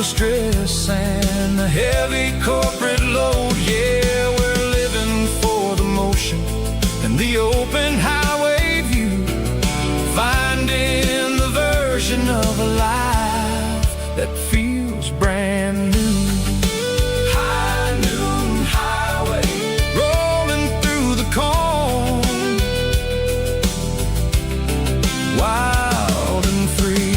the stress and the heavy corporate load. Yeah, we're living for the motion and the open highway view, finding the version of a life that feels brand new. High noon highway, rolling through the corn, wild and free.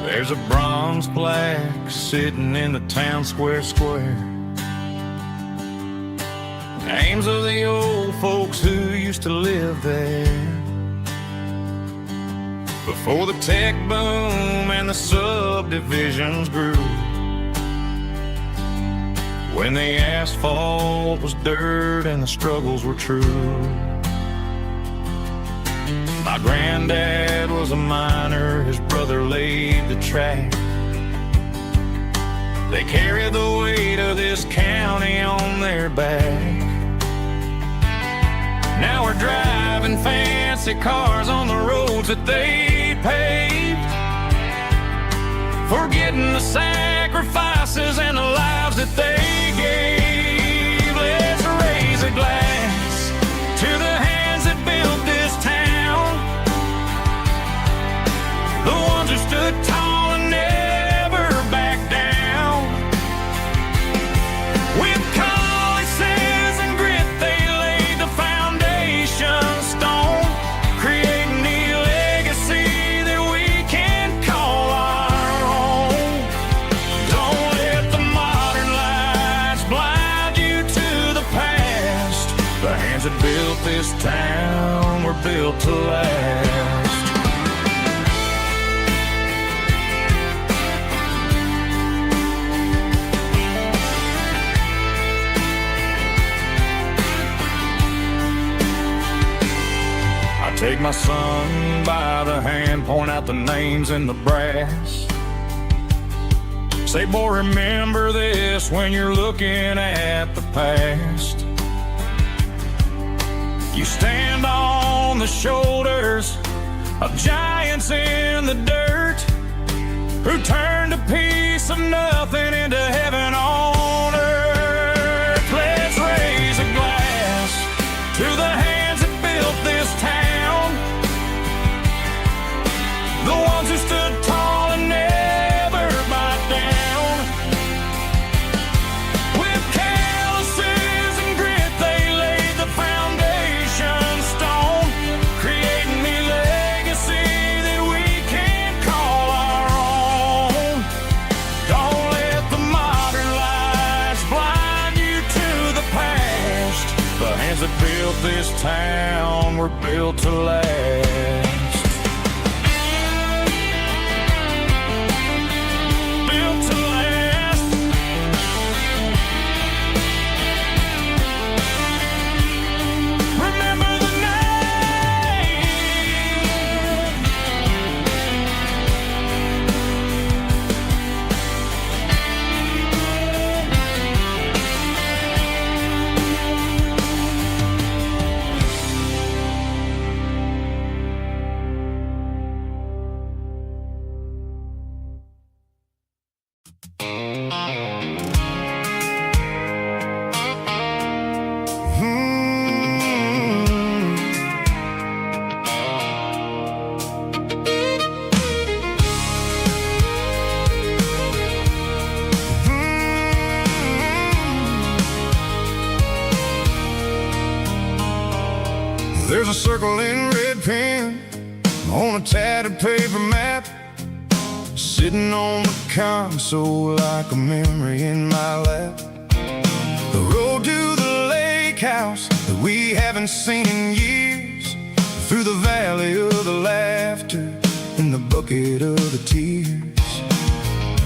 There's a bronze plaque sitting in the town square. Names of the old folks who used to live there before the tech boom and the subdivisions grew, when the asphalt was dirt and the struggles were true. My granddad was a miner, his brother laid the track. They carried the weight of this county on their back. Now we're driving fancy cars on the roads that they paved, forgetting the sacrifices and the lives that they gave. Let's raise a glass to the hands that built this town, the ones who stood tall and never backed down. With calluses and grit, they laid the foundation stone, creating the legacy that we can call our own. Don't let the modern lights blind you to the past. The hands that built this town were built to last. Take my son by the hand, point out the names in the brass. Say, boy, remember this when you're looking at the past. You stand on the shoulders of giants in the dirt, who turned a piece of nothing into heaven on earth. Let's raise a glass to the hands that built this town, the ones who stood tall and never bowed down. With calluses and grit, they laid the foundation stone, creating the legacy that we can call our own. Don't let the modern lights blind you to the past. The hands that built this town were built to last. There's a circle in red pen on a tattered paper map, sitting on the console like a memory in my lap. The road to the lake house that we haven't seen in years, through the valley of the laughter and the bucket of the tears.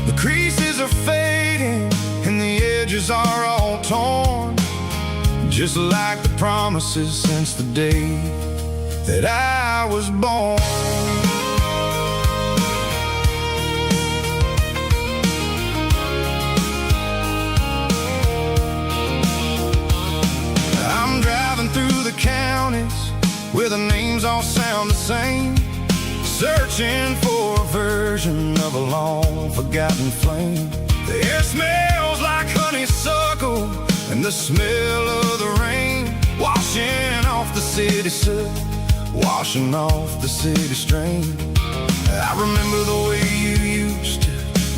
The creases are fading and the edges are all torn, just like the promises since the day that I was born. I'm driving through the counties where the names all sound the same, searching for a version of a long-forgotten flame. The air smells like honeysuckle and the smell of the rain, washing off the city soot, washing off the city strain. I remember the way you used to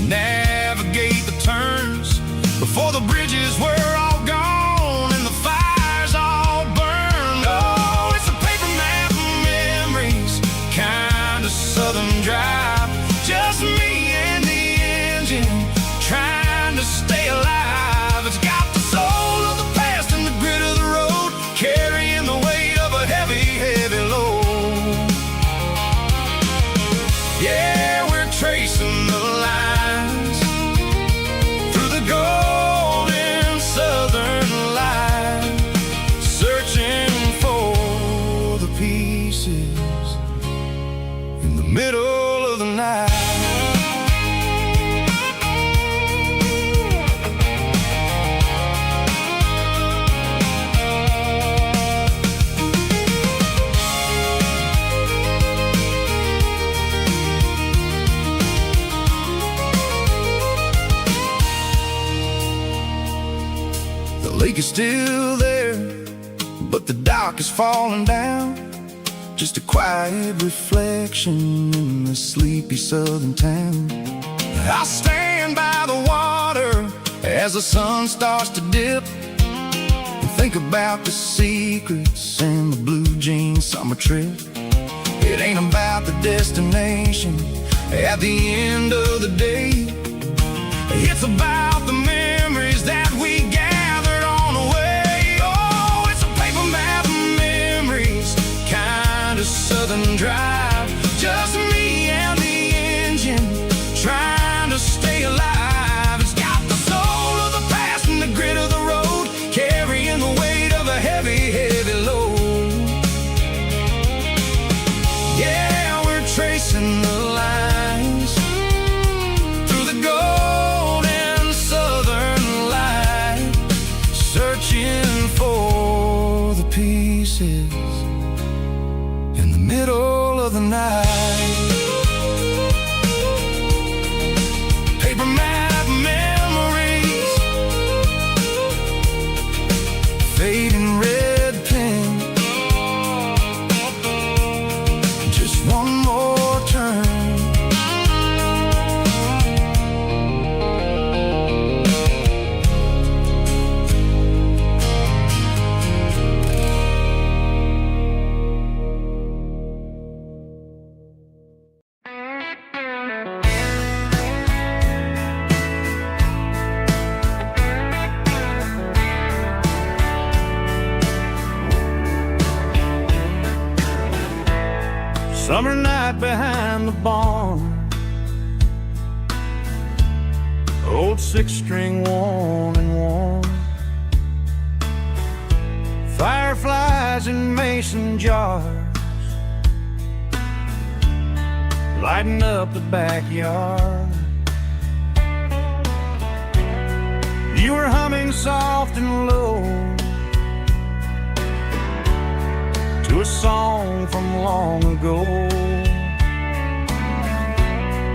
navigate the turns before the bridges were all gone and the fires all burned. Oh, it's a paper map of memories, kind of southern drive, just me and the engine trying to stay alive. It's got the soul of the past and the grit of the road, carrying the weight of a heavy, heavy load. Yeah, we're tracing the lines through the golden southern light, searching for the pieces in the middle of the night. The lake is still there, but the dock is falling down, just a quiet reflection in the sleepy southern town. I stand by the water as the sun starts to dip and think about the secrets and the blue jean summer trip. It ain't about the destination at the end of the day, it's about the memories that we gathered on the way. Oh, it's a paper map of memories, kind of southern drive, just me and the engine trying to stay alive. It's got the soul of the past and the grit of the road, carrying the weight of a heavy, heavy load. Yeah, we're tracing the lines through the golden southern light, searching for the pieces in the middle of the night. Paper map memories, fading red pen, just one more turn. Summer night behind the barn, old six-string worn and worn, fireflies in mason jars, lighting up the backyard. You were humming soft and low to a song from long ago.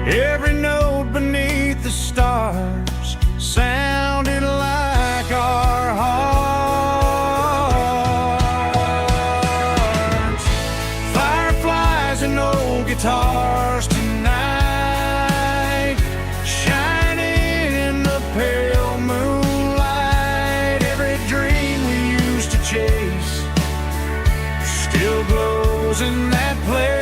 Every note beneath the stars sounded like our hearts. Fireflies and old guitars tonight, shining in the pale moonlight. Every dream we used to chase still glows in that place.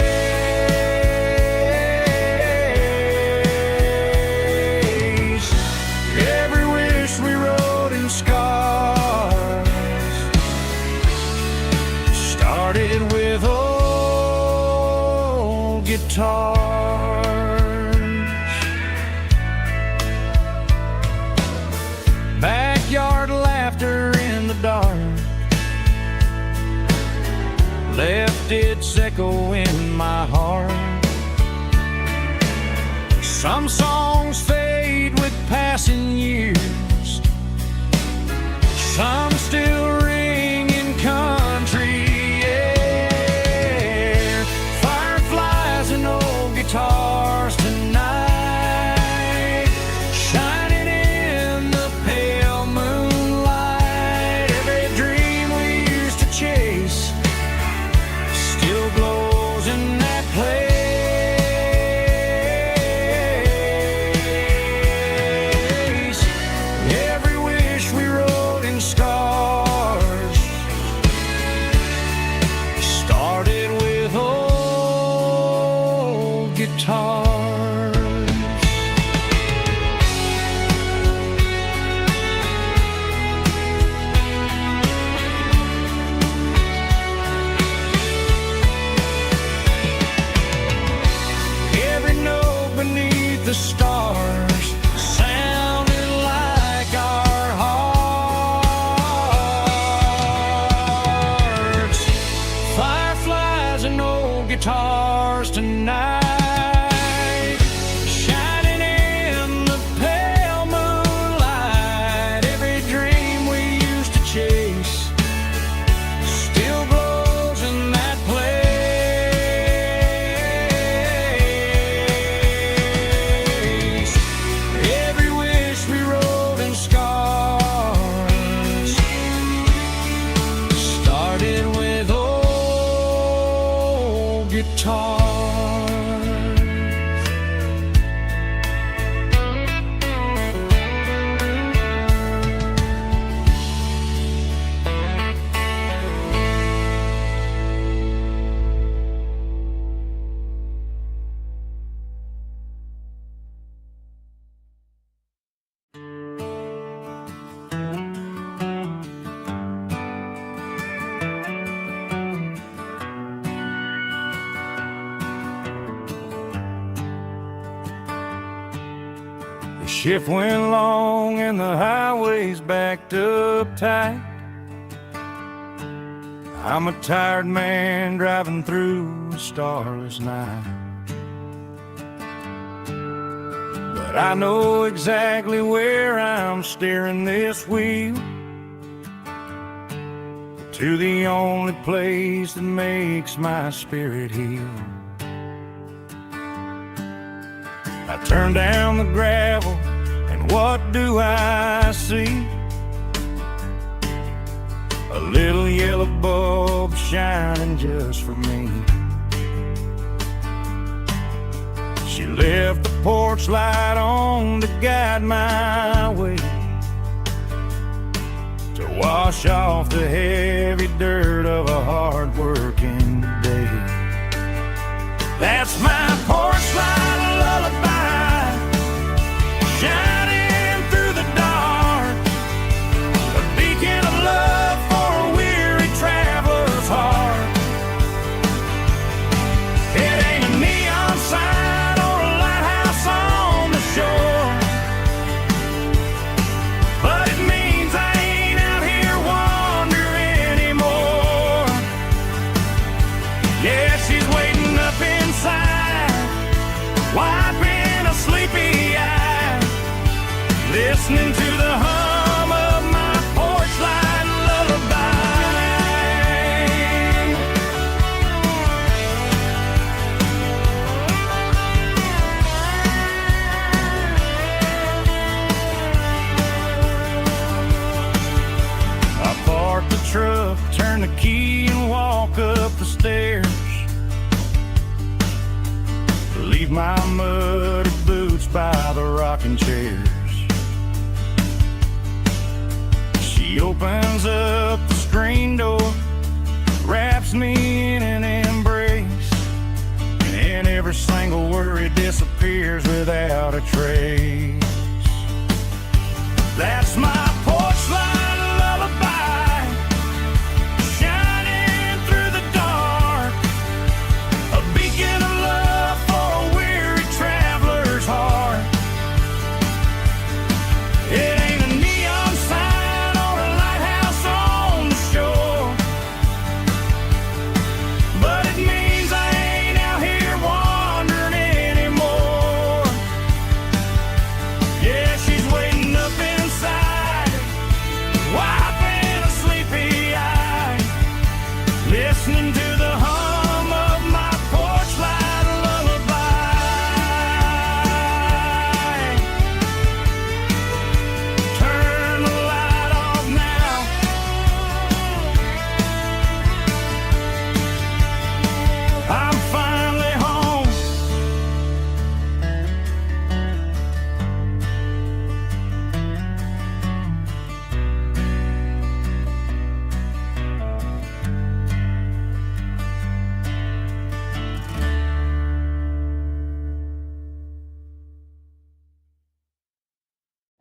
guitars. Backyard laughter in the dark left its echo in my heart. Some songs fade with passing years, some still ring in country air. Fireflies and old guitars tonight, shining in the pale moonlight. Every dream we used to chase still glows in that place. Every wish we wrote in scars started with old guitars. Every note beneath the stars sounded like our hearts. Fireflies and old guitars tonight, shining in the pale moonlight. Every dream we used to chase still glows in that place. Every wish we wrote in scars started with old guitars. The shift went long and the highways backed up tight. I'm a tired man driving through a starless night, but I know exactly where I'm steering this wheel, to the only place that makes my spirit heal. I turn down the gravel, and what do I see? A little yellow bulb shining just for me. She left the porch light on to guide my way, to wash off the heavy dirt of a hard-working day. That's my porch light lullaby, shining through the dark, a beacon of love for a weary traveler's heart. It ain't a neon sign or a lighthouse on the shore, but it means I ain't out here wandering anymore. Yeah, she's waiting up inside, wiping a sleepy eye, listening to the hum of my porch light lullaby. I park the truck, turn the key and walk up the stairs, leave my muddy boots by the rocking chairs. She opens up the screen door, wraps me in an embrace, and every single worry disappears without a trace. That's my porch light lullaby, shining through the dark, a beacon of love for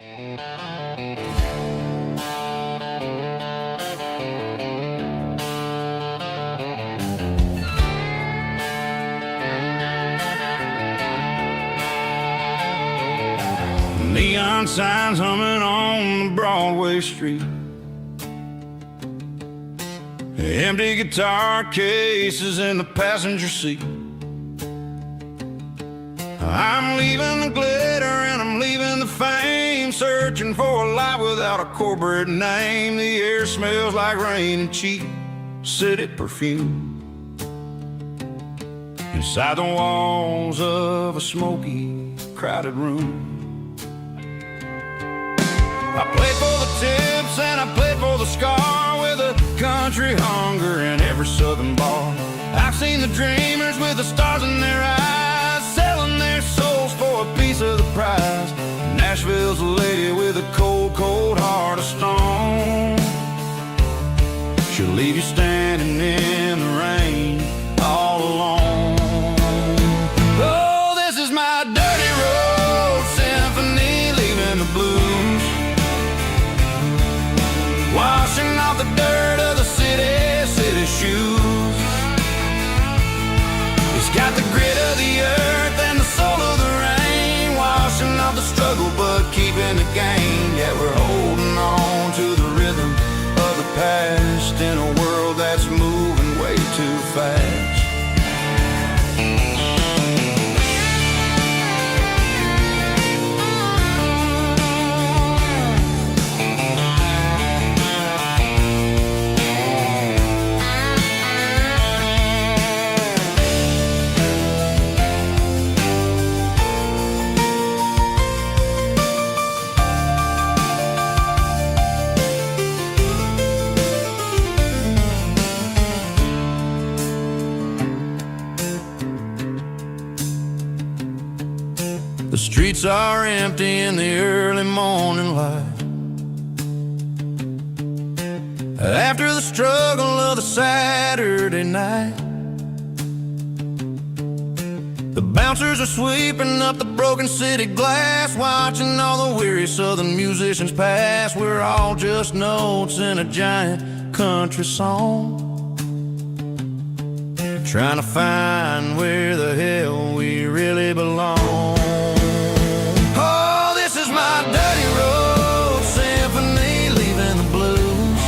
Neon signs humming on the Broadway street, empty guitar cases in the passenger seat. I'm leaving the glitter and I'm leaving the fame, searching for a life without a corporate name. The air smells like rain and cheap city perfume inside the walls of a smoky, crowded room. I played for the tips and I played for the scar, with a country hunger in every southern bar. I've seen the dreamers with the stars in their eyes, selling their souls for a piece of the prize. Nashville's a lady with a cold, cold heart of stone. She'll leave you standing in the rain all alone. Oh, this is my dirty road symphony, leaving the blues, washing off the dirt of the city shoes. It's got the grit of the earth and the soul of the rain, washing off the struggle but keeping the gain. Yeah, we're holding on to the rhythm of the past in a world that's moving way too fast. The streets are empty in the early morning light, after the struggle of the Saturday night. The bouncers are sweeping up the broken city glass, watching all the weary southern musicians pass. We're all just notes in a giant country song, trying to find where the hell we really belong. Oh, this is my dirty road symphony, leaving the blues,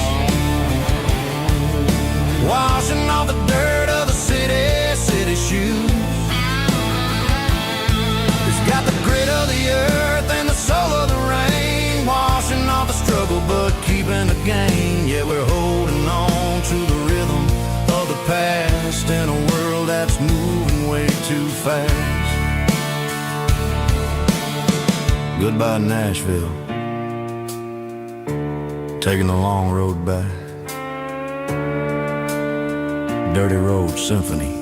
washing off the dirt of the city shoes. It's got the grit of the earth and the soul of the rain, washing off the struggle but keeping the gain. Yeah, we're holding on to the rhythm of the past in a world that's moving way too fast. Goodbye, Nashville, taking the long road back. Dirty Road Symphony.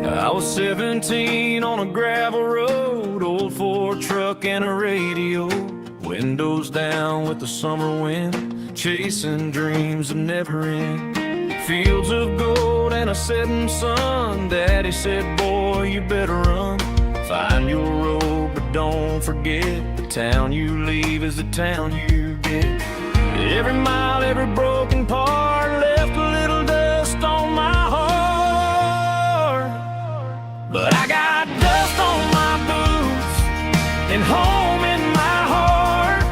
I was 17 on a gravel road, old Ford truck and a radio, windows down with the summer wind, chasing dreams that never end. Fields of gold and a setting sun. Daddy said, boy, you better run. Find your road, but don't forget, the town you leave is the town you get. Every mile, every broken part left a little dust on my heart. But I got dust on my boots and home in my heart.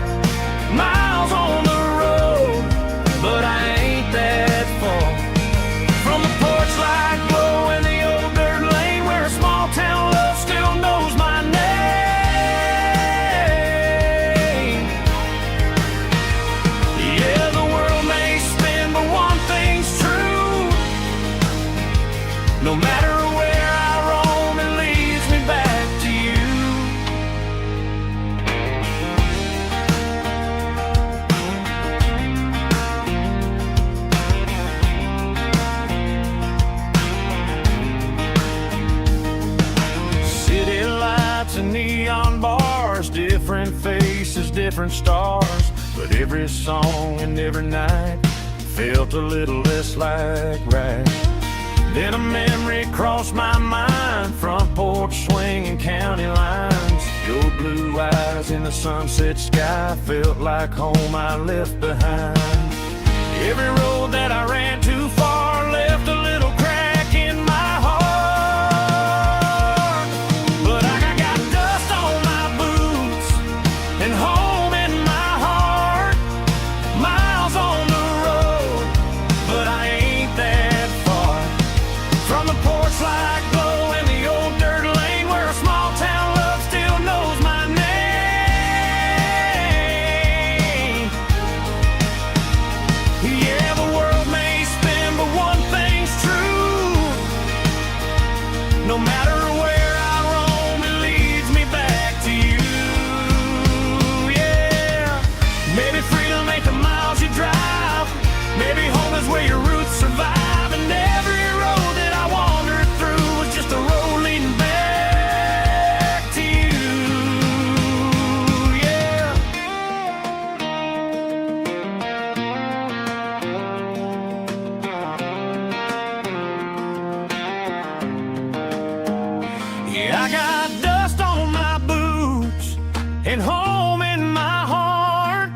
Miles on the road, but I ain't that far from the porch light glow in the old dirt lane, where a small town love still knows my name. different stars, but every song and every night felt a little less like right. Then a memory crossed my mind, front porch swinging county lines. Your blue eyes in the sunset sky felt like home I left behind. Every road that I ran too far left a little crack in my heart. But I got dust on my boots and home in my heart. Miles on the road, but I ain't that far from the porch light glow and the old dirt lane where a small town love still knows my name. Yeah, the world may spin, but one thing's true. No matter where I roam, it leads me back to you. Yeah, maybe freedom ain't the miles you drive. Maybe home is where your roots survive. And every road that I wandered through was just a road leading back to you. Yeah. Yeah, I got dust on my boots and home in my heart.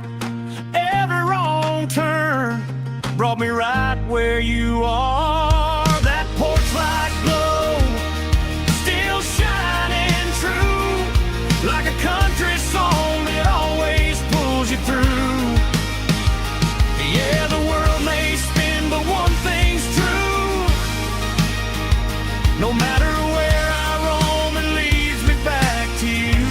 Every wrong turn brought me right where you are. That porch light glow still shining true, like a country song that always pulls you through. Yeah, the world may spin, but one thing's true. No matter where I roam, it leads me back to you.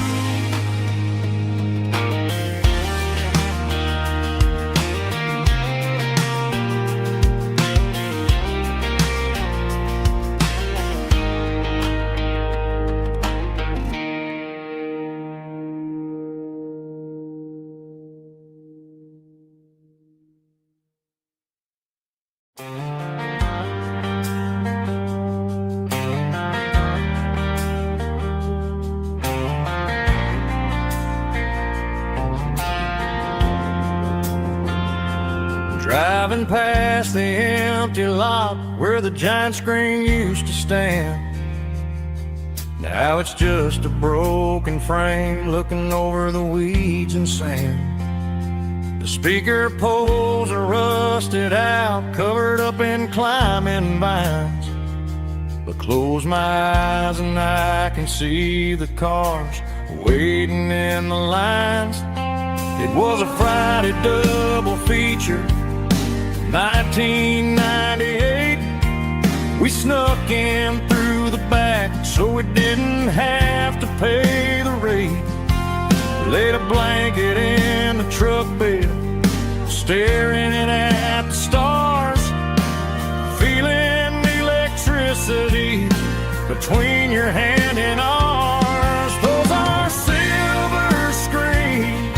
Driving past the empty lot where the giant screen used to stand. Now it's just a broken frame looking over the weeds and sand. The speaker poles are rusted out, covered up in climbing vines. But close my eyes and I can see the cars waiting in the lines. It was a Friday double feature, 1998. We snuck in through the back so we didn't have to pay the rate. Laid a blanket in the truck bed, staring at the stars, feeling the electricity between your hand and ours. Those are silver screen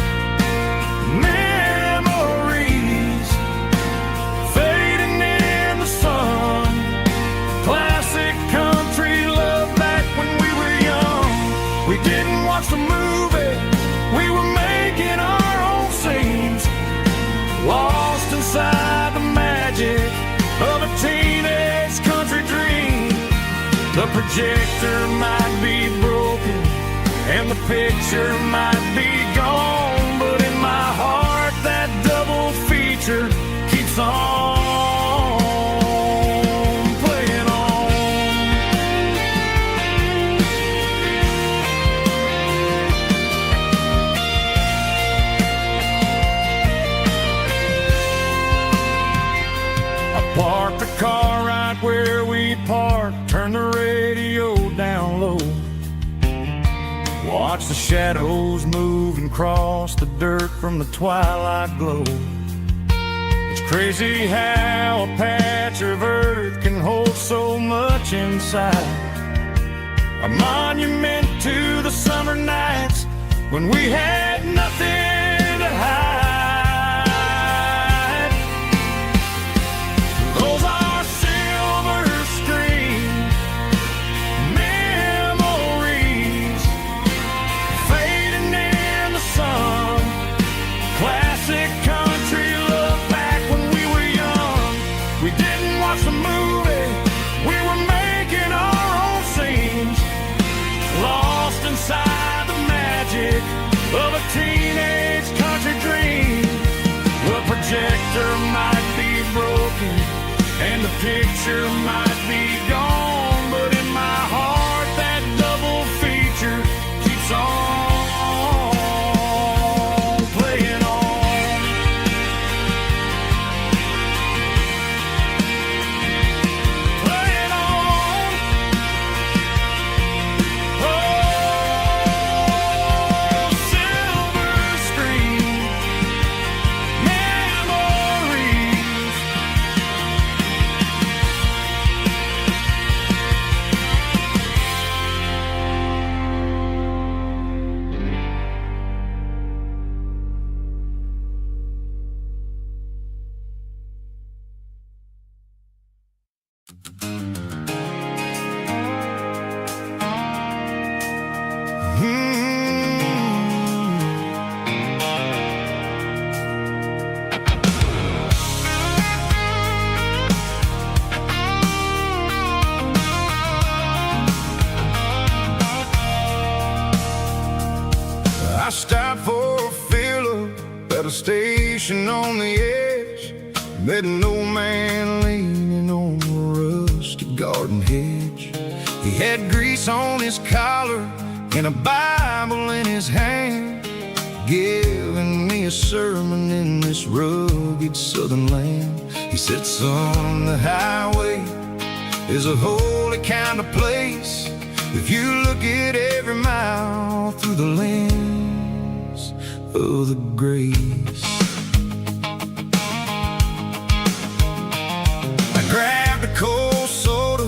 memories fading in the sun. Classic country love back when we were young. We didn't watch the movie, we were making our own scenes, lost inside the magic of a teenage country dream. The projector might be broken and the picture might be gone, but in my heart that double feature keeps on playing on. I parked the car right where we parked, turned the radio down low, watch the shadows move and cross the dirt from the twilight glow. It's crazy how a patch of earth can hold so much inside. A monument to the summer nights when we had nothing to hide. Those are silver screen memories fading in the sun. poster might be broken and the picture might be gone, but in my heart that double feature keeps on playing on. Playing on. Oh, silver screen memories. I stopped for a fill-up at a station on the edge. Met an old man leaning on a rusty garden hedge. He had grease on his collar and a Bible in his hand, giving me a sermon in this rugged southern land. He said, son, the highway is a holy kind of place if you look at every mile through the lens of the grace. I grabbed a cold soda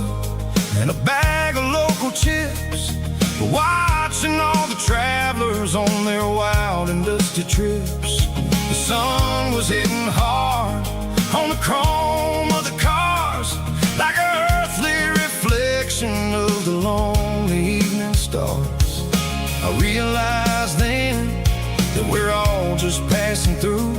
and a bag of local chips, watching all the travelers on their wild and dusty trips. The sun was hitting hard on the chrome of the cars, like an earthly reflection of the lonely evening stars. I realized then that we're all just passing through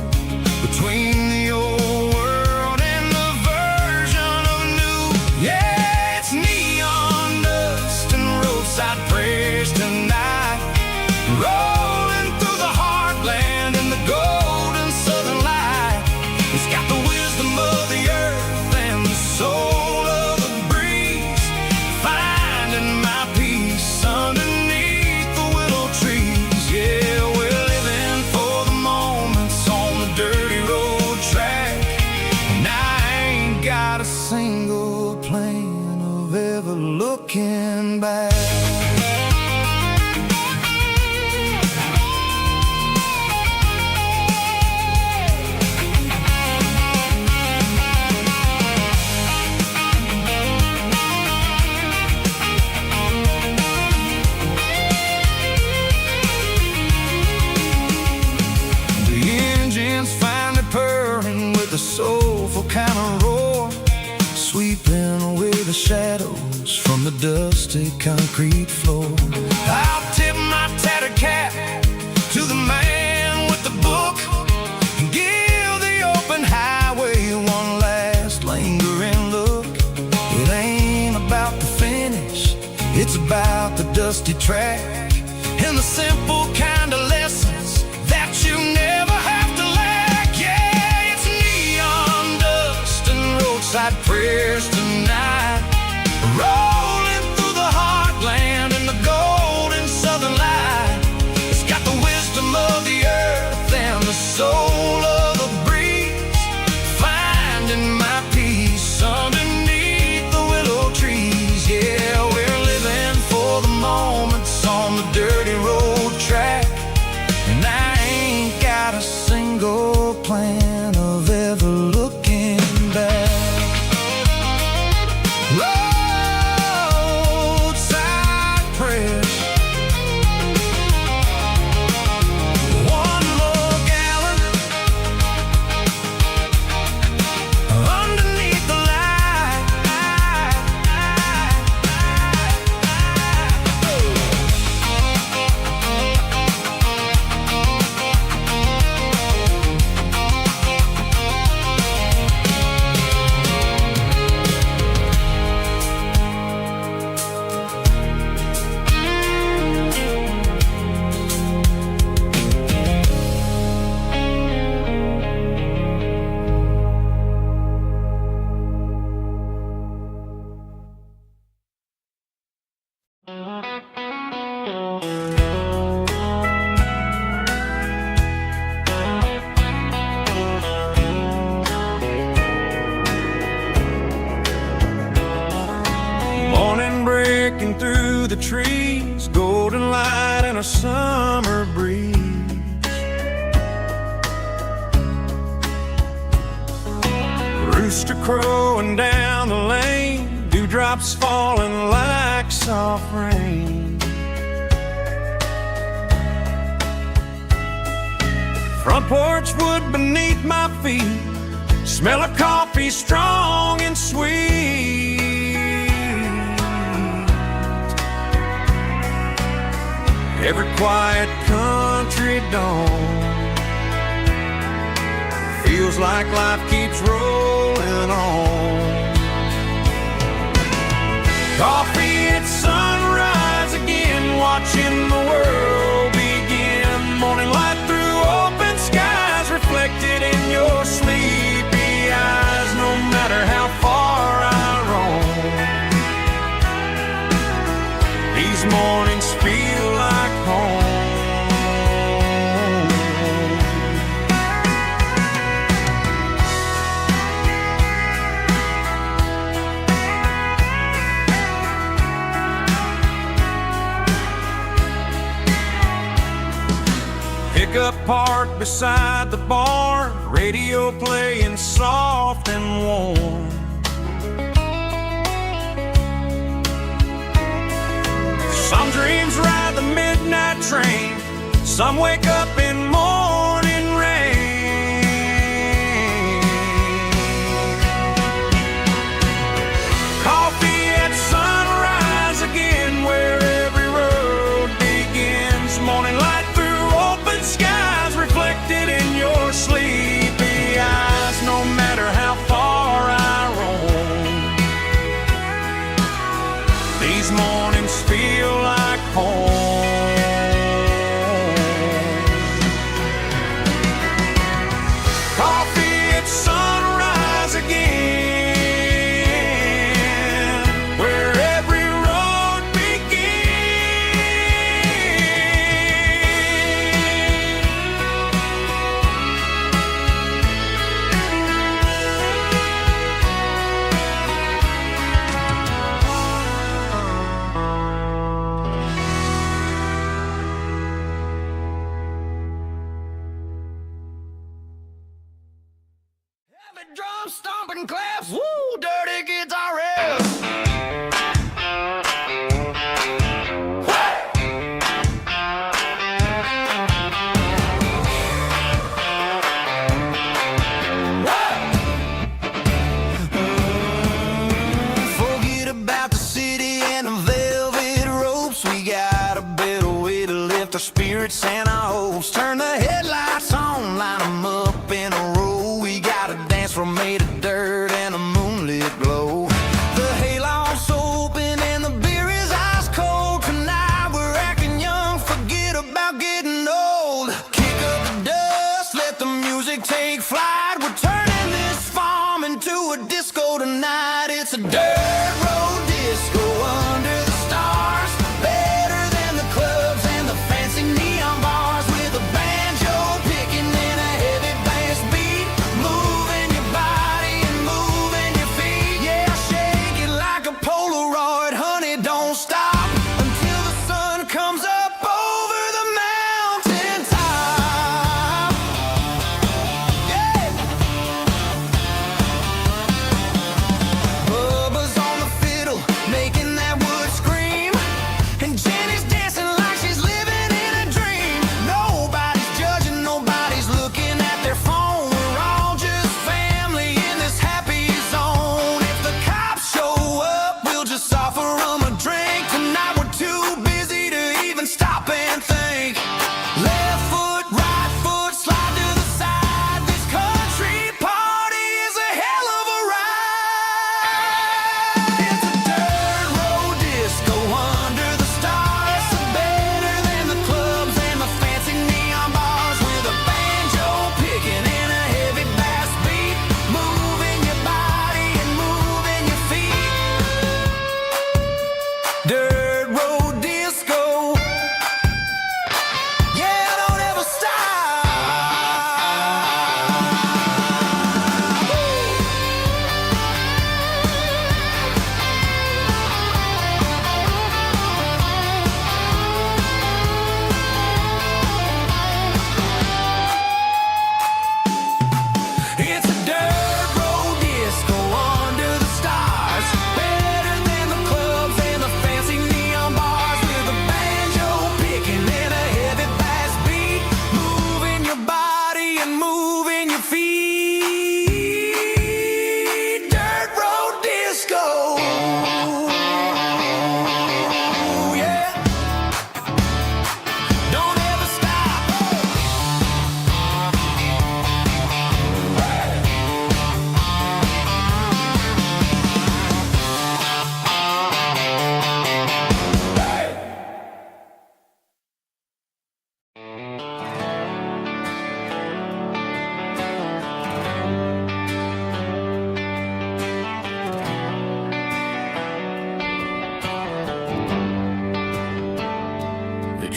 between the old world and the version of new. Yeah, it's neon dust and roadside prayers tonight, rolling through the heartland in the golden southern light. It's got the wisdom of the earth and the soul of the breeze, finding my peace underneath the willow trees. Yeah, we're living for the moments on the dirty road track, and I ain't got a single plan of ever looking back. The engine's finally purring with a soulful kind of roar, sweeping away the shadows from the dusty concrete floor. I'll tip my tattered cap to the man with the book and give the open highway one last lingering look. It ain't about the finish, it's about the dusty track and the simple kind of lessons that you never have to lack. Yeah, it's neon dust and roadside prayers tonight, rolling through the heartland in the golden southern light. It's got the wisdom of the earth and the soul of the breeze, finding my peace underneath the willow trees. Yeah, we're living for the moments on the dirty road track, the trees, golden light and a summer breeze. Rooster crowing down the lane, dewdrops falling like soft rain. Front porch wood beneath my feet, smell of coffee strong and sweet. Every quiet country dawn feels like life keeps rolling on. Coffee at sunrise again, watching the world begin. Morning light through open skies, reflected in your sleepy eyes. No matter how far I roam, these mornings feel like home. Pickup parked beside the barn, radio playing soft and warm. Some dreams ride the midnight train, some wake up in morning rain. Coffee at sunrise again, where every road begins. Morning light through open skies, reflected in your sleepy eyes. No matter how far I roam, these mornings feel like home. Coffee at sunrise again, where every road heavy drum stomping claps, woo, dirty guitar riffs. Forget about the city and the velvet ropes. We got a better way to lift our spirits and our hopes. Turn the headlights on, line them up in a row. We got a dance floor made of dirt and a moonlit glow. The hayloft's open and the beer is ice cold. Tonight we're acting young, forget about getting old. Kick up the dust, let the music take flight. We're turning this farm into a disco tonight. It's a dirt road disco under the stars. Better than the clubs and the fancy neon bars. With a banjo picking in a heavy bass beat. Moving your body and moving your feet. Yeah, shake it like a Polaroid, honey, don't stop until the sun comes up over the mountain top. Yeah. Bubba's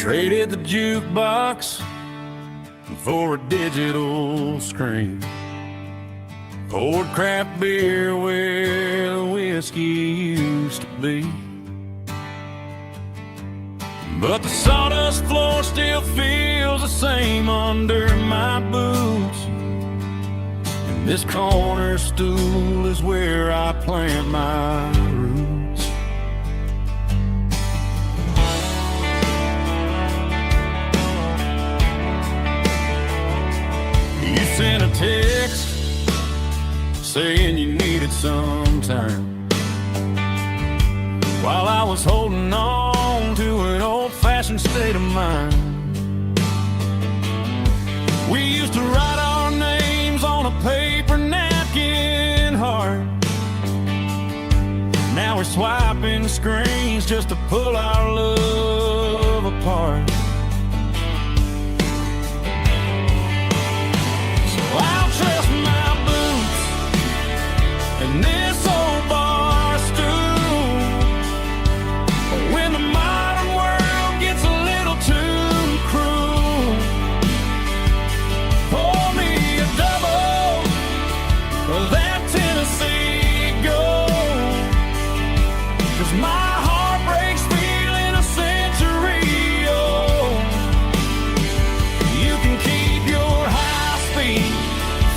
Traded the jukebox for a digital screen. Poured craft beer where the whiskey used to be. But the sawdust floor still feels the same under my boots. And this corner stool is where I plant my roots. You sent a text saying you needed some time, while I was holding on to an old-fashioned state of mind. We used to write our names on a paper napkin heart. Now we're swiping screens just to pull our love apart. So I'll trust my boots and this old bar stool. When the modern world gets a little too cruel, pour me a double of that Tennessee Gold. 'Cause my heart breaks feeling a century old. You can keep your high-speed,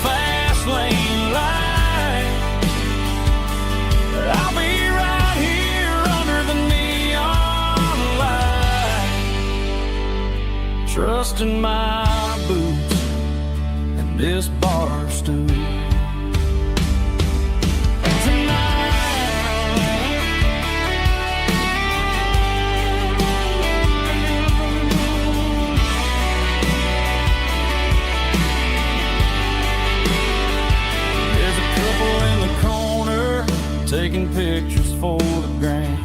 fast lane light. I'll be right here under the neon light, trusting my boots and this bar stool. There's a couple in the corner taking pictures for the gram,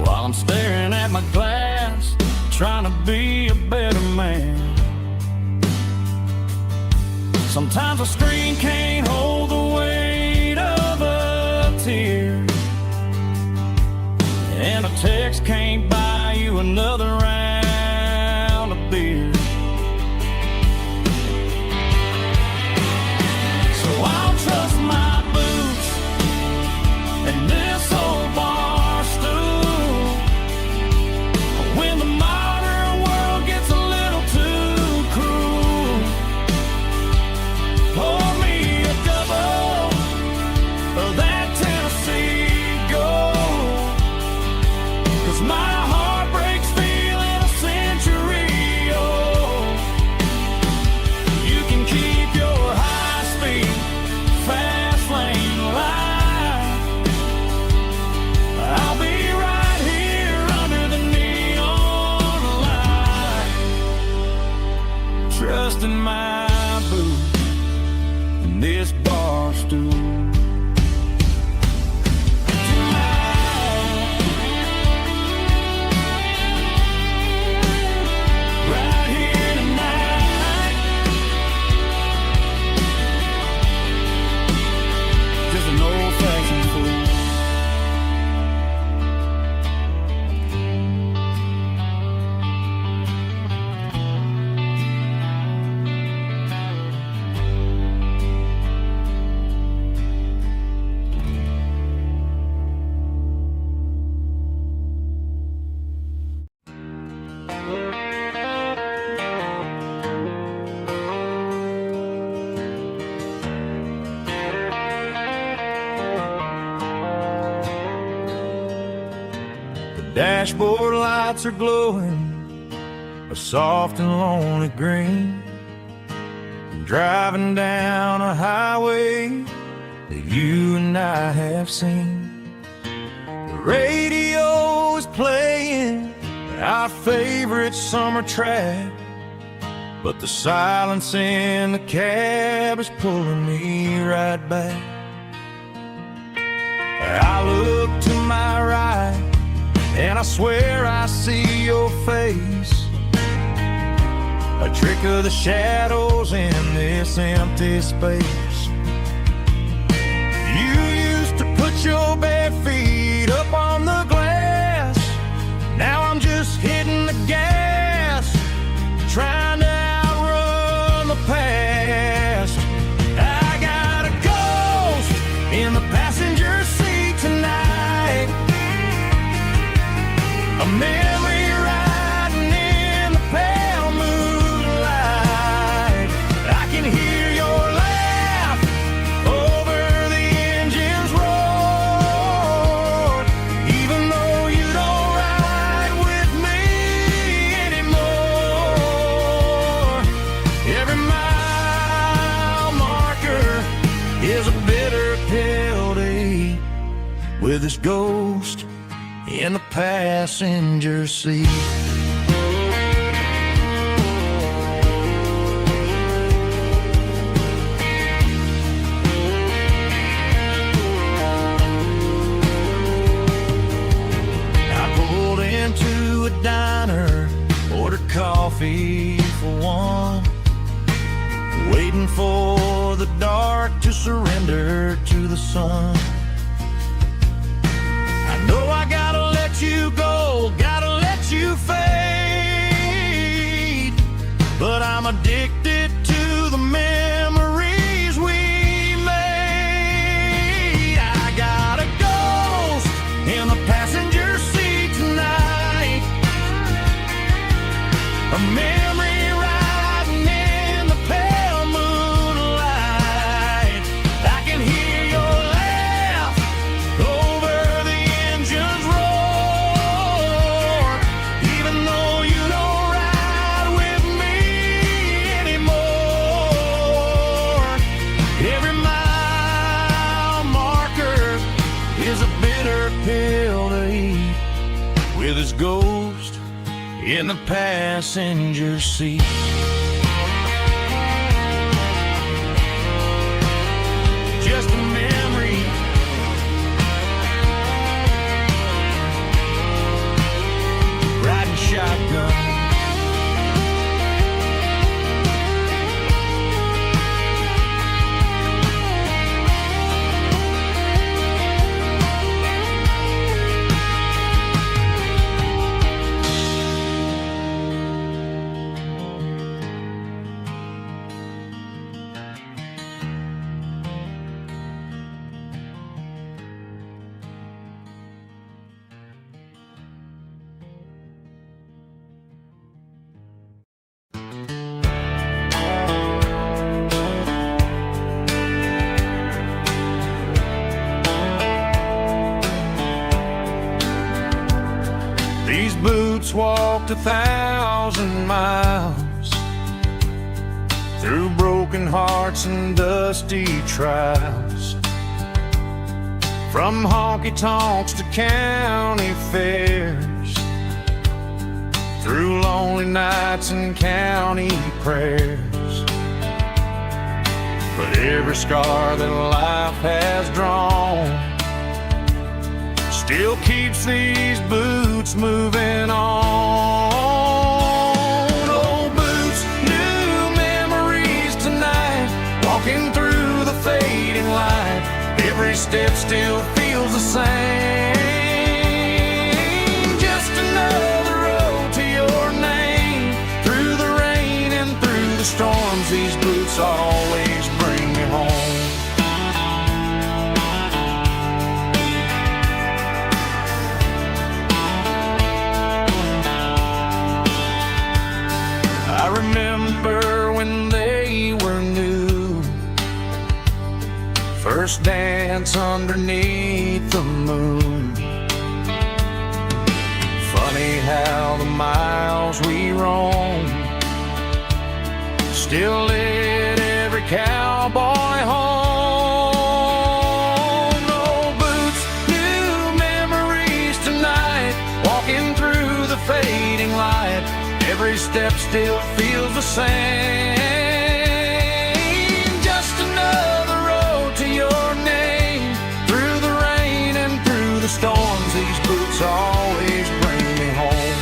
while I'm staring at my glass, trying to be a better man. Sometimes a screen can't hold the weight of a tear, and a text can't buy you another round of beer. So I'll trust my boots and this old bar stool. When the modern world gets a little too cruel, pour me a double of that Tennessee Gold. 'Cause my heart breaks feeling a century old. You can keep your high-speed, fast lane light. I'll be right here under the neon light, trusting my boots and this bar stool. Right here tonight, just an old-fashioned fool. Dashboard lights are glowing a soft and lonely green. I'm driving down a highway that you and I have seen. The radio is playing our favorite summer track, but the silence in the cab is pulling me right back. I look to my right and I swear I see your face, a trick of the shadows in this empty space. You used to put your bare feet up on the glass. Now I'm just here is a bitter pill to eat with this ghost in the passenger seat. Into a diner, ordered coffee for one, waiting for the dark to surrender to the sun. I know I gotta let you go, gotta let you fade, but I'm addicted to the memories we made. I got a ghost in the passenger seat tonight, a memory riding in the pale moonlight. I can hear your laugh over the engine's roar, even though you don't ride with me anymore. Every mile marker is a bitter pill to eat with his ghost in the passenger seat. Just a memory, riding shotgun. These boots walked 1,000 miles through broken hearts and dusty trials, from honky-tonks to county fairs, through lonely nights and county prayers. But every scar that life has drawn still keeps these boots moving on. Old boots, new memories tonight, walking through the fading light. Every step still feels the same. Just another road to your name. Through the rain and through the storms, these boots always bring me home. I remember when they were new, first dance underneath the moon. Funny how the miles we roam still lit every cowboy home. Old boots, new memories tonight, walking through the fading light. Every step still feels the same. Just another road to your name. Through the rain and through the storms, these boots always bring me home.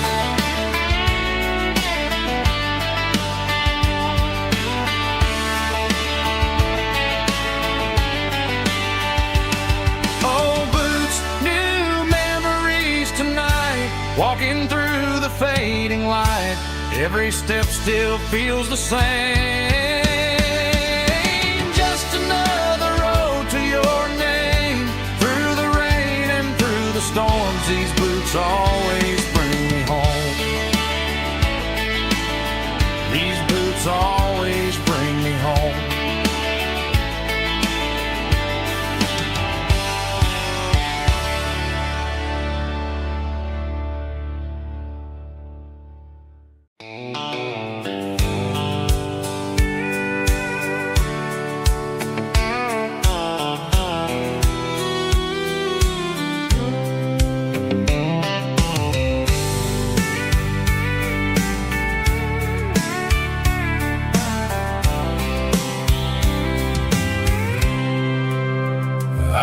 Old boots, new memories tonight, walking through the fading light. Every step still feels the same. Just another road to your name. Through the rain and through the storms, these boots always bring me home. These boots always bring me home.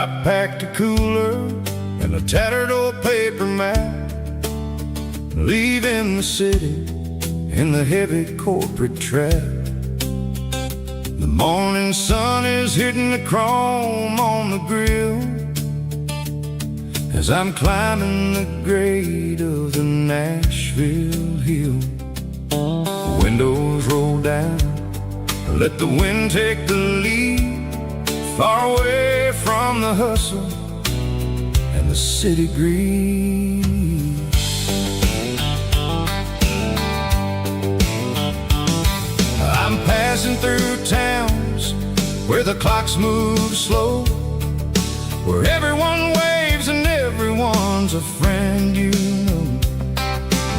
I packed a cooler and a tattered old paper map, leaving the city in the heavy corporate trap. The morning sun is hitting the chrome on the grill as I'm climbing the grade of the Nashville hill. The windows roll down, let the wind take the lead, far away from the hustle and the city greed. I'm passing through towns where the clocks move slow, where everyone waves and everyone's a friend you know.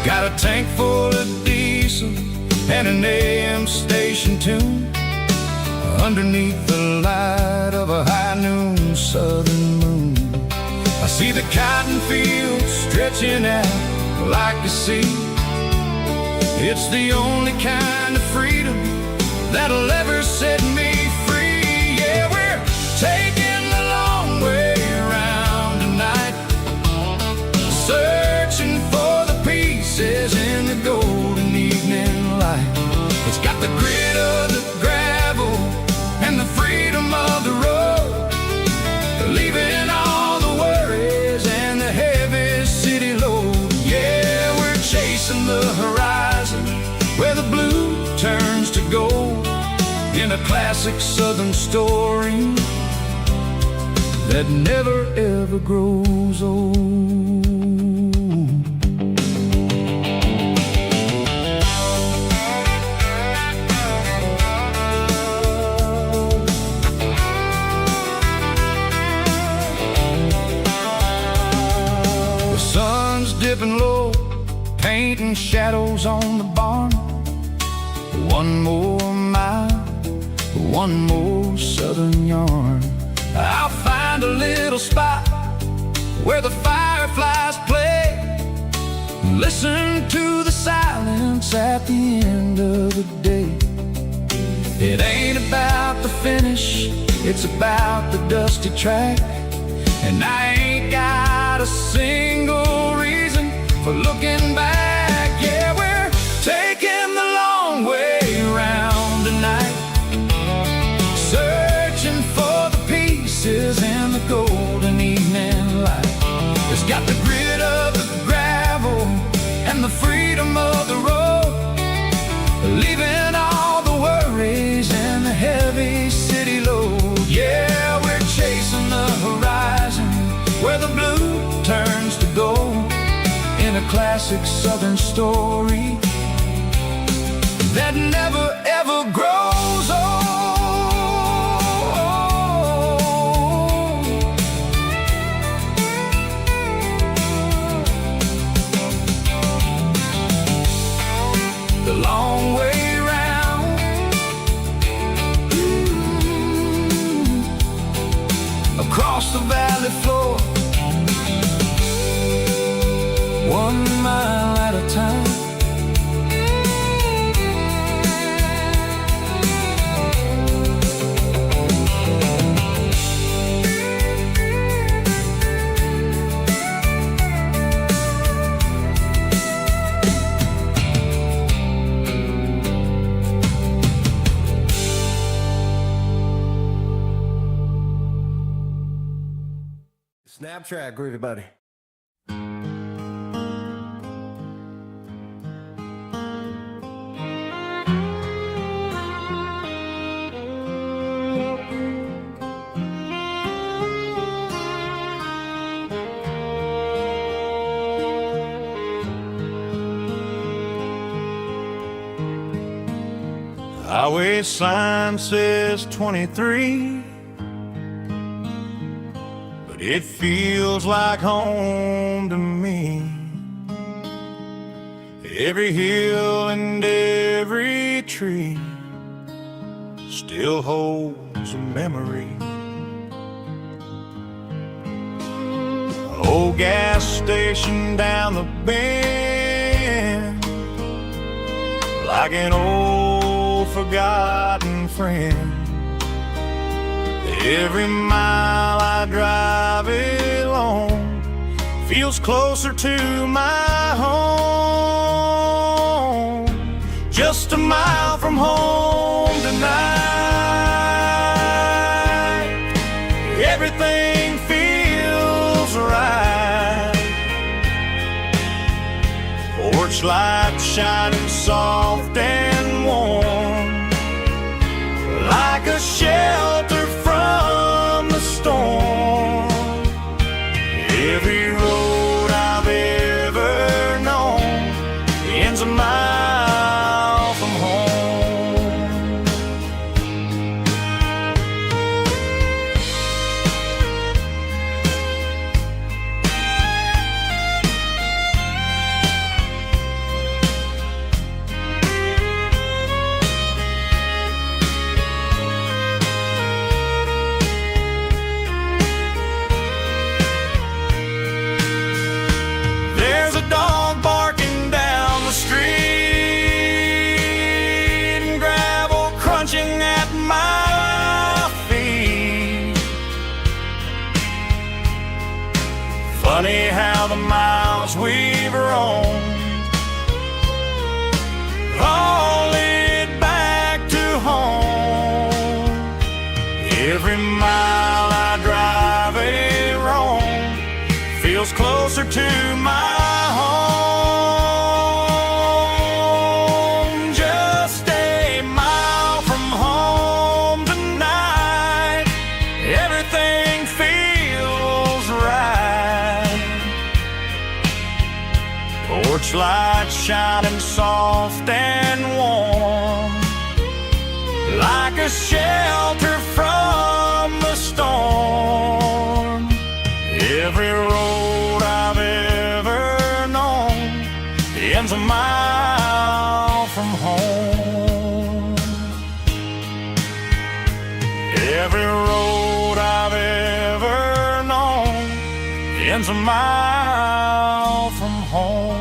Got a tank full of diesel and an AM station tune underneath the light of a high noon southern moon. I see the cotton fields stretching out like a sea. It's the only kind of freedom that'll ever set me free. Yeah, we're taking the long way around tonight, searching for the pieces in the golden evening light. It's got the grit of the gravel and the freedom of the road, leaving all the worries and the heavy city load. Yeah, we're chasing the horizon where the blue turns to gold, in a classic southern story that never ever grows old. The sun's dipping low, painting shadows on the barn. One more mile, one more southern yarn. I'll find a little spot where the fireflies play, listen to the silence at the end of the day. It ain't about the finish, it's about the dusty track, and I ain't got a single reason for looking back. Yeah, we're taking the long way around tonight, searching for the pieces in the golden evening light. It's got the grit of the gravel and the freedom of the road, leaving all the worries and the heavy city load. Yeah, we're chasing the horizon where the blue turns to gold, in a classic southern story that never ever grows old. The long way round, across the valley floor, 1 mile at a time. Snap track, groovy buddy. Highway sign says 23, but it feels like home to me. Every hill and every tree still holds a memory. Old gas station down the bend, like an old forgotten friend. Every mile I drive alone feels closer to my home. Just a mile from home tonight, everything feels right. Porch light shining soft and warm, like a shelter from the storm. Every road I've ever known ends a mile from home. There's a dog barking down the street and gravel crunching at my feet. Funny how the miles we've roamed all lead back to home. Every mile I drive roam feels closer to my home. Just a mile from home tonight, everything feels right. Porch light shining soft and warm, like a shelter from the storm. Every road I've ever known ends a mile from home. Every road I've ever known ends a mile from home.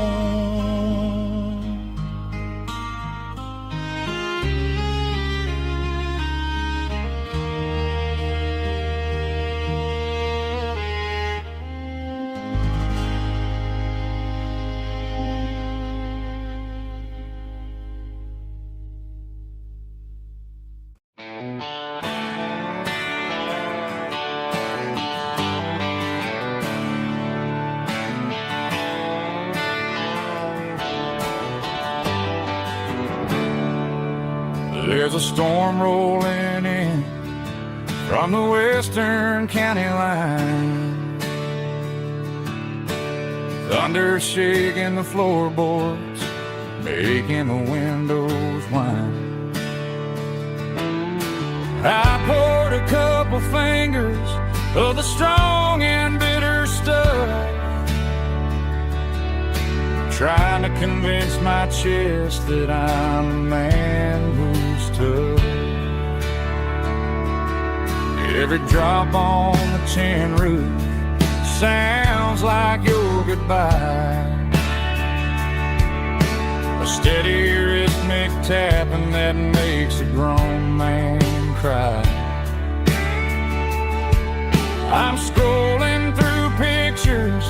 There's a storm rolling in from the western county line. Thunder shaking the floorboards, making the windows whine. I poured a couple fingers of the strong and bitter stuff, trying to convince my chest that I'm a man who's tough. Every drop on the tin roof sounds like your goodbye, a steady rhythmic tapping that makes a grown man cry. I'm scrolling through pictures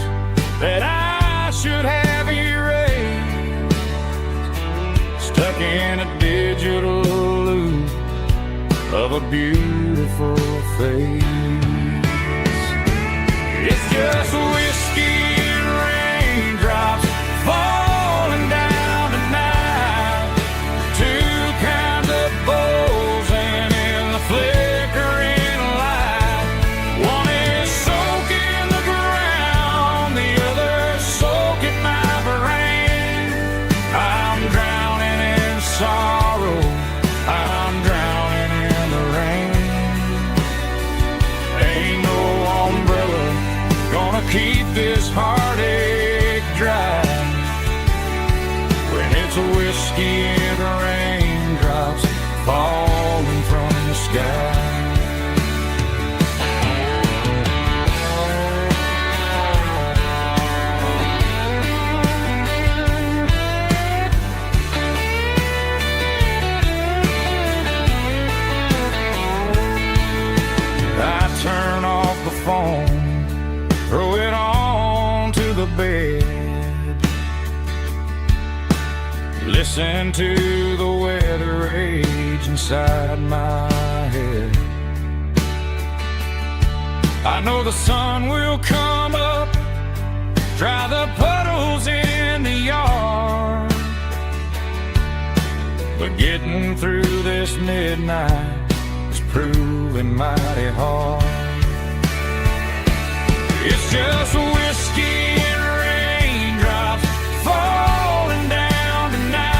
that I should have erased, stuck in a digital loop of a beautiful face. It's just whiskey and raindrops falling down tonight, two kinds of bowls and in the flickering light. One is soaking the ground, the other soaking my brain. I'm drowning in sorrow, I'm drowning in the rain. Ain't no umbrella gonna keep this heartache dry when it's a whiskey and raindrops falling from the sky. Listen to the weather rage inside my head. I know the sun will come up, dry the puddles in the yard, but getting through this midnight is proving mighty hard. It's just whiskey and raindrops falling down tonight.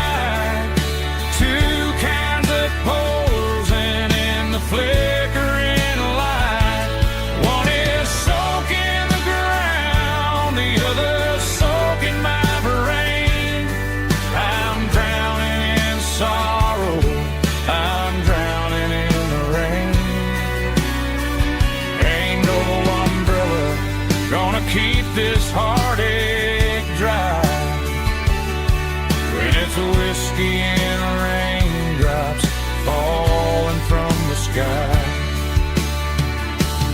Two kinds of posing in the flickering light. One is soaking the ground, the other soaking my brain. I'm drowning in sorrow, I'm drowning in the rain. Ain't no umbrella gonna keep this heartache dry when it's whiskey and raindrops falling from the sky.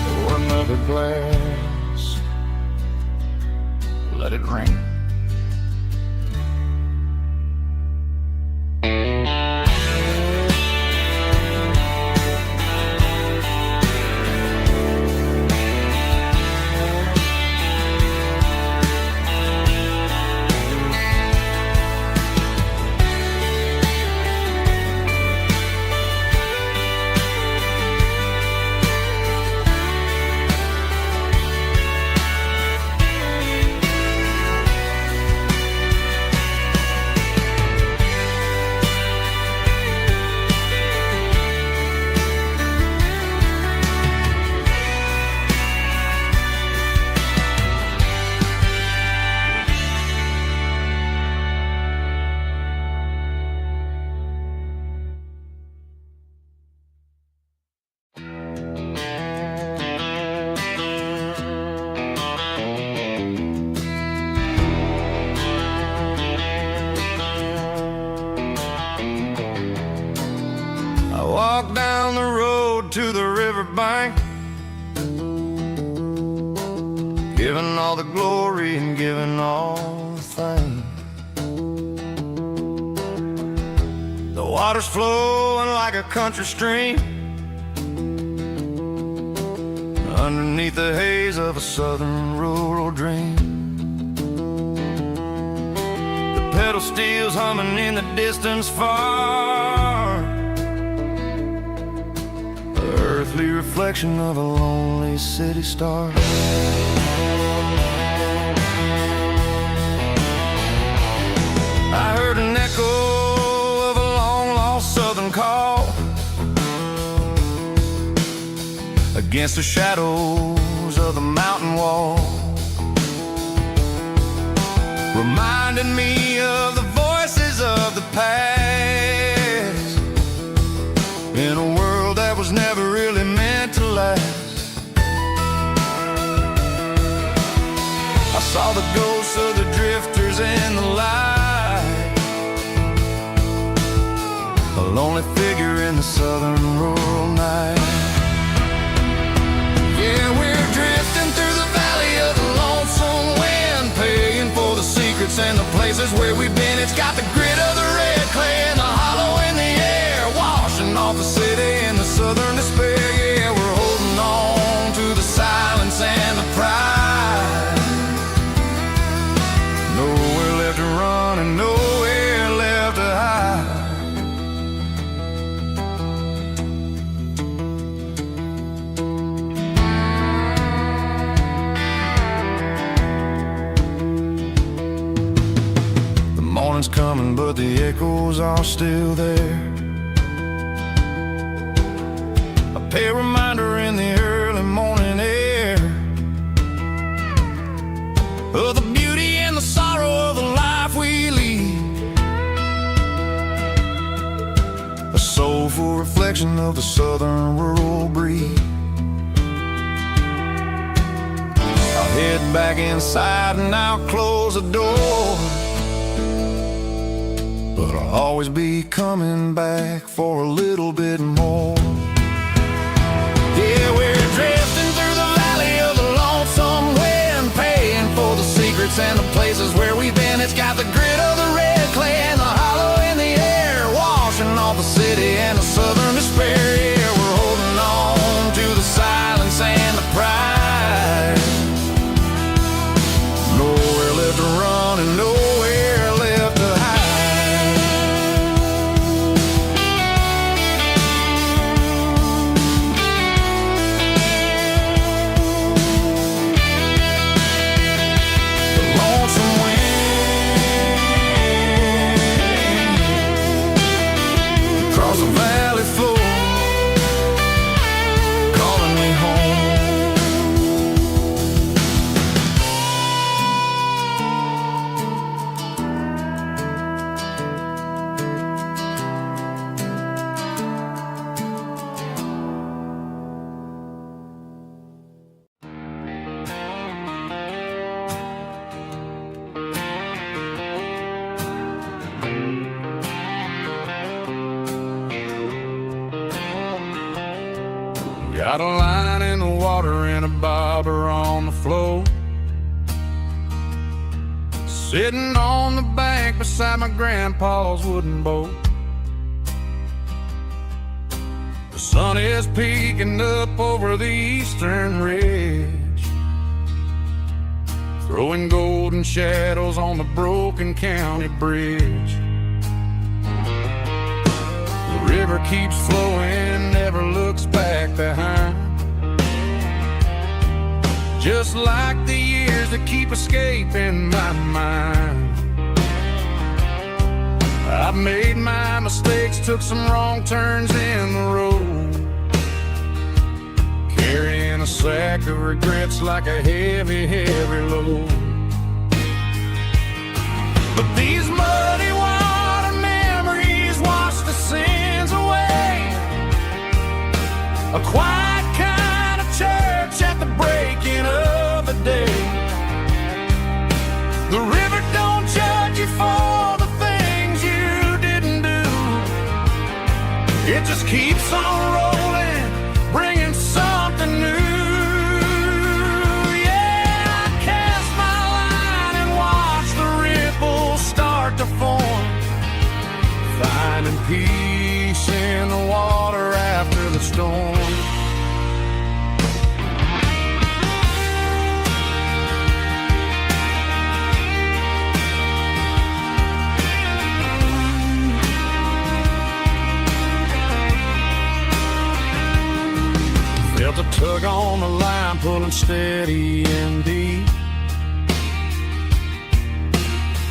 Pour another glass, let it rain. Walk down the road to the riverbank, giving all the glory and giving all the thanks. The water's flowing like a country stream underneath the haze of a southern rural dream. The pedal steel's humming in the distance far, earthly reflection of a lonely city star. I heard an echo of a long-lost southern call against the shadows of the mountain wall, reminding me of the voices of the past in a world that was never really meant to last. I saw the ghosts of the drifters in the light, a lonely figure in the southern rural night. Yeah, we're drifting through the valley of the lonesome wind, paying for the secrets and the places where we've been. It's got the grit of the red clay and the hollow in the air, washing off the city in the southern despair. Yeah, we're holding on to the silence and the pride. Nowhere left to run and nowhere left to hide. The morning's coming, but the echoes are still there. A reminder in the early morning air of the beauty and the sorrow of the life we lead, a soulful reflection of the southern rural breed. I'll head back inside and I'll close the door, but I'll always be coming back for a little bit more. Yeah, we're drifting through the valley of the lonesome wind, paying for the secrets and the places where we've been. It's got the grit of the red clay and the hollow line in the water and a bobber on the floor. Sitting on the bank beside my grandpa's wooden boat. The sun is peeking up over the eastern ridge, throwing golden shadows on the broken county bridge. The river keeps flowing, never looks back behind, just like the years that keep escaping my mind. I've made my mistakes, took some wrong turns in the road, carrying a sack of regrets like a heavy, heavy load. But these muddy water memories wash the sins away. A quiet kind of church at the breaking of the day. The river don't judge you for the things you didn't do. It just keeps on rolling, bringing something new. Yeah, I cast my line and watch the ripples start to form, finding peace in the water after the storm. Felt a tug on the line, pulling steady and deep.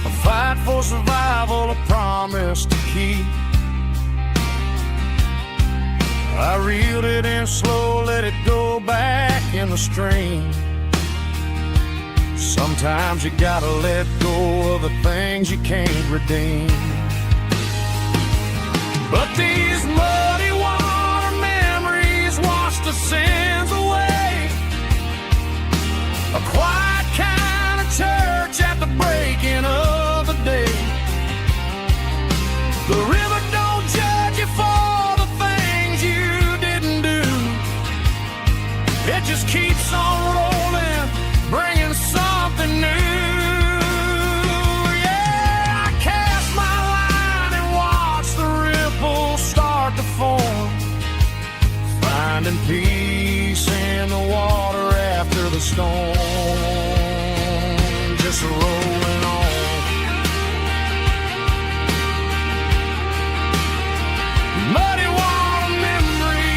A fight for survival, a promise to keep. I reeled it in slow, let it go back in the stream. Sometimes you gotta let go of the things you can't redeem. But these muddy water memories wash the sins away. A quiet kind of church at the breaking of the day. The river don't judge you for the things you didn't do. It just keeps on rolling, bringing something new. Yeah, I cast my line and watch the ripples start to form, finding peace in the water after the storm. Just rolling on. Muddy water memory.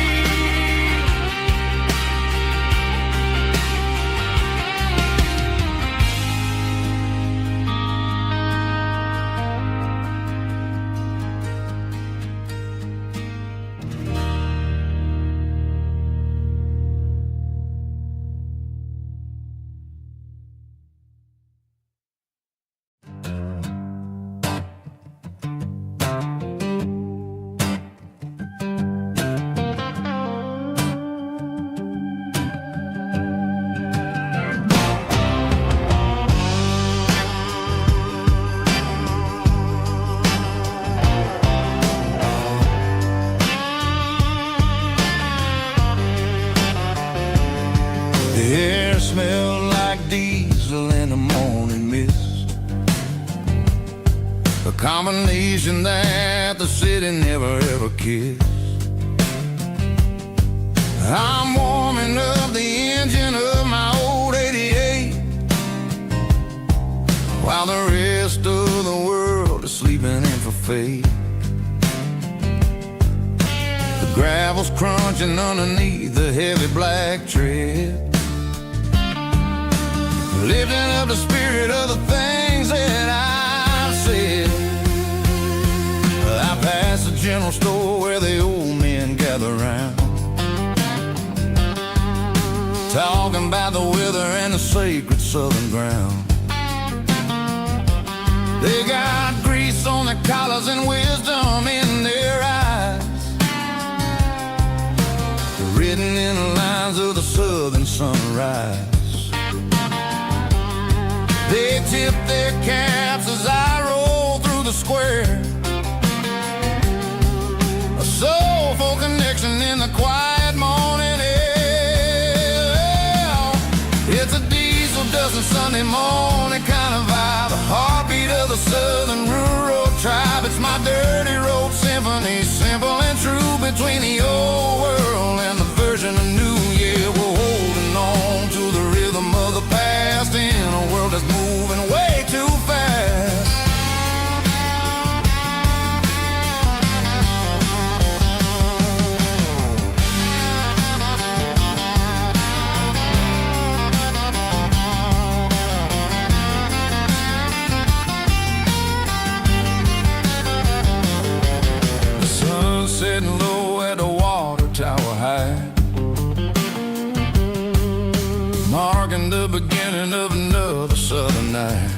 The air smelled like diesel in the morning mist, a combination that the city never ever kissed. I'm warming up the engine of my old 88, while the rest of the world is sleeping in for fate. The gravel's crunching underneath the heavy black tread, lifting up the spirit of the things that I've said. I passed the general store where the old men gather round, talking about the weather and the sacred southern ground. They got grease on their collars and wisdom in their eyes, written in the lines of the southern sunrise. They tip their caps as I roll through the square, a soulful connection in the quiet morning air. It's a diesel dusting Sunday morning kind of vibe, the heartbeat of the southern rural tribe. It's my dirty road symphony, simple and true, between the old world and the version of new. Yeah, we're holding on to the rhythm of the past in a world that's moving way too fast. Sitting low at the water tower high, marking the beginning of another southern night.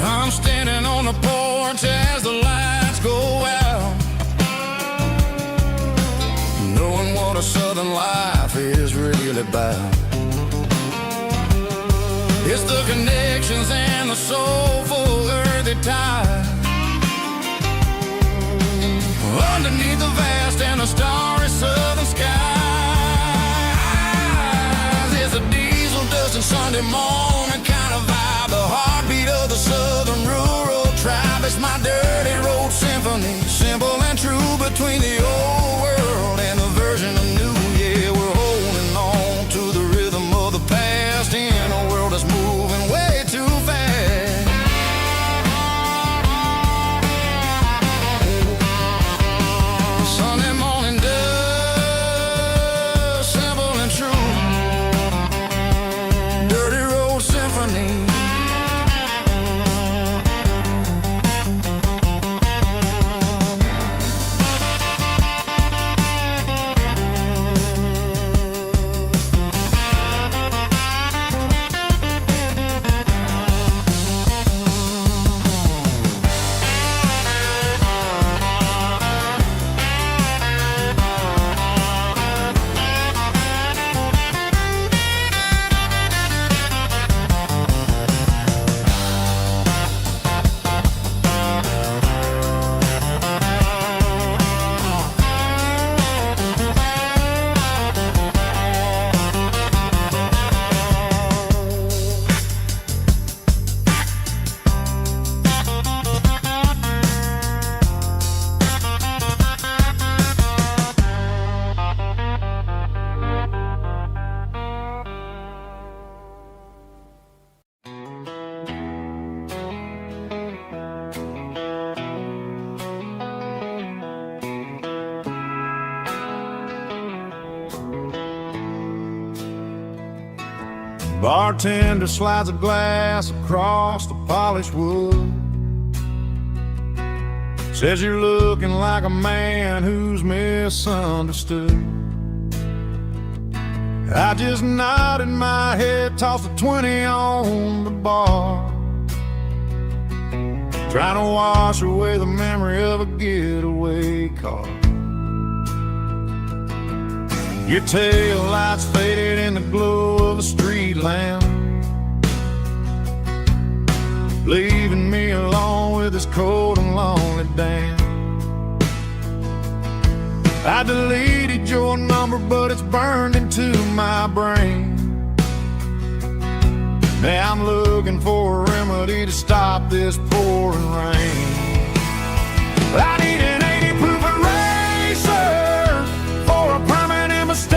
I'm standing on the porch as the lights go out, knowing what a southern life is really about. It's the connections and the soulful earthy ties underneath the vast and the starry southern skies. It's a diesel dusting Sunday morning kind of vibe, the heartbeat of the southern rural tribe. It's my dirty road symphony, simple and true, between the old world and the version of new. Yeah, we're holding on to the rhythm of the past in a world that's moving way too fast. Sunday morning dust, simple and true, dirty road symphony. Bartender slides a glass across the polished wood, says you're looking like a man who's misunderstood. I just nodded my head, tossed a 20 on the bar, trying to wash away the memory of a getaway car. Your tail lights faded in the glow of a street lamp, leaving me alone with this cold and lonely damn. I deleted your number, but it's burned into my brain. Now I'm looking for a remedy to stop this pouring rain. I need an 80 proof eraser for a permanent mistake,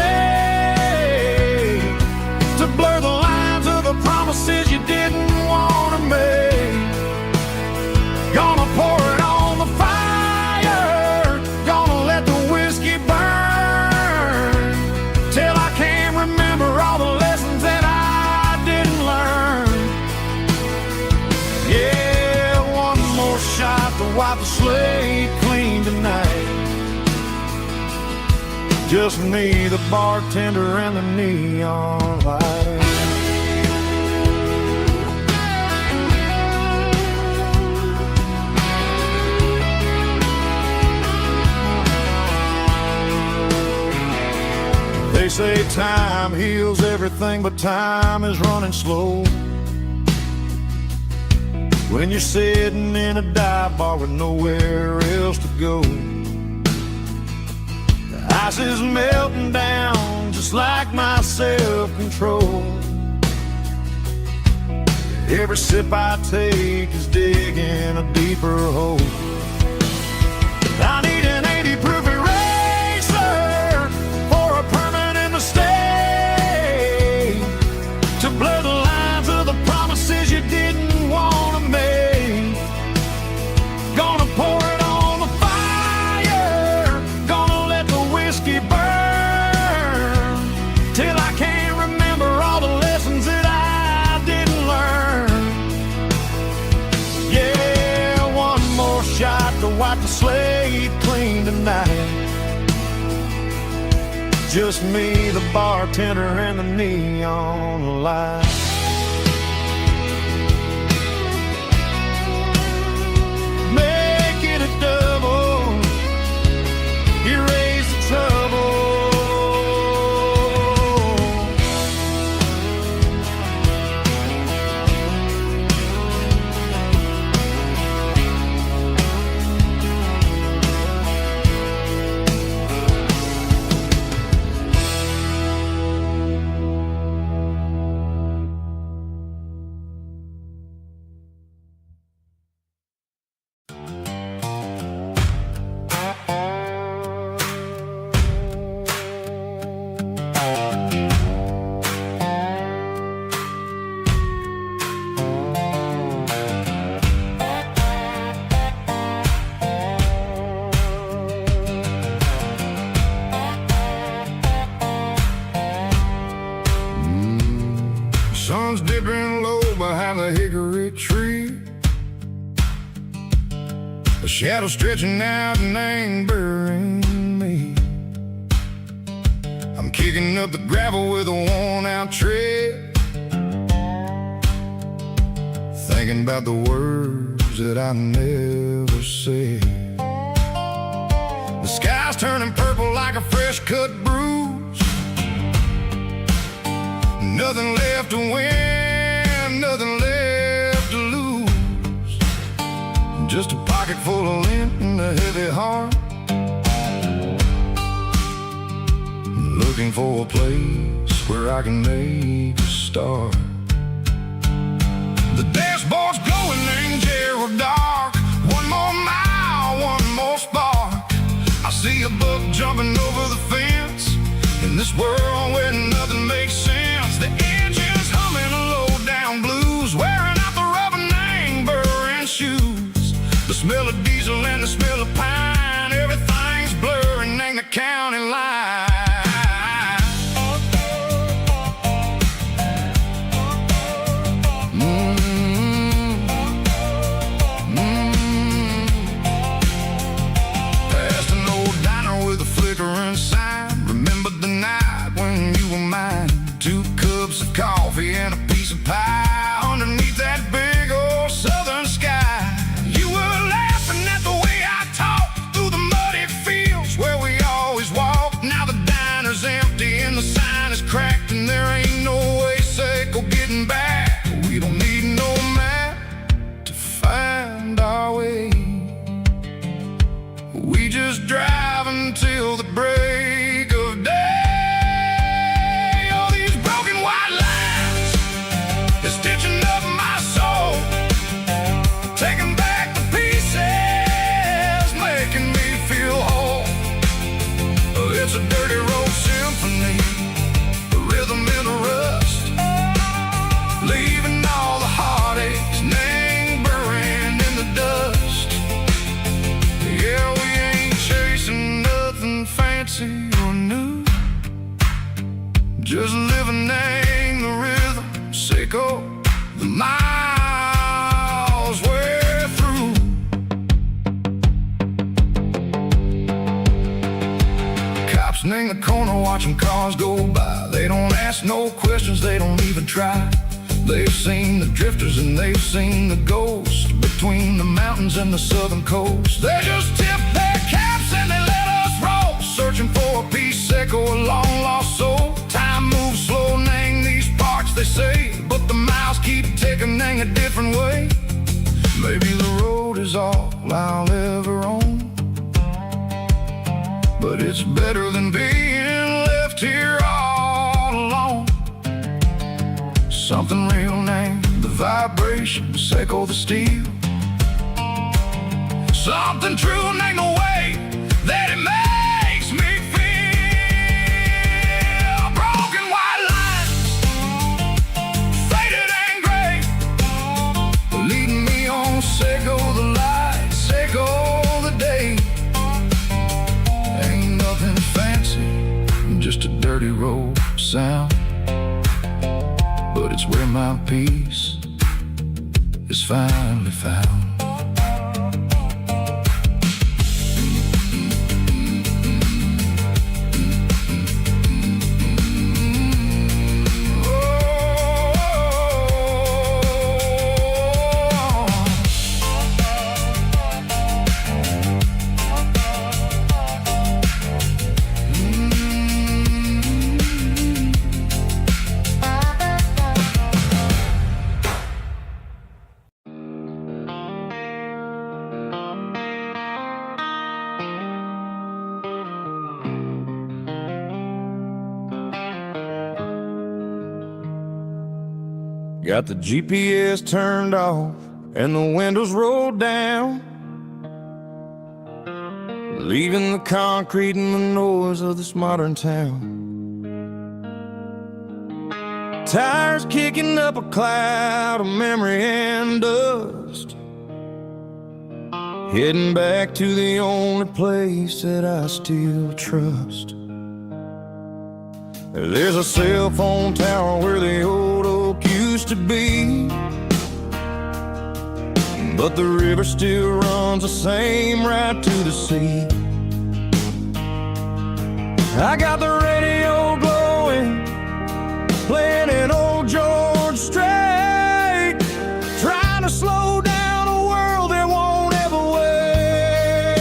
to blur the lines of the promises you didn't want to make. Gonna pour it on the fire, gonna let the whiskey burn, till I can't remember all the lessons that I didn't learn. Yeah, one more shot to wipe the slate clean tonight. Just me, the bartender, and the neon light. They say time heals everything, but time is running slow when you're sitting in a dive bar with nowhere else to go. The ice is melting down just like my Every sip I take is digging a deeper hole. I need an 80 proof eraser for a permanent mistake, to blur the lines of the promises you didn't want to make. Gonna pour it on the fire, gonna let the whiskey burn, till I can't remember all the lessons that I didn't learn. Yeah, one more shot to wipe the slate clean tonight. Just me, the bartender, and the neon light. Make it a double, erase the trouble. Sun's dipping low behind the hickory tree, a shadow stretching out and angering me. I'm kicking up the gravel with a worn-out tread, thinking about the words that I never said. The sky's turning purple like a fresh-cut bruise. Nothing left to win, nothing left to lose. Just a pocket full of lint and a heavy heart, looking for a place where I can make a start. The dashboard's glowing angel dark. One more mile, one more spark. I see a buck jumping over the fence, in this world where nothing makes sense. The engine's humming a low-down blues, wearing out the rubber name burring shoes. The smell of diesel and the smell of pine, everything's blurring, ain't the county line. Past an old diner with a flickering sign, remembered the night when you were mine. 2 cups of coffee and a piece of pie underneath that big old southern sky. You were laughing at the way I talked through the muddy fields where we always walked. Now the diner's empty and the sign is cracked, and there ain't no way safe or getting back. We don't need no map to find our way. We just drive until the break of day. It's a dirty road symphony, a rhythm in the rust, leaving all the heartaches, name burning in the dust. Yeah, we ain't chasing nothing fancy or new, just living in the rhythm, sicko, the miles we're through. In the corner watching cars go by, they don't ask no questions, they don't even try. They've seen the drifters and they've seen the ghosts between the mountains and the southern coast. They just tip their caps and they let us roll, searching for a piece sick or a long lost soul. Time moves slow, nang these parts they say, but the miles keep ticking, nang a different way. Maybe the road is all I'll ever own, but it's better than being left here all alone. Something real named the vibration vibration, Seiko the steel. Something true and ain't no way that it makes me feel. Broken white lines, faded and gray, leading me on. Seiko the light, Seiko the day. Ain't nothing fancy, just a dirty road sound, but it's where my peace is finally found. Got the GPS turned off and the windows rolled down, leaving the concrete and the noise of this modern town. Tires kicking up a cloud of memory and dust, heading back to the only place that I still trust. There's a cell phone tower where the old oak used to be, but the river still runs the same right to the sea. I got the radio glowing, playing an old George Strait, trying to slow down a world that won't ever wait.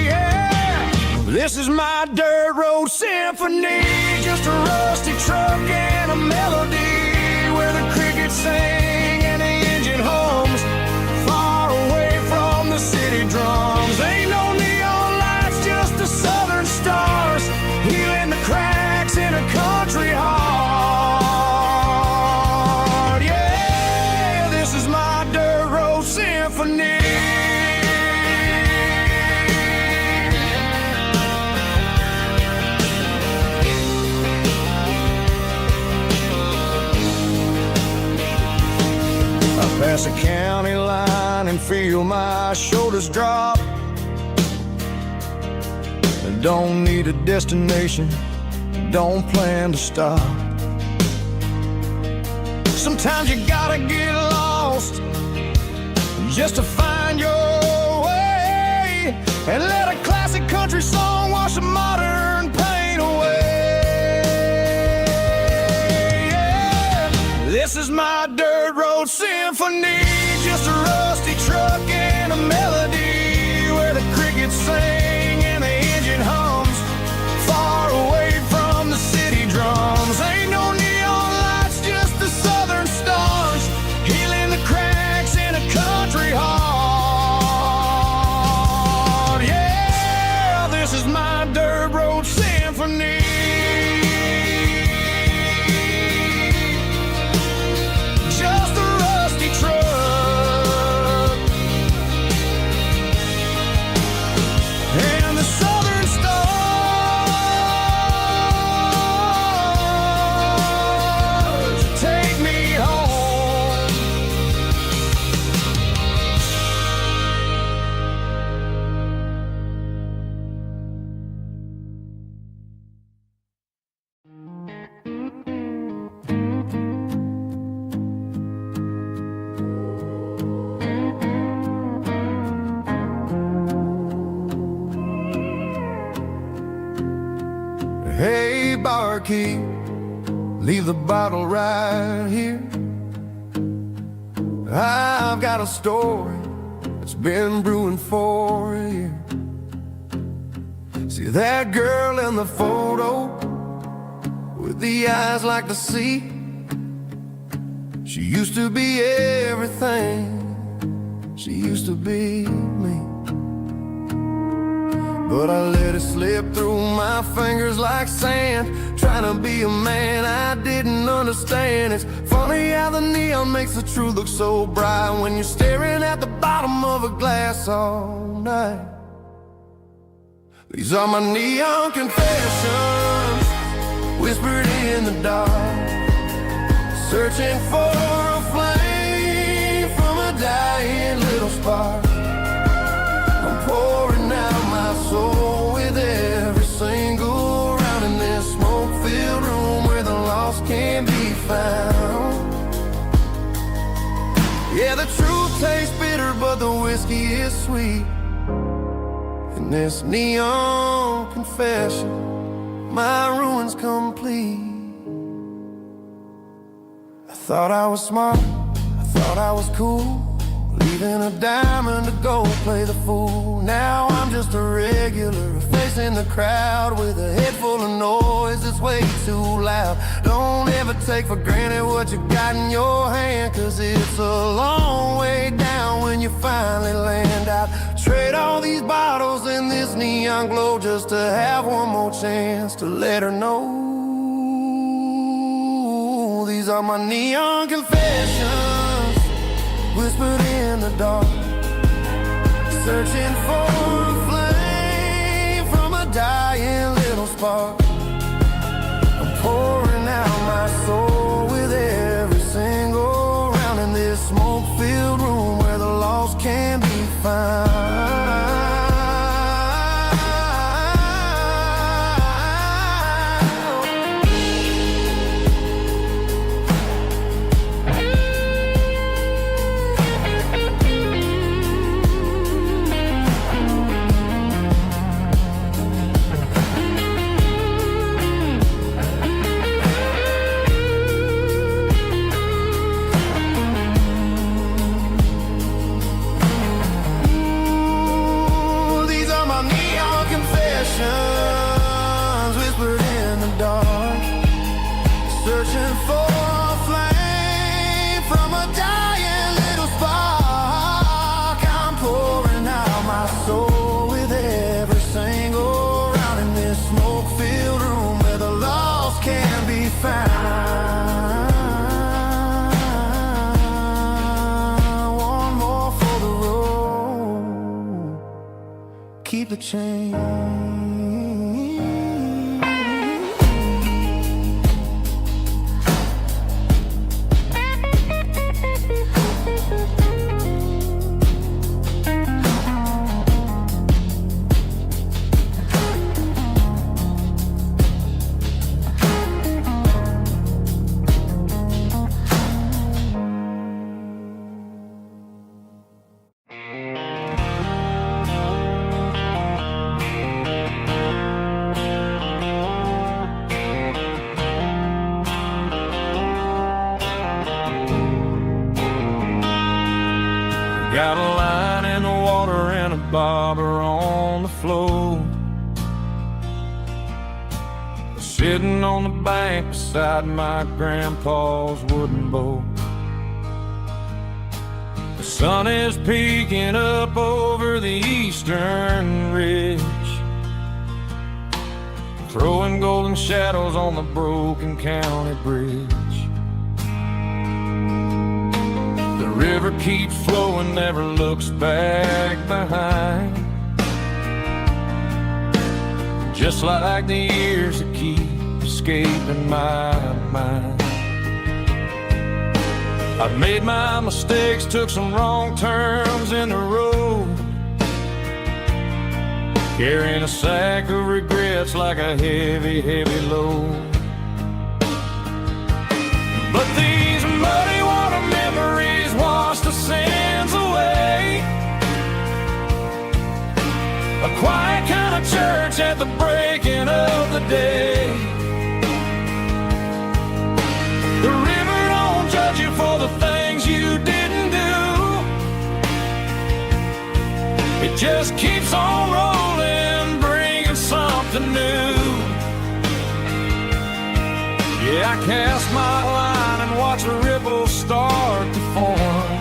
Yeah. This is my dirt road symphony, just a rusty truck and a melody where the crickets sing and the engine hums, far away from the city drums. Ain't no neon lights, just the southern stars, healing the cracks in a country heart. Yeah, this is my dirt road symphony. Pass a county line and feel my shoulders drop. I don't need a destination, don't plan to stop. Sometimes you gotta get lost just to find your way, and let a classic country song wash the modern pain away. Yeah. This is my dirt road symphony, just a rusty truck and a melody where the crickets sing and the engine hums, far away from the city drums. Ain't no neon lights, just the southern stars, healing the cracks in a country heart. Yeah, this is my dirt road symphony. Hey, barkeep, leave the bottle right here. I've got a story that's been brewing for a year. See that girl in the photo with the eyes like the sea? She used to be everything, she used to be me. but I let it slip through my fingers like sand. Trying to be a man I didn't understand. It's funny how the neon makes the truth look so bright when you're staring at the bottom of a glass all night. These are my neon confessions, whispered in the dark, searching for a flame from a dying little spark. I'm pouring out my soul with every single round in this smoke-filled room where the lost can be found. Yeah, the truth tastes bitter, but the whiskey is sweet. In this neon confession, my ruin's complete. I thought I was smart, I thought I was cool, leaving a diamond to go play the fool. Now I'm just a regular, facing the crowd with a head full of noise that's way too loud. Don't ever take for granted what you got in your hand, cause it's a long way down when you finally land out. Trade all these bottles and this neon glow just to have one more chance to let her know. These are my neon confessions, whispered in the dark, searching for a flame from a dying little spark. I'm pouring out my soul with every single round in this smoke-filled room where the lost can be found. Whispered in the dark, searching for a flame from a dying little spark. I'm pouring out my soul with every single round in this smoke-filled room where the lost can be found. One more for the road, keep the change. Got a line in the water and a bobber on the floor, sitting on the bank beside my grandpa's wooden boat. The sun is peeking up over the eastern ridge, throwing golden shadows on the broken county bridge. The river keeps flowing, never looks back behind, just like the years that keep escaping my mind. I've made my mistakes, took some wrong turns in the road, carrying a sack of regrets like a heavy, heavy load. But these muddy water memories wash the sins away. A quiet kind of church at the breaking of the day. The river don't judge you for the things you didn't do. It just keeps on rolling, bringing something new. Yeah, I cast my line and watch the ripples start to form,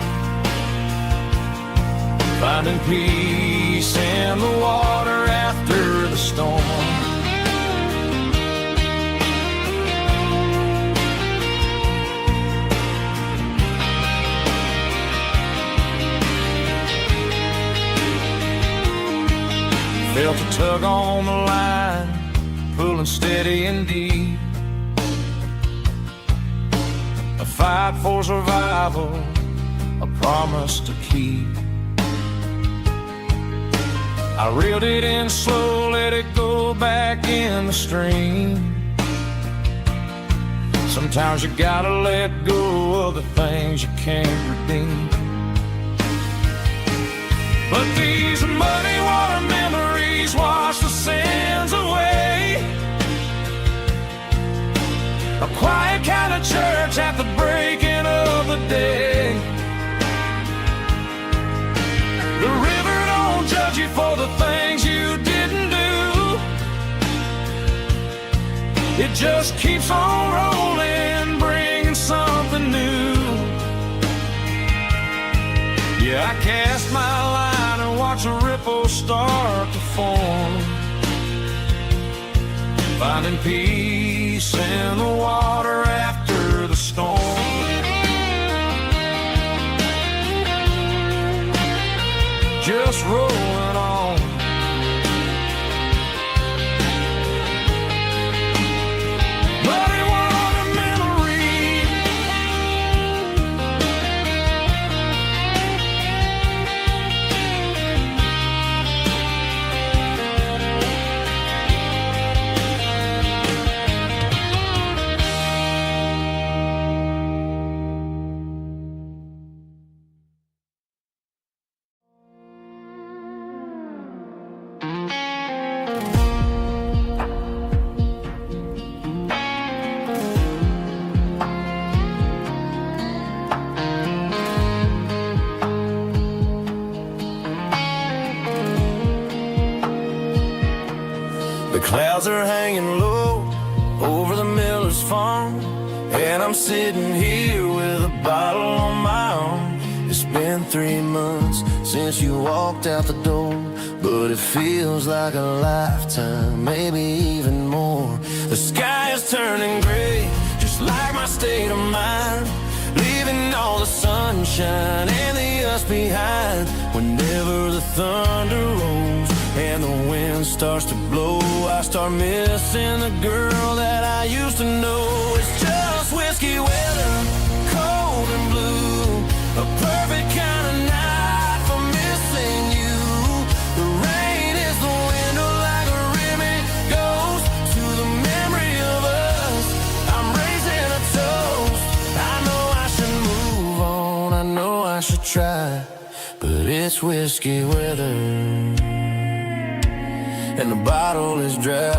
finding peace in the water after tug on the line, pulling steady and deep. A fight for survival, a promise to keep. I reeled it in slow, let it go back in the stream. Sometimes you gotta let go of the things you can't redeem. But these muddy water memories wash the sins away. A quiet kind of church at the breaking of the day. The river don't judge you for the things you didn't do. It just keeps on rolling, bringing something new. Yeah, I cast my line and watch a ripple start to form, finding peace in the water after the storm. Just rolling on. Muddy water memory. The clouds are hanging low over the miller's farm, and I'm sitting here with a bottle on my arm. It's been 3 months since you walked out the door, but it feels like a lifetime, maybe even more. The sky is turning gray, just like my state of mind, leaving all the sunshine and the us behind. Whenever the thunder rolls and the wind starts to blow, I start missing the girl that I used to know. It's just whiskey weather, cold and blue, a perfect kind of night for missing you. The rain is the window like a ribbon goes to the memory of us. I'm raising a toast. I know I should move on, I know I should try, but it's whiskey weather and the bottle is dry.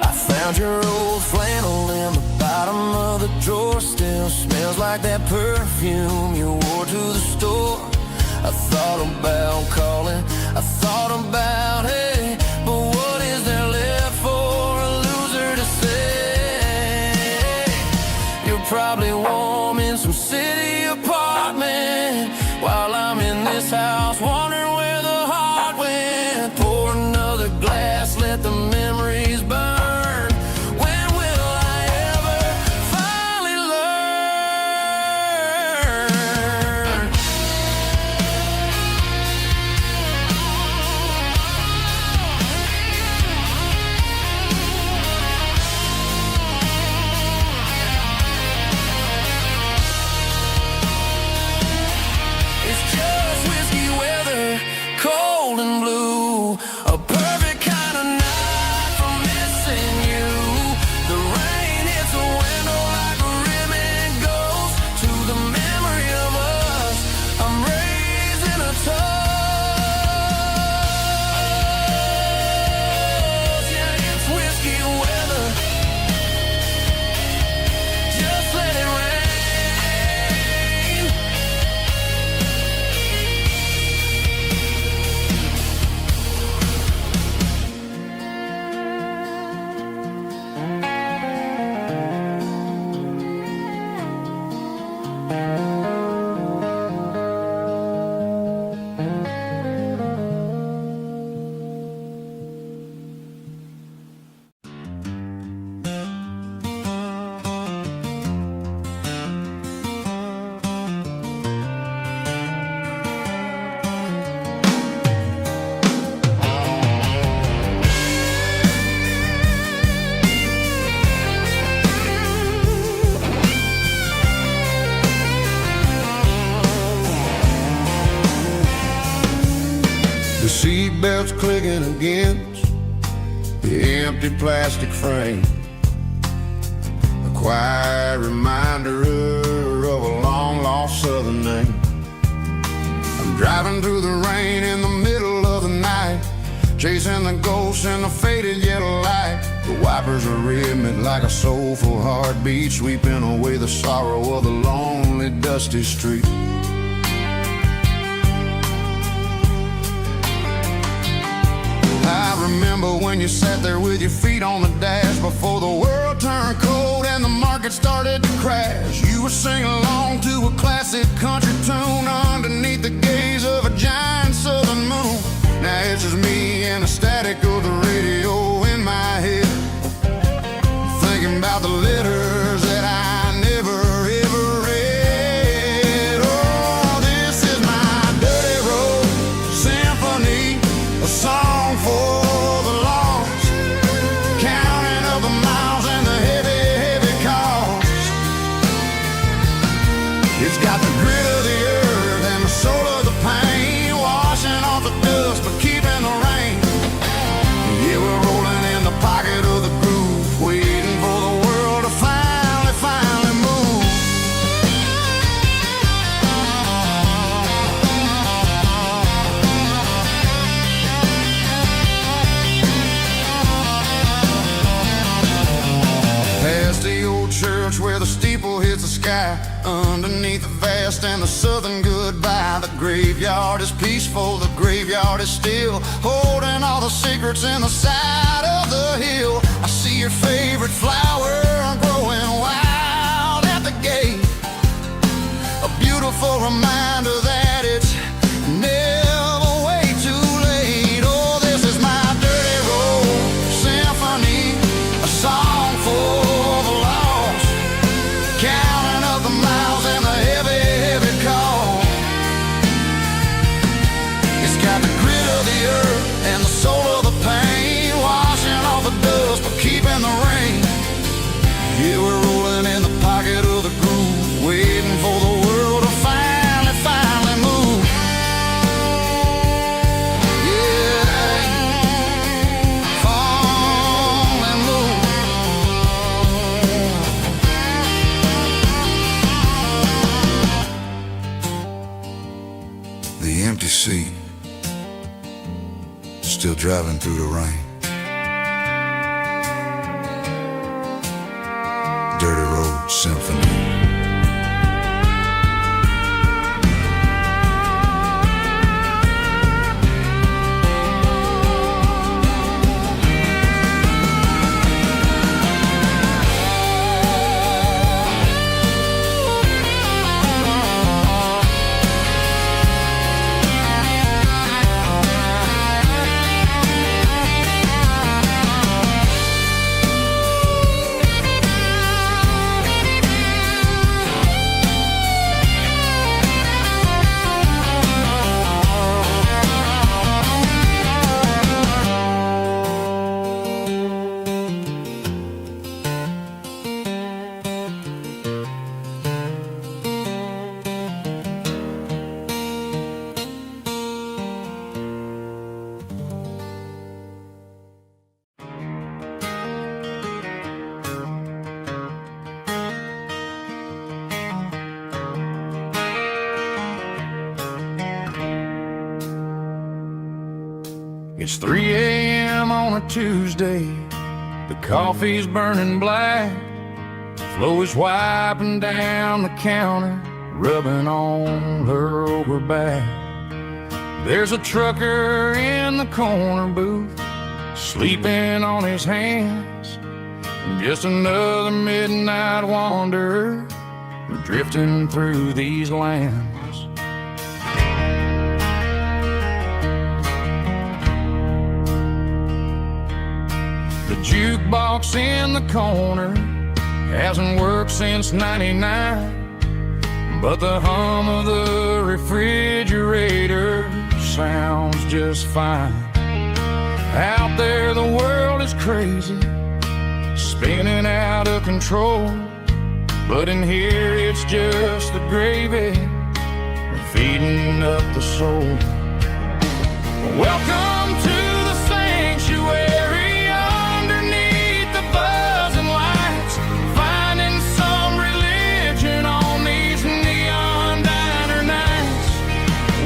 I found your old flannel in the bottom of the drawer. Still smells like that perfume you wore to the store. I thought about calling, I thought about, hey, but what is there left for a loser to say? You're probably warm in some city apartment, while I'm in this house wondering where the heart went. Pour another glass, let the memories burn. When will I ever finally learn? It's just whiskey weather, cold and blue, a perfect kind of night words clicking against the empty plastic frame. A quiet reminder of a long-lost southern name. I'm driving through the rain in the middle of the night, chasing the ghosts in the faded yellow light. The wipers are rhythmic like a soulful heartbeat, sweeping away the sorrow of the lonely, dusty street. I remember when you sat there with your feet on the dash, before the world turned cold and the market started to crash. You were singing along to a classic country tune underneath the gaze of a giant southern moon. Now it's just me and the static of the radio in my head, thinking about the letters that I never ever read. Oh, this is my dirty road symphony, a song for the lost, counting up the miles and the heavy, heavy cost. It's got the grit of the earth and the soul of the pain, washing off the dust but keeping the rain. Yeah, we're rolling in the pocket of the groove, waiting for the world to finally move. Past the old church where the steeple hits the sky, underneath the vast and the southern goodbye. The graveyard is peaceful, the graveyard is still, holding all the secrets in the side of the hill. I see your favorite flower growing wild at the gate, a beautiful reminder that it's never way too late. Oh, this is my dirty road symphony, a song for the lost, counting up the miles and the heavy, heavy cost. It's got the grit of the earth and the soul of the pain, washing off the dust but keeping the rain. Yeah, we're rolling in the pocket of the groove, waiting for the world to finally move. Yeah, finally move. The empty seat, still driving through the rain. Dirty Road Symphony. It's 3 a.m. on a Tuesday, the coffee's burning black, Flo is wiping down the counter, rubbing on her over back. There's a trucker in the corner booth, sleeping on his hands, and just another midnight wanderer drifting through these lands. The jukebox in the corner hasn't worked since '99, but the hum of the refrigerator sounds just fine. Out there the world is crazy, spinning out of control, but in here it's just the gravy feeding up the soul. Welcome to the sanctuary underneath the buzzing lights, finding some religion on these neon diner nights,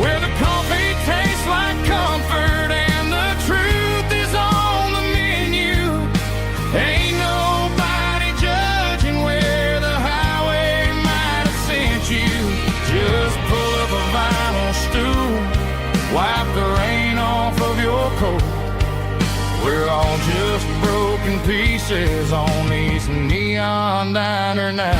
where the coffee tastes like comfort and the truth is on the menu. Ain't nobody judging where the highway might have sent you. Just pull up a vinyl stool, wipe the rain off of your coat. We're all just broken pieces on these neon diner nights.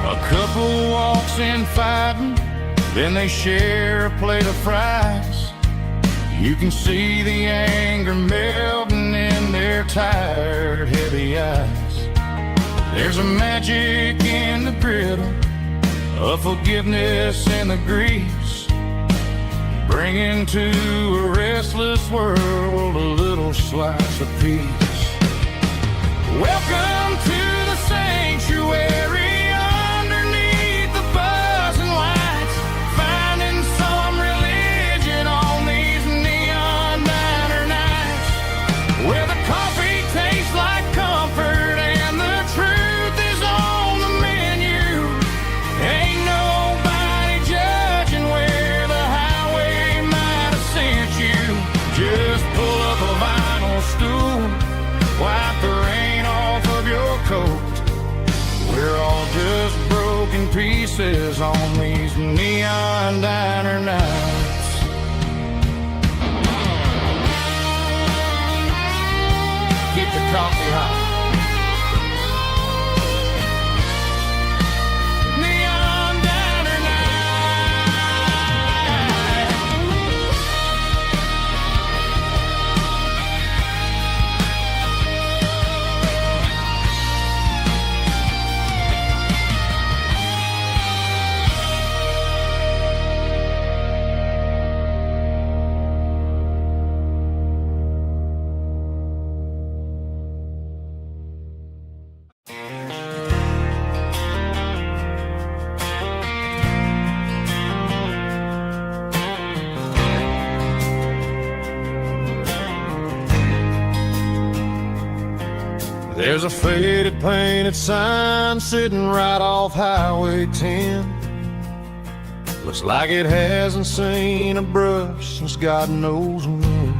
A couple walks in fighting, then they share a plate of fries. You can see the anger melting in their tired, heavy eyes. There's a magic in the griddle, a forgiveness in the grease, bringing to a restless world a little slice of peace. Welcome to the sanctuary underneath the buzzing lights, finding some religion on these neon diner nights, where the coffee tastes like comfort and the truth is on the menu. Ain't nobody judging where the highway might have sent you. Just pull up a vinyl stool, wipe the rain off of your coat. We're all just broken pieces on these neon diner nights. Keep the coffee hot. Neon diner There's a faded painted sign sitting right off Highway 10. Looks like it hasn't seen a brush since God knows when.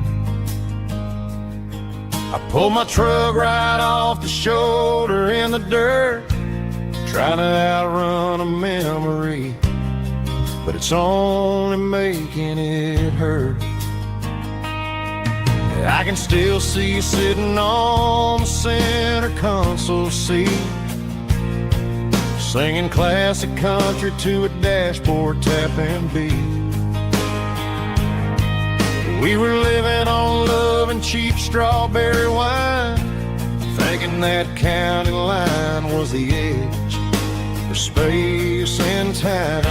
I pulled my truck right off the shoulder in the dirt, trying to outrun a memory, but it's only making it hurt. I can still see you sitting on the center console seat, singing classic country to a dashboard tapping beat. We were living on love and cheap strawberry wine, thinking that county line was the edge of space and time.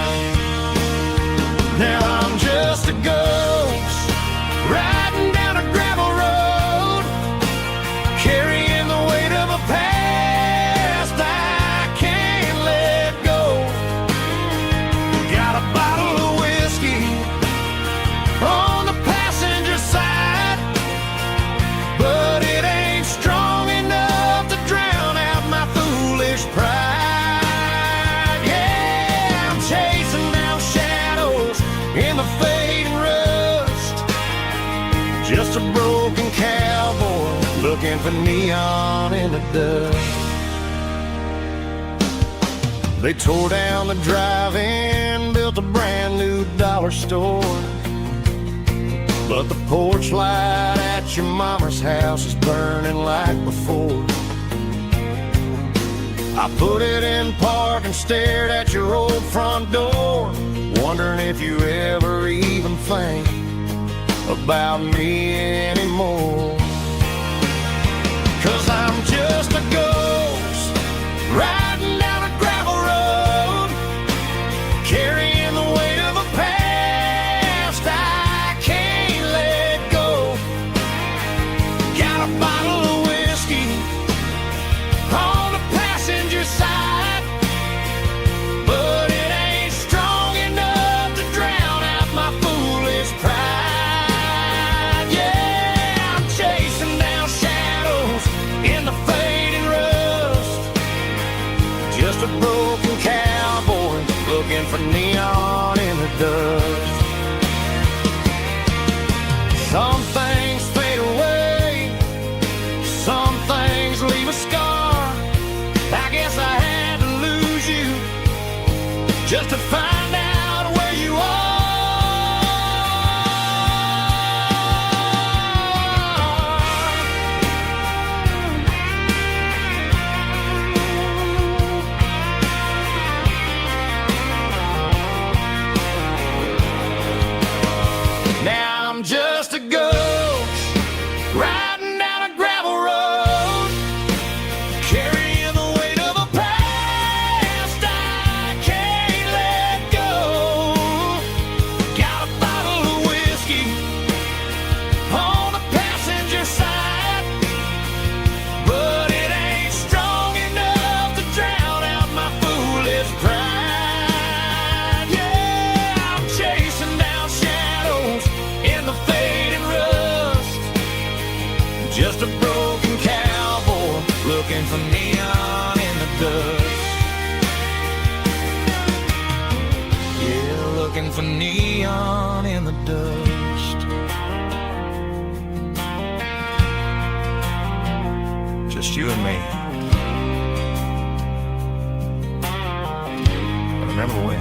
Now I'm just a ghost riding down a gravel road, carrying the weight of a past I can't let go. Got a bottle of whiskey on the passenger side, but it ain't strong enough to drown out my foolish pride. Yeah, I'm chasing down shadows in the fading rust, just a broken cowboy looking for neon in the dust. They tore down the drive-in, built a brand new dollar store, but the porch light at your mama's house is burning like before. I put it in park and stared at your old front door, wondering if you ever even think about me anymore. 'Cause I'm just a ghost riding down a gravel road, carrying the weight of a past I can't let some things leave a scar. I guess I had to lose you just to find out where you are. Now I'm just a ghost riding down a gravel road, carrying the weight of a past I can't let go. Got a bottle of whiskey on the passenger side, but it ain't strong enough to drown out my foolish pride. Yeah, I'm chasing down shadows in the fading rust, just a broken cowboy looking for neon in the dust. Yeah, looking for neon in the dust. Just you and me. I remember when.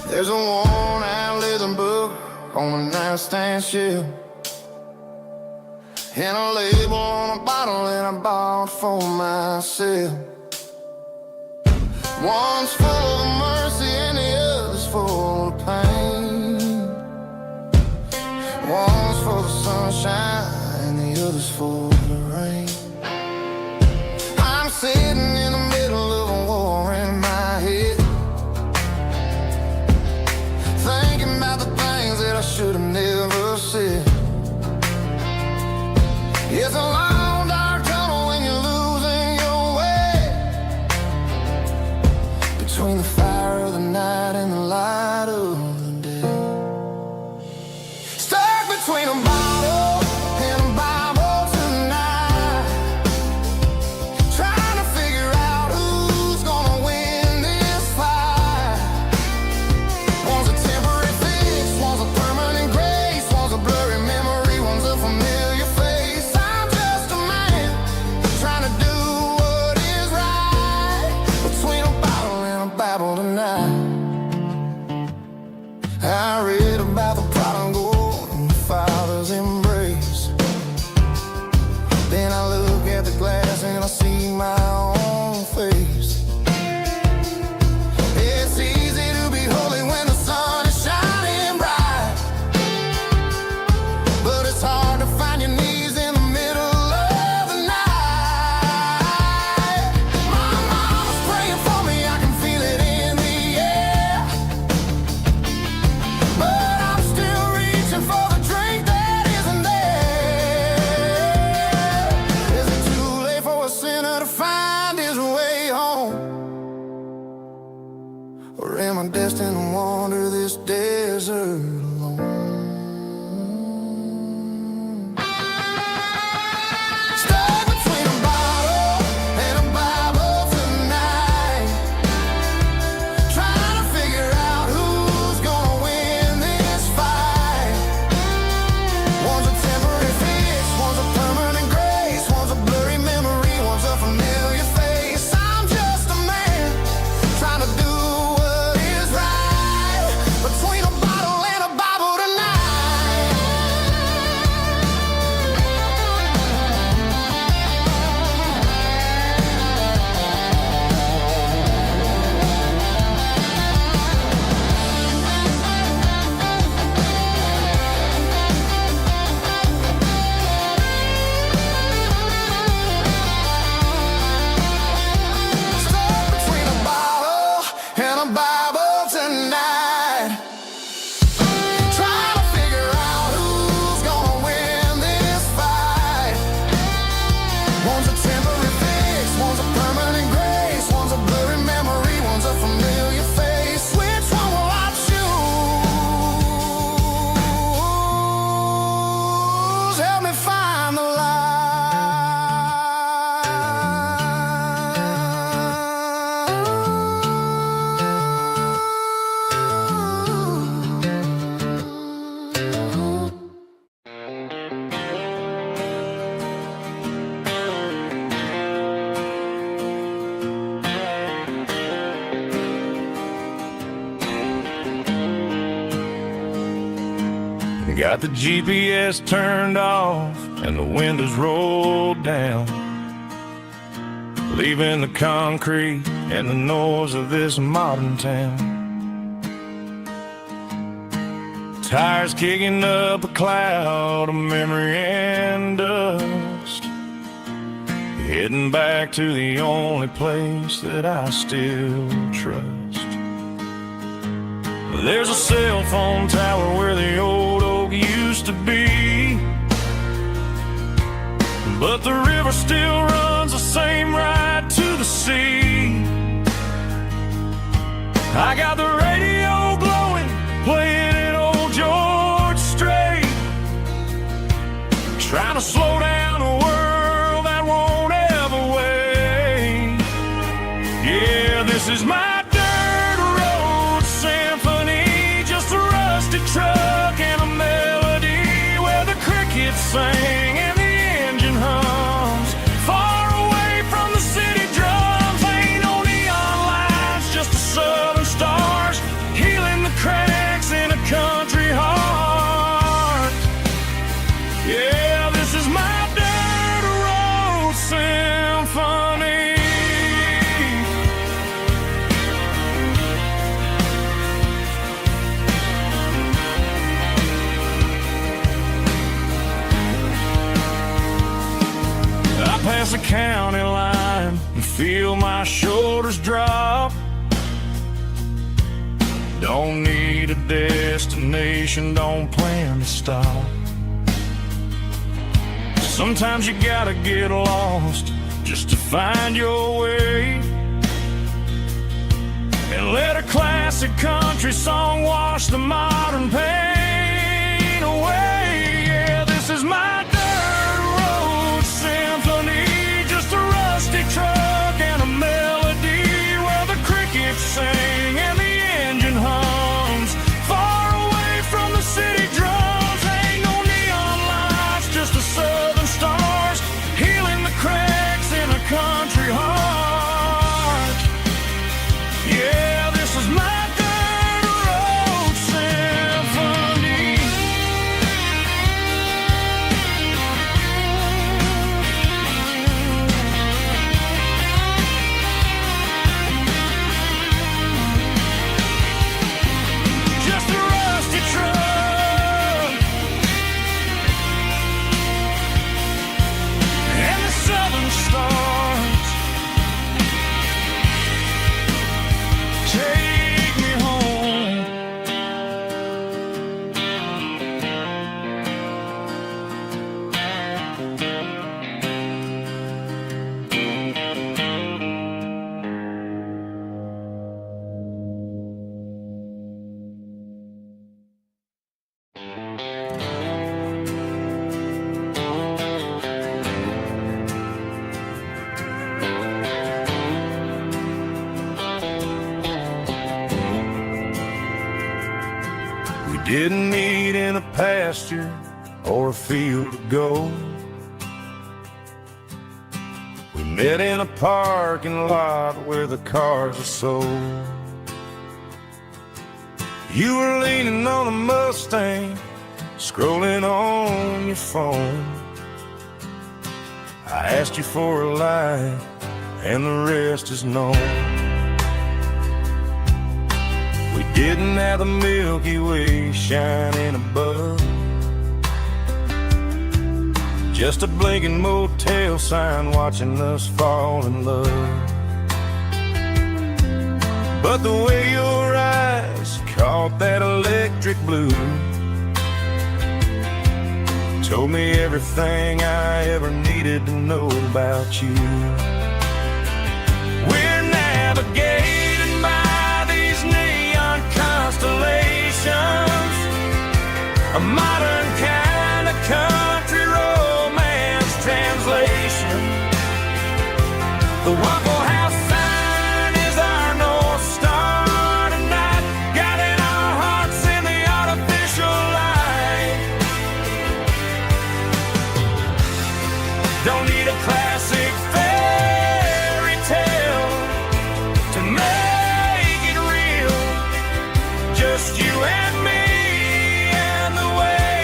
There's a worn-out leather book on the nightstand shelf, and a label on a bottle that I bought for myself. One's full of mercy and the other's full of pain. One's for the sunshine and the other's for the rain. I'm sitting in the middle of a war in my head, thinking about the things that I should have never said. It's a long dark tunnel when you're losing your way, between the fire of the night and the light of the day. Stuck between a bottle and a Bible tonight, trying to figure out who's gonna win this fight. One's a temporary fix, one's a permanent grace, one's a blurry memory, one's a familiar face. I'm just a man trying to do what is right, between a bottle and a Bible tonight. I read about the prodigal and the father's embrace. Then I look at the glass and I see my own face. It's easy to be holy when the sun is shining bright, but it's hard to find your knees in the middle of the night. My mama's praying for me, I can feel it in the air, but I'm still reaching for the drink that isn't there. Is it too late for a sinner to find his way home? Or am I destined to wander this desert alone? Stuck between a bottle and a Bible tonight, trying to figure out who's gonna win this fight. One's a temporary fix, one's a permanent grace, one's a blurry memory, one's a familiar face. I'm just a man trying to do what is right, between a bottle and a Got the GPS turned off and the windows rolled down, leaving the concrete and the noise of this modern town. Tires kicking up a cloud of memory and dust, heading back to the only place that I still trust. There's a cell phone tower where the old oak used to be, but the river still runs the same right to the sea. I got the radio glowing, playing an old George Strait, trying to slow down a world that won't ever wait. Yeah, this is my truck and a melody where the crickets sing and the engine hums, far away from the city drums. Ain't no neon lights, just the southern stars healing the cracks in a country heart. Yeah, this is my dirt road symphony. Past the county line and feel my shoulders drop. Don't need a destination, don't plan to stop. Sometimes you gotta get lost just to find your way, and let a classic country song wash the modern pain away. Yeah, this is my truck and a melody where the crickets sing and the engine hums, far away from the city drums. Ain't no neon lights, just the southern stars healing the cracks in a country heart. Yeah, this is my dirt road symphony. Didn't meet in a pasture or a field of gold. We met in a parking lot where the cars are sold. You were leaning on a Mustang, scrolling on your phone. I asked you for a light, and the rest is known. We didn't have the Milky Way shining above, just a blinking motel sign watching us fall in love. But the way your eyes caught that electric blue told me everything I ever needed to know about you. We're navigated by these neon constellations, a modern kind of country romance translation. The Waffle House sign is our North Star tonight, guiding our hearts in the artificial light. Don't need a classic fairy tale to make it real, just you and me and the way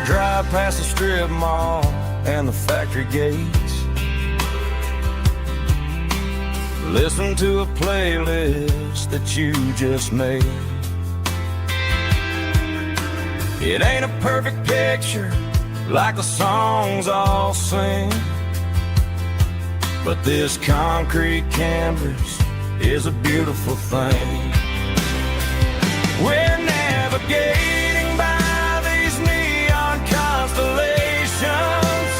a drive past the strip mall and the factory gates. Listen to a playlist that you just made. It ain't a perfect picture like the songs all sing, but this concrete canvas is a beautiful thing. We're navigating by these neon constellations,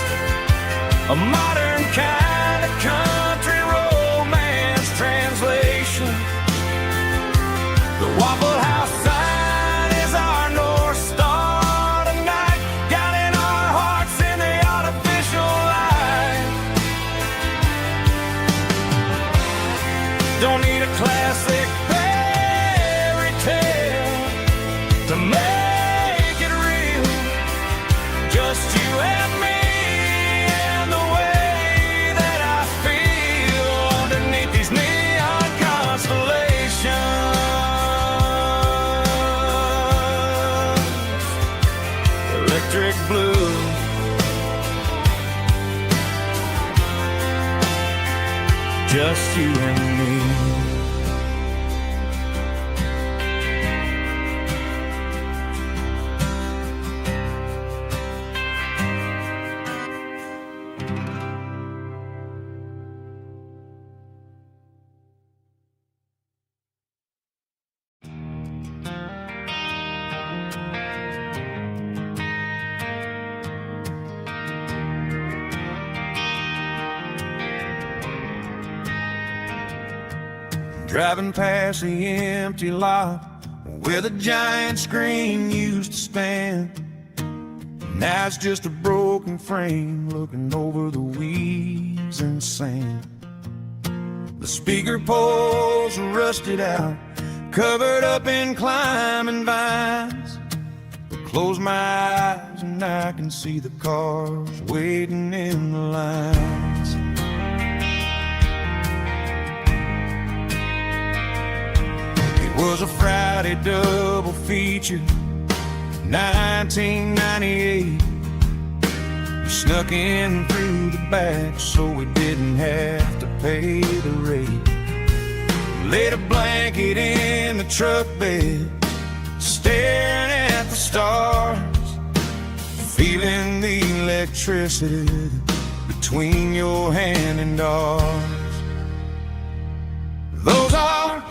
a modern kind of country romance translation. The Waffle House sign is our North Star tonight, guiding our hearts in the artificial light. Don't need a classic fairy tale to make it real, just you and me and the way that I feel underneath these neon constellations. Electric blue, just you and me. Driving past the empty lot where the giant screen used to stand. Now it's just a broken frame looking over the weeds and sand. The speaker poles are rusted out, covered up in climbing vines. I close my eyes and I can see the cars waiting in the lines. Was a Friday double feature, 1998. We snuck in through the back so we didn't have to pay the rate. Laid a blanket in the truck bed, staring at the stars, feeling the electricity between your hand and ours. Those are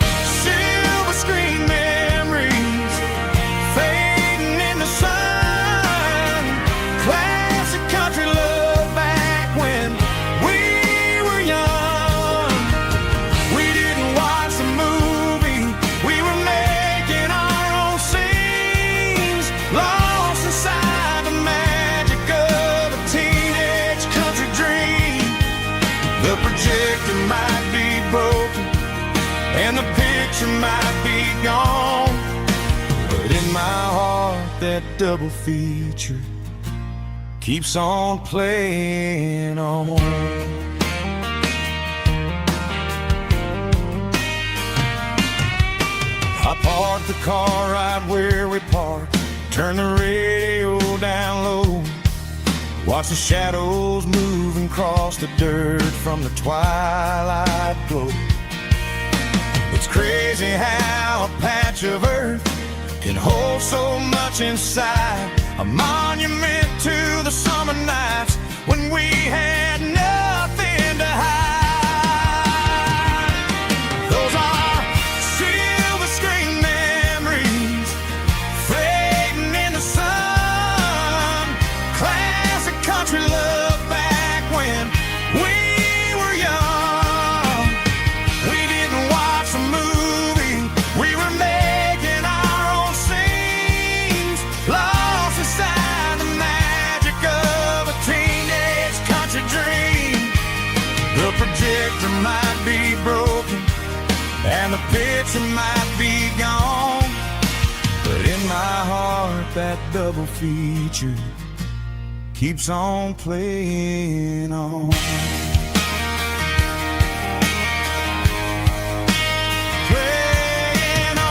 screen memories fading in the sun. Classic country love back when we were young. We didn't watch the movie, we were making our own scenes, lost inside the magic of a teenage country dream. The projector might be broken and the picture might be gone, but in my heart that double feature keeps on playing on. I parked the car right where we parked, turned the radio down low, watched the shadows moving across the dirt from the twilight glow. It's crazy how a patch of earth can hold so much inside, a monument to the summer nights when we had nothing to hide. Those are silver screen memories fading in the sun. Classic country love back when we were young. We didn't watch the movie, we were making our own scenes, lost inside the magic of a teenage country dream. The projector might be broken and the picture might be gone, but in my heart that double feature keeps on playing on. Playing on.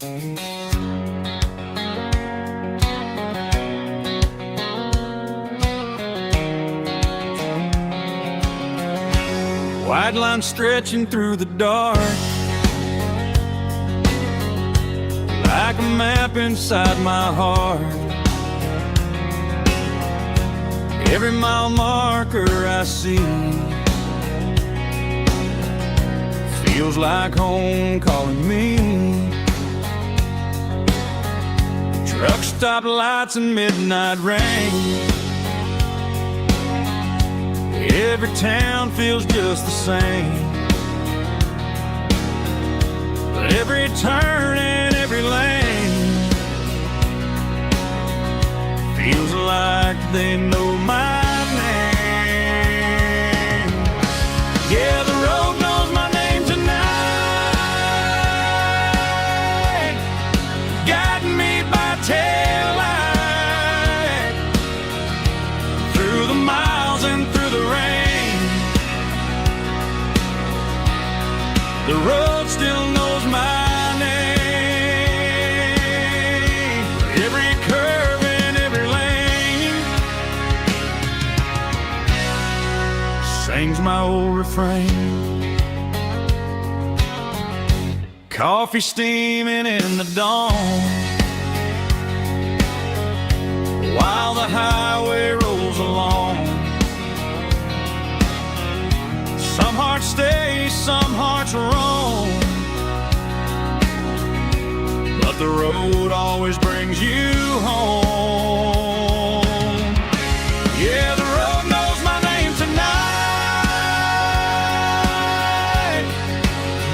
White line stretching through the dark, like a map inside my heart. Every mile marker I see feels like home calling me. Truck stop lights and midnight rain. Every town feels just the same, but every turn and every lane feels like they know my name. Yeah, the road knows my name tonight, guiding me by taillight through the miles and through the rain. The road still knows my name. Every curve and every lane sings my old refrain. Coffee steaming in the dawn, while the highway rolls along. Some hearts stay, some hearts roam, but the road always brings you home. Yeah, the road knows my name tonight,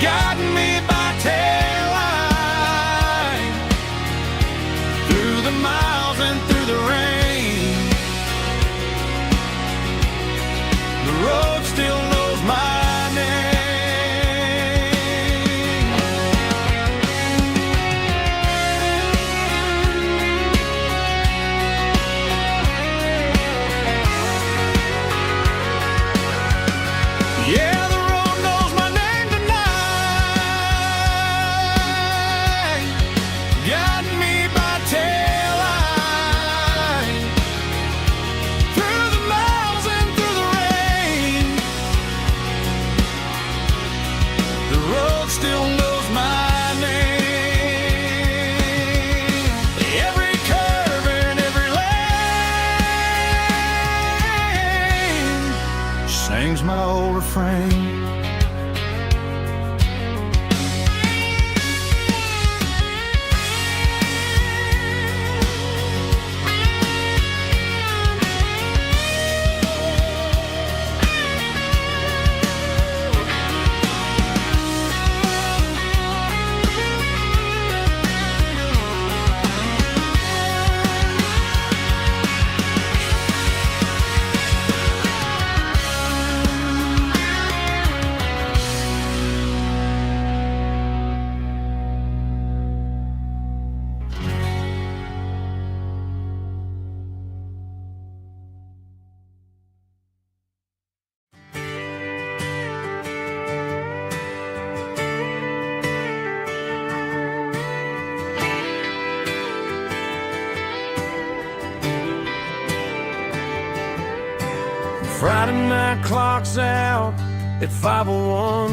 guiding me by taillight through the miles and through the rain. The road still knows my name. Yeah, the road knows my name tonight, guiding me by taillight through the miles and through the rain. The road still knows my name. Every curve and every lane sings my old refrain. Friday night clock's out at 5:01.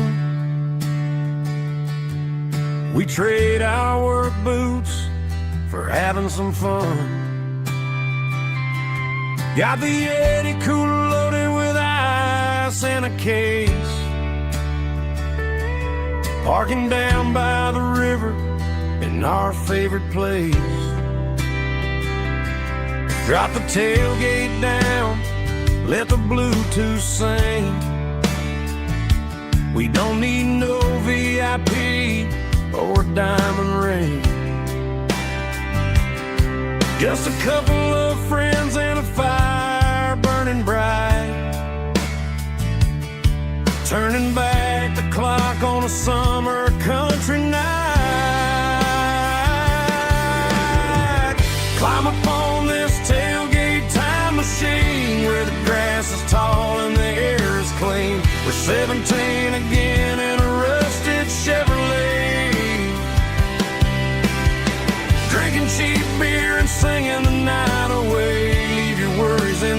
We trade our work boots for having some fun. Got the Yeti cooler loaded with ice and a case, parking down by the river in our favorite place. Drop the tailgate down, let the Bluetooth sing. We don't need no VIP or diamond ring. Just a couple of friends and a fire burning bright, turning back the clock on a summer country night. Climb upon this tailgate time machine where the grass is tall and the air is clean. We're 17 again in a rusted Chevrolet,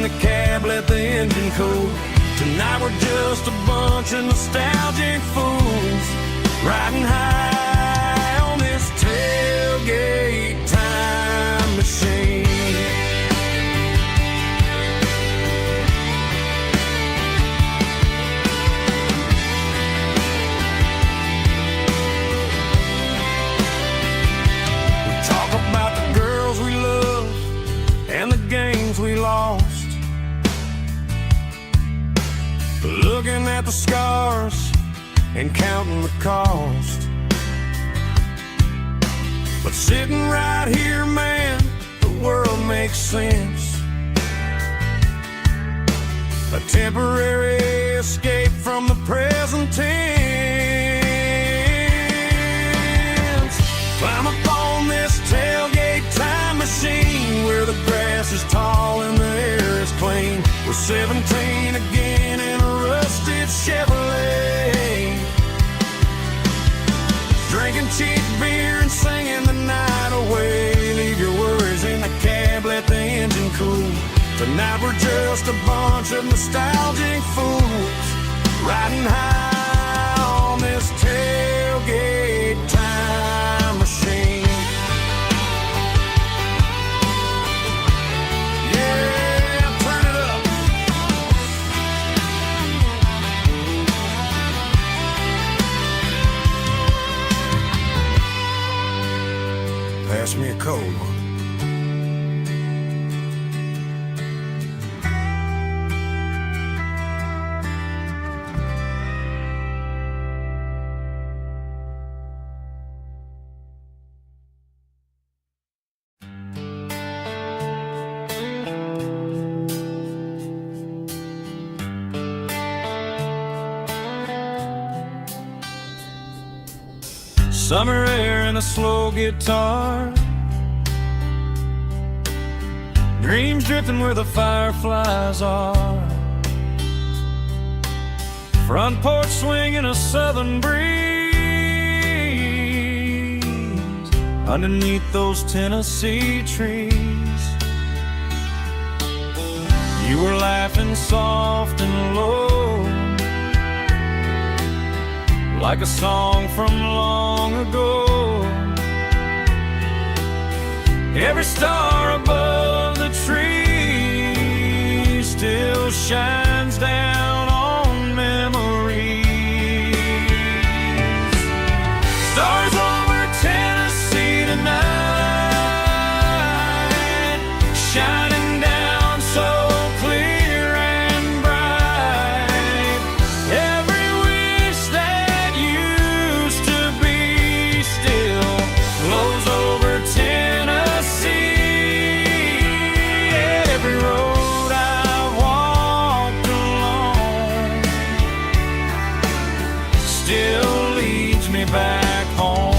in the cab, let the engine cool. Tonight we're just a bunch of nostalgic fools, riding high on this tailgate time machine. We talk about the girls we love and the games we lost, looking at the scars and counting the cost. But sitting right here, man, the world makes sense. A temporary escape from the present tense. Climb up on this tailgate time machine, where the grass is tall and the air is clean. We're 17 again in a rusted Chevrolet, drinking cheap beer and singing the night away. Leave your worries in the cab, let the engine cool. Tonight we're just a bunch of nostalgic fools, riding high on this tailgate time machine. Yeah, turn it up. Pass me a cold one. Summer air and a slow guitar, dreams drifting where the fireflies are. Front porch swinging a southern breeze, underneath those Tennessee trees. You were laughing soft and low, like a song from long ago. Every star above the tree still shines down on memories. Stars over Tennessee tonight, shining down so clear and bright. Every wish that used to be still flows over Tennessee. Every road I've walked along still leads me back home.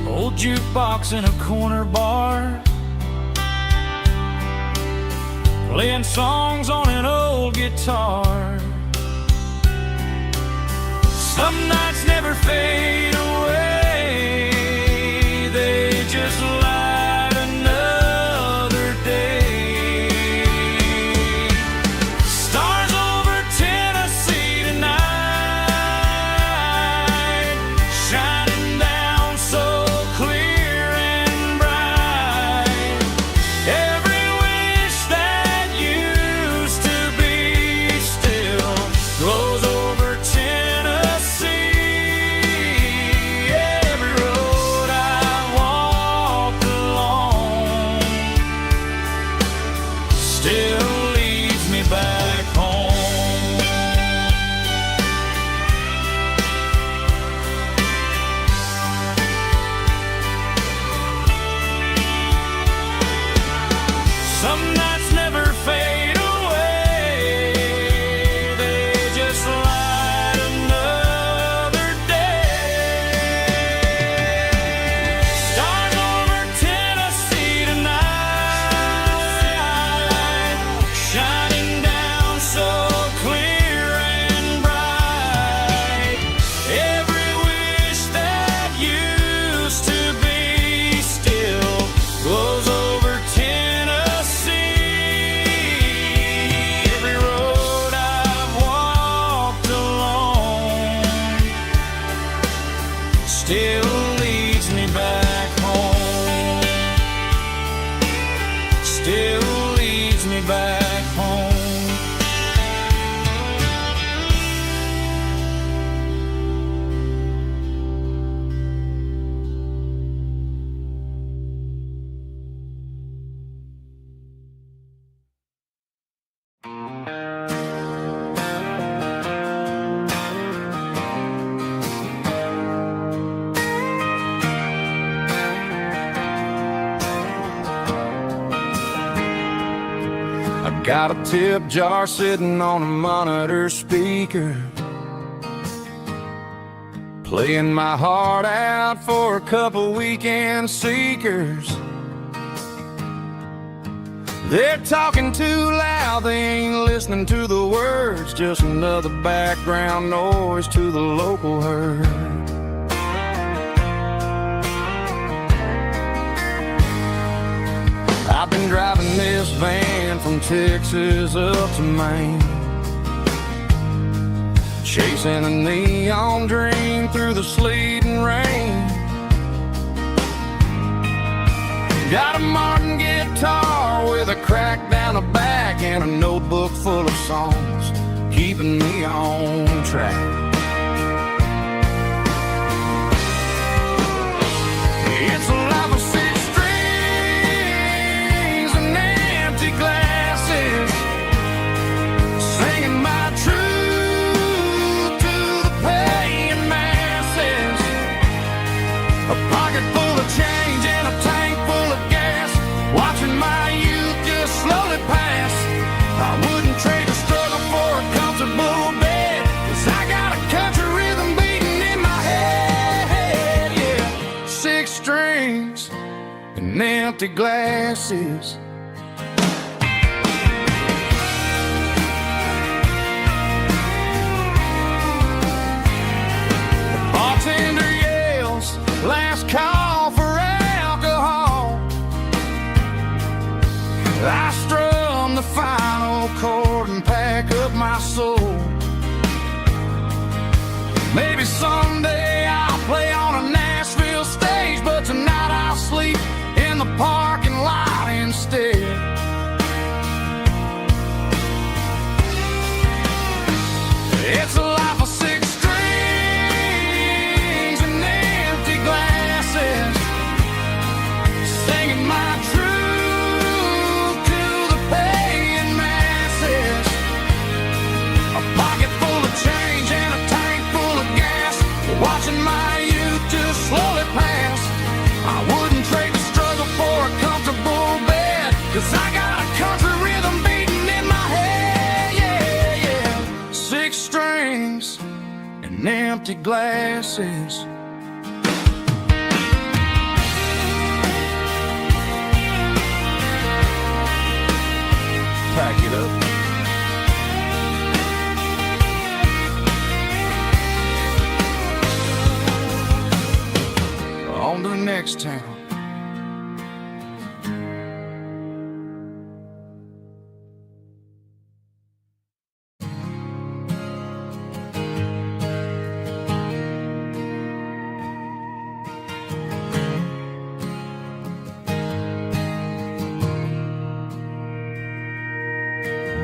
Old jukebox in a corner bar, playing songs on an old guitar. Some nights never fade away, they just light another day. Stars over Tennessee tonight, shining down so clear and bright. Every wish that used to be still glows over Tennessee. still leads me back home. Still leads me back home. Got a tip jar sitting on a monitor speaker, playing my heart out for a couple weekend seekers. They're talking too loud, they ain't listening to the words, just another background noise to the local herd. I've been driving this van from Texas up to Maine, chasing a neon dream through the sleet and rain. Got a Martin guitar with a crack down the back and a notebook full of songs, keeping me on track. It's a life of six strings and empty glasses, singing my truth to the paying masses. A pocket full of change and a tank full of gas, watching my youth just slowly pass. I wouldn't trade the struggle for a comfortable bed, 'cause I got a country rhythm beating in my head, yeah. Six strings and empty glasses. The bartender yells, last call for alcohol. I strum the final chord and pack up my soul. Maybe someday I'll play on a Nashville stage, but tonight I'll sleep in the parking lot instead. It's a life of six strings and empty glasses, singing my truth to the paying masses. A pocket full of change and a tank full of gas, watching my youth just slowly pass. I wouldn't trade the struggle for a comfortable bed, 'cause I got a country rhythm beating in my head, yeah, yeah. Six strings and empty glasses. Pack it up. On to the next town.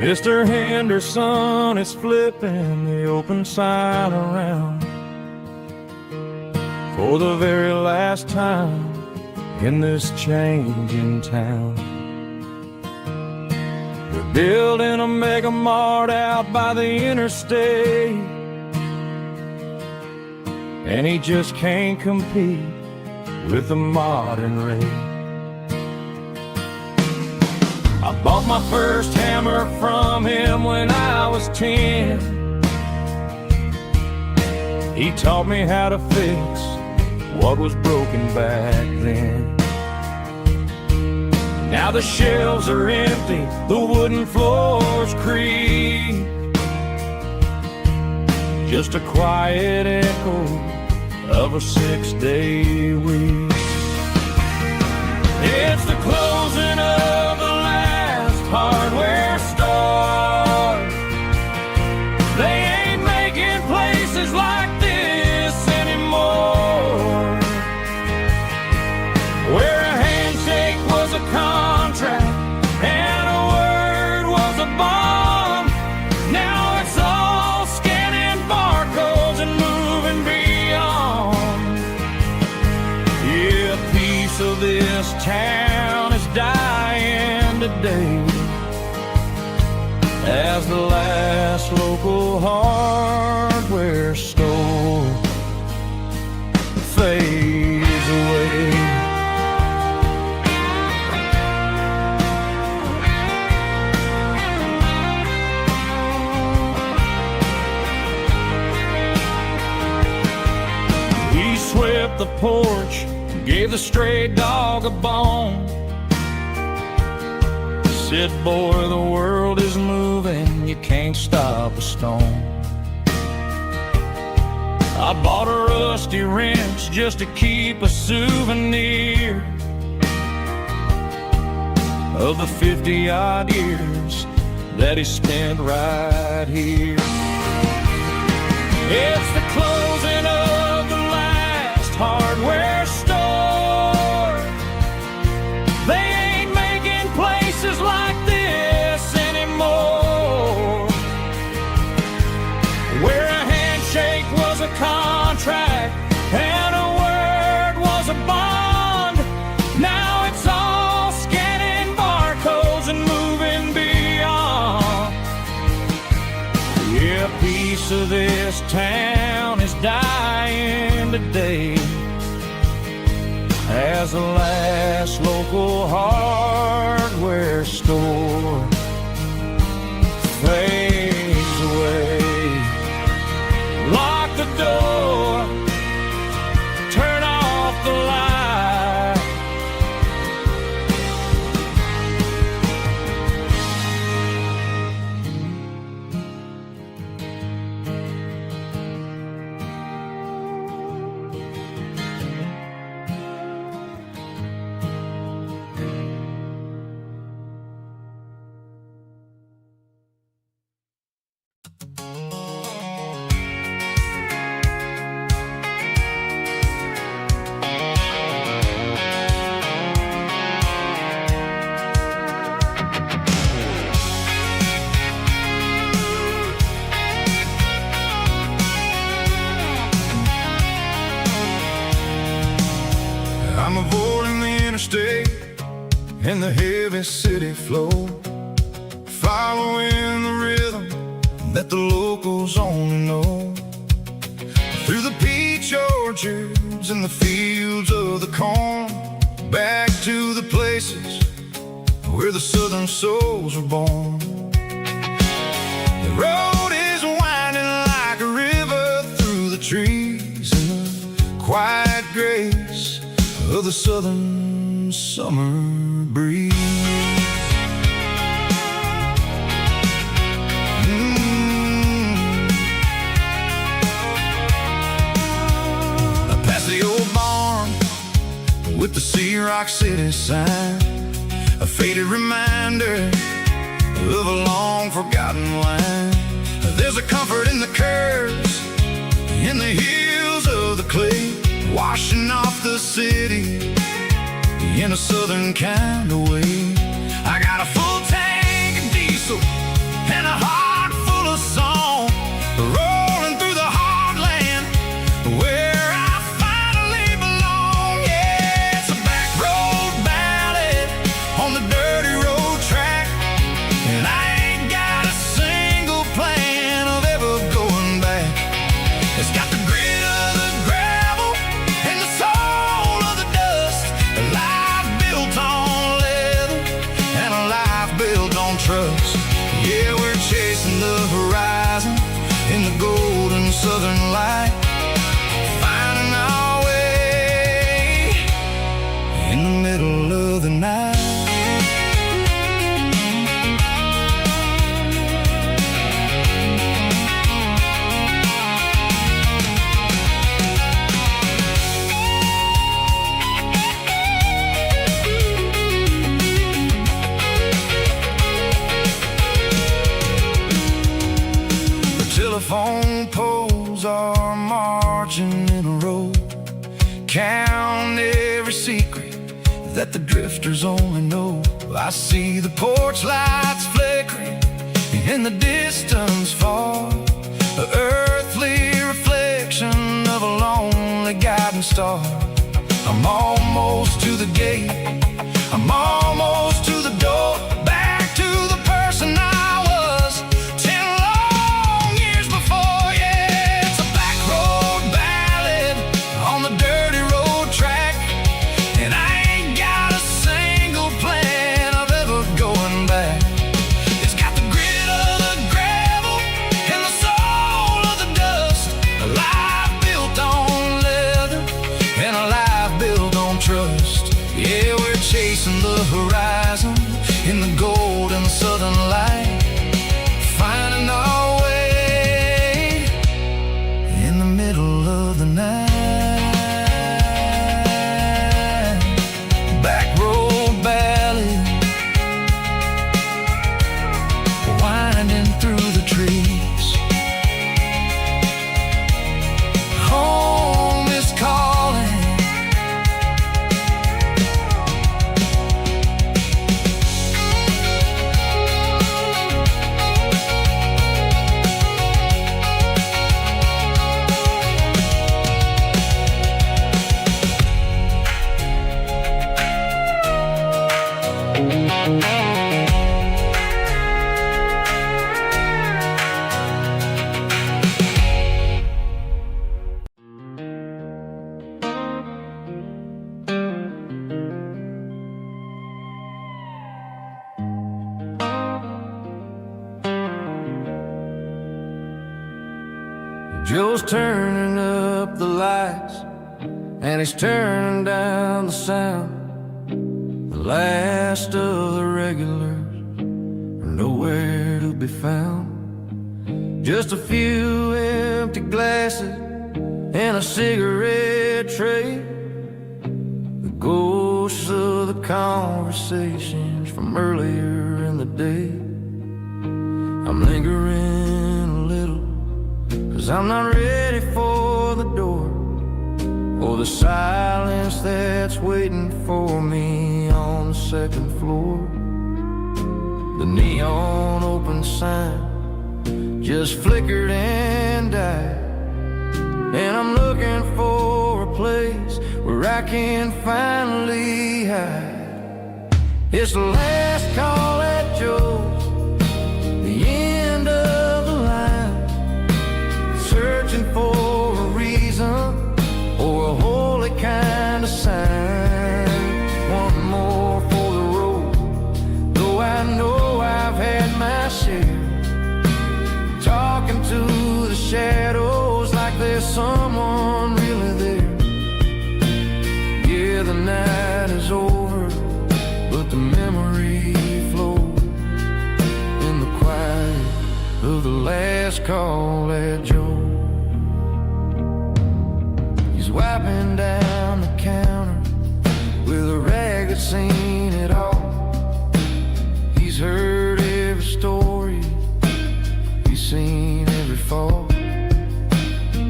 Mr. Henderson is flipping the open sign around for the very last time in this changing town. They're building a mega mart out by the interstate, and he just can't compete with the modern rate. I bought my first hammer from him when I was 10. He taught me how to fix what was broken back then. Now the shelves are empty, the wooden floors creak, just a quiet echo of a 6-day week. It's the closing of the last hardware store. They ain't making places like this anymore. day as the last local hardware store fades away. He swept the porch, gave the stray dog a bone, said, boy, the world is moving, you can't stop a stone. I bought a rusty wrench just to keep a souvenir of the 50-odd years that he spent right here. It's the closing of the last hardware store. They ain't making places like this anymore, where a handshake was a contract and a word was a bond. Now it's all scanning barcodes and moving beyond. Yeah, a piece of this town is dying today as the last local hardware store fades away. Lock the door, turn off the light. I'm avoiding the interstate and the heavy city flow, following the rhythm that the locals only know. Through the peach orchards and the fields of the corn, back to the places where the southern souls were born. The road is winding like a river through the trees in the quiet grace of the southern summer breeze. Past the old barn with the Sea Rock City sign, a faded reminder of a long forgotten line. There's a comfort in the curves, in the hills of the clay, washing off the city in a southern kind of way. I got a full tank of diesel and a heart full of song, rolling through the heartland where I finally belong. Yeah, it's a back road ballad on the dirty road track, and I ain't got a single plan of ever going back. It's got the grit of the gravel and the soul of the dust, a life built on leather and a life built on trust. Yeah, we're chasing the horizon in the golden southern light, finding our way in the middle of the night. Telephone poles are marching in a row, count every secret that the drifters only know. I see the porch lights flickering in the distance far, an earthly reflection of a lonely guiding star. I'm almost to the gate, I'm almost to the door, back Joe's turning up the lights, and he's turning down the sound. The last of the regulars are nowhere to be found. Just a few empty glasses and a cigarette tray, the ghosts of the conversations from earlier in the day. I'm lingering a little, 'cause I'm not ready for the door, or the silence that's waiting for me on the second floor. The neon open sign just flickered and died, and I'm looking for a place where I can finally hide. It's the last call at Joe's, the end of the line, searching for a reason or a holy kind of sign. One more for the road, though I know I've had my share, talking to the shadows like there's someone really there. Yeah, the night is over, but the memory flows in the quiet of the last call at Joe. He's wiping down the counter with a rag that's seen it all. He's heard every story, he's seen every fall.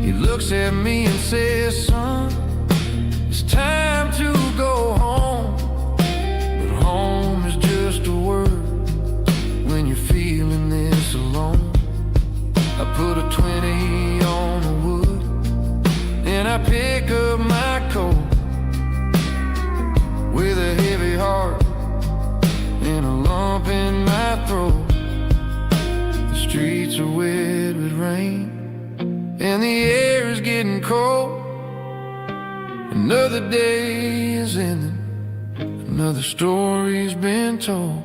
He looks at me and says, son, it's time to go home. But home is just a word when you're feeling this alone. I put a 20 on the wood, and I pick up my coat with a heavy heart and a lump in my throat. The streets are wet with rain, and the air is getting cold. Another day is ending, another story's been told.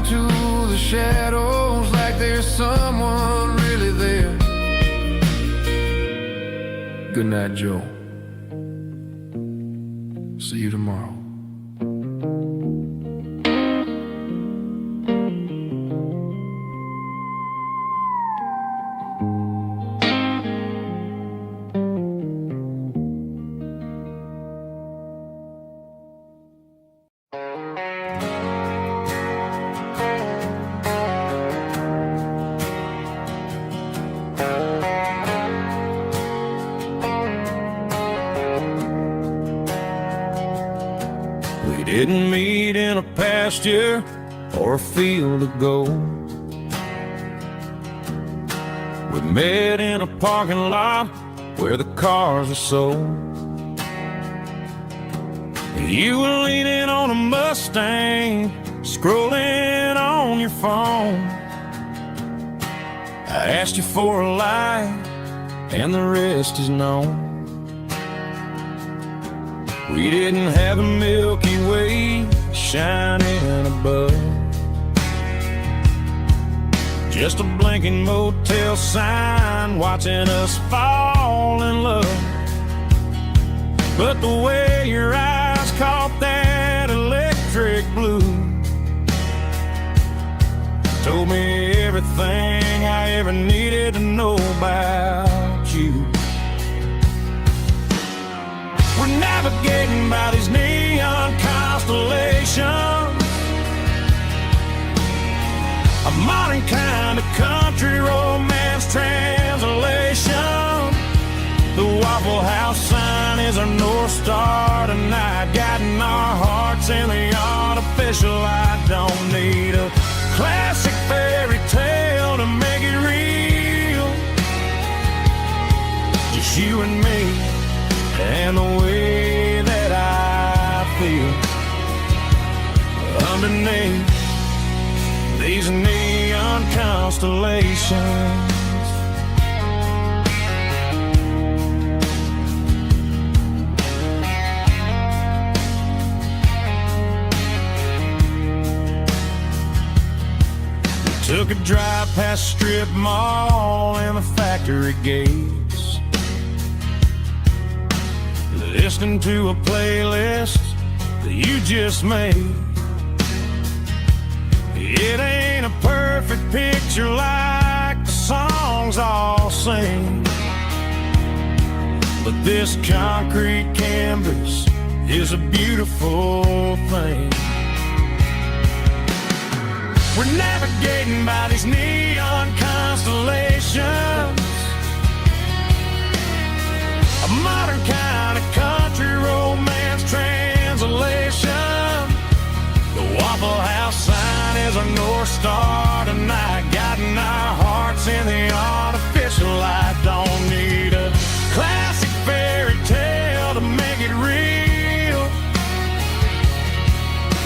To the shadows like there's someone really there. Good night, Joe. See you tomorrow. We didn't meet in a pasture or a field of gold. We met in a parking lot where the cars are sold. You were leaning on a Mustang, scrolling on your phone. I asked you for a light, and the rest is known. We didn't have a Milky Way shining above, just a blinking motel sign watching us fall in love. But the way your eyes caught that electric blue told me everything I ever needed to know about you. We're navigating by these neon constellations, a modern kind of country romance translation. The Waffle House sign is our North Star tonight, guiding our hearts in the artificial. I don't need a classic fairy tale to make it real. Just you and me and the way that I feel underneath these neon constellations. Took a drive past strip mall and the factory gates, listening to a playlist that you just made. It ain't a perfect picture like the songs all sing, but this concrete canvas is a beautiful thing. We're navigating by these neon constellations, a modern kind of country romance translation. The Waffle House sign is our North Star tonight, guiding our hearts in the artificial light. Don't need a classic fairy tale to make it real.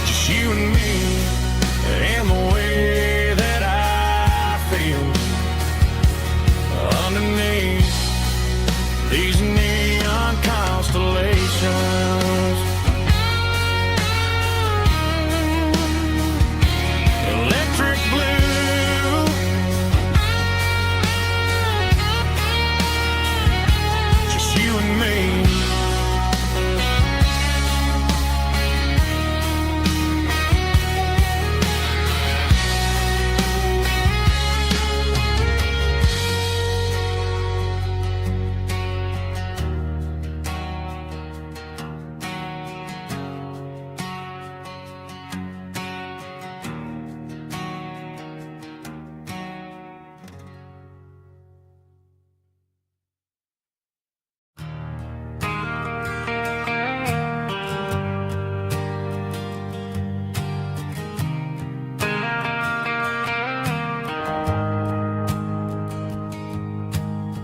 Just you and me and the way that I feel underneath these neon constellations. Electric blue, just you and me.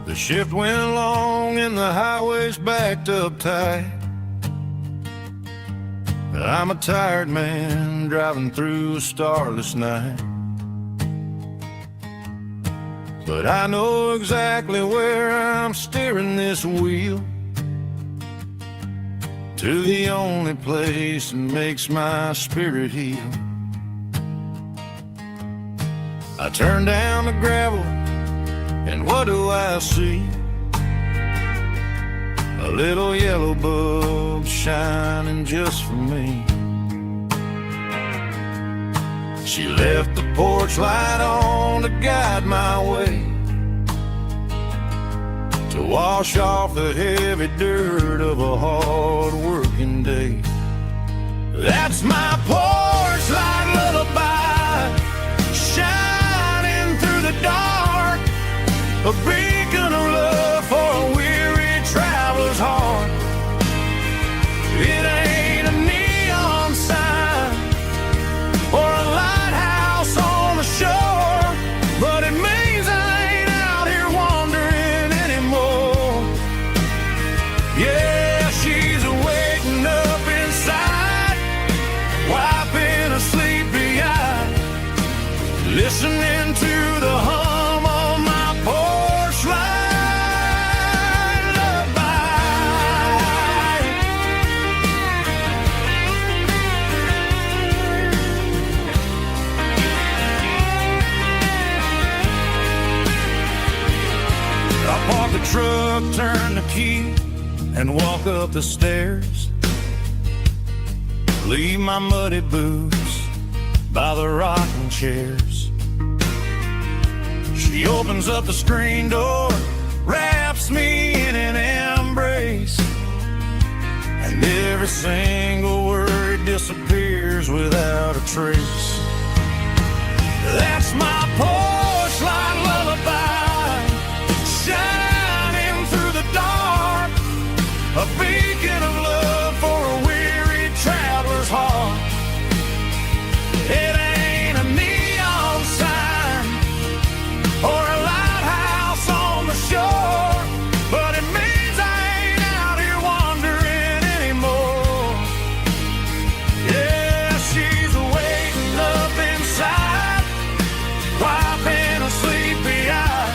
The shift went long and the highway's backed up tight. I'm a tired man driving through a starless night, but I know exactly where I'm steering this wheel, to the only place that makes my spirit heal. I turn down the gravel and what do I see? A little yellow bulb shining just for me. She left the porch light on to guide my way, to wash off the heavy dirt of a hard working day. That's my porch light lullaby, shining through the dark, a beacon of love for a weary traveler's heart. It ain't a neon sign or a lighthouse on the shore, but it means I ain't out here wandering anymore. Yeah, she's waiting up inside, wiping a sleepy eye, listening to the hum of my porch light lullaby. I park the truck, turn the key, and walk up the stairs. Leave my muddy boots by the rocking chairs. She opens up the screen door, wraps me in an embrace, and every single word disappears without a trace. That's It's my porch light lullaby, shining through the dark, a beacon of love for a weary traveler's heart. It ain't a neon sign or a lighthouse on the shore, but it means I ain't out here wandering anymore. Yeah, she's waiting up inside, wiping a sleepy eye,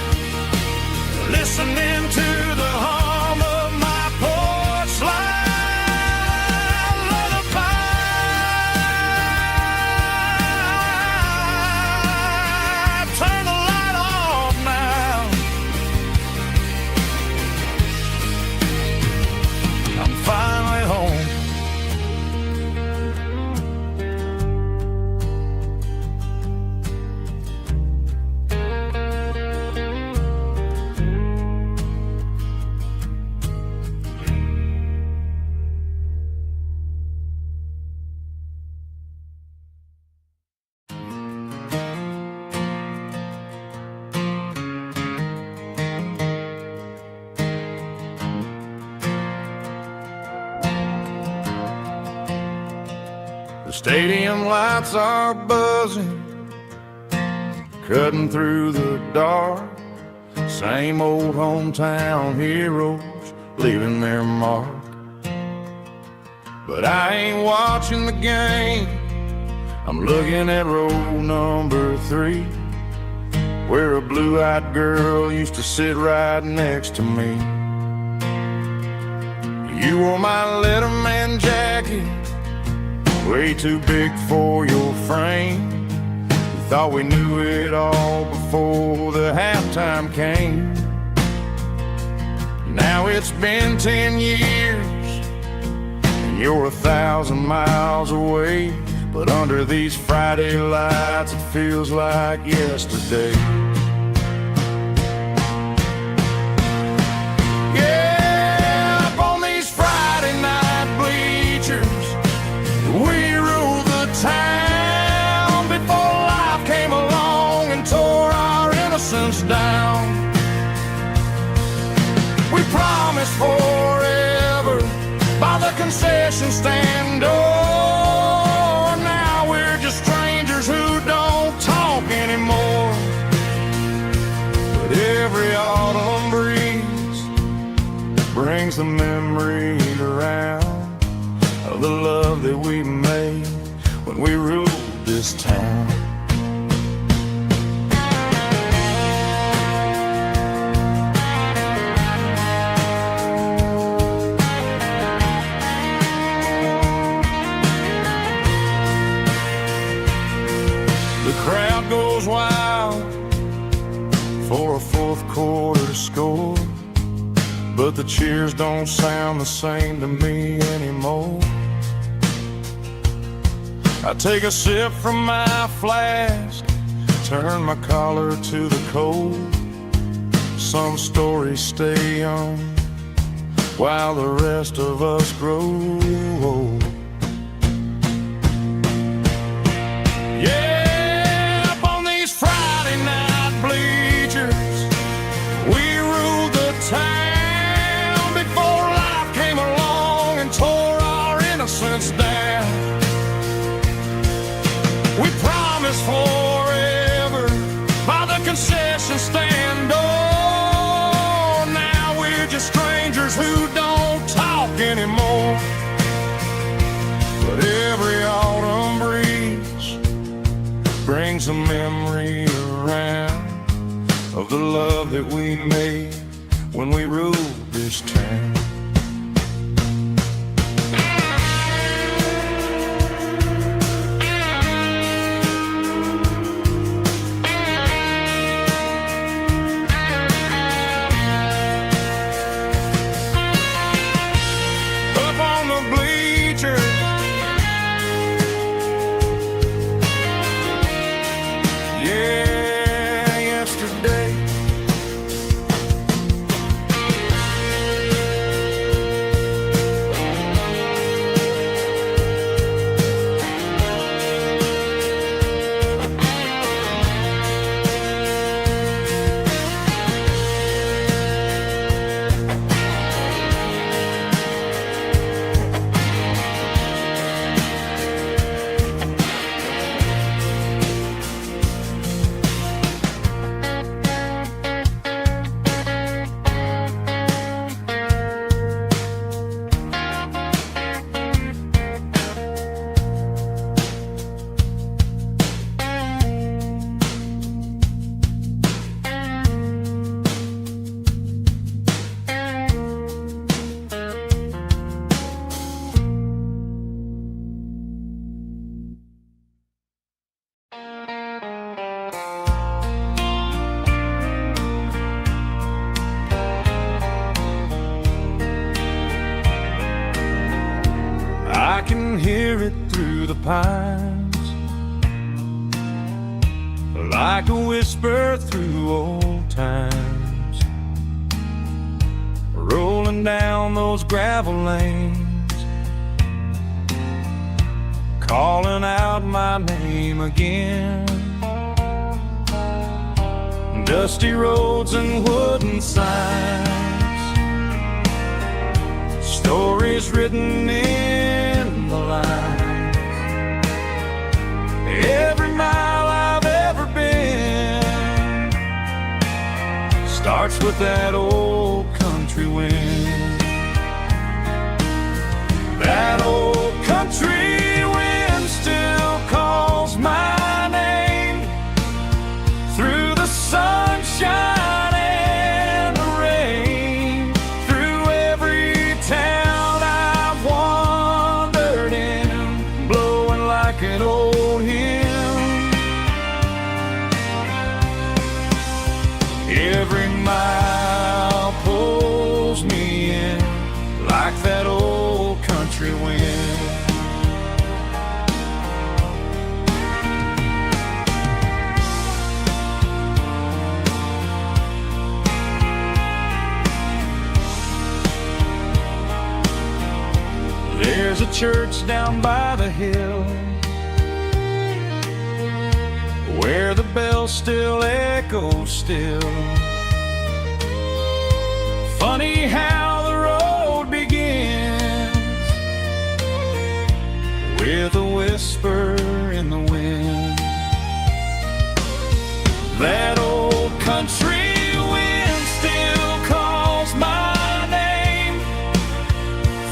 listening to the hum of my porch light lullaby. Turn the light off now. I'm finally home. The stadium lights are buzzing, cutting through the dark. Same old hometown heroes leaving their mark. But I ain't watching the game, I'm looking at row number 3, where a blue-eyed girl used to sit right next to me. You wore my Letterman jacket, way too big for your frame. We thought we knew it all before the halftime came. Now it's been 10 years and you're 1,000 miles away, but under these Friday lights it feels like yesterday. Yeah, up on these Friday night bleachers, we ruled the town before life came along and tore our innocence down. We promised forever by the concession stand door. Now we're just strangers who don't talk anymore. But every autumn breeze brings the memory around of the love that we made when we ruled this town. The crowd goes wild for a fourth quarter score, but the cheers don't sound the same to me anymore. I take a sip from my flask, turn my collar to the cold. Some stories stay young while the rest of us grow old. Yeah, up on these Friday night bleachers, we ruled the town before life came along and tore our innocence down. We promised forever by the concession stand door. Now we're just strangers who don't talk anymore. But every autumn breeze brings a memory around of the love that we made when we ruled this town. can hear it through the pines, like a whisper through old times, rolling down those gravel lanes, calling out my name again. Dusty roads and wooden signs, stories written in the lines. Every mile I've ever been starts with that old country wind. That old country wind still calls my name through the sunshine and the rain, through every town I've wandered in, blowing like an old hymn. Every mile pulls me in like that old country wind. There's a church down by the hill where the bell still echoes still. Funny how the road begins with a whisper in the wind. That old country wind still calls my name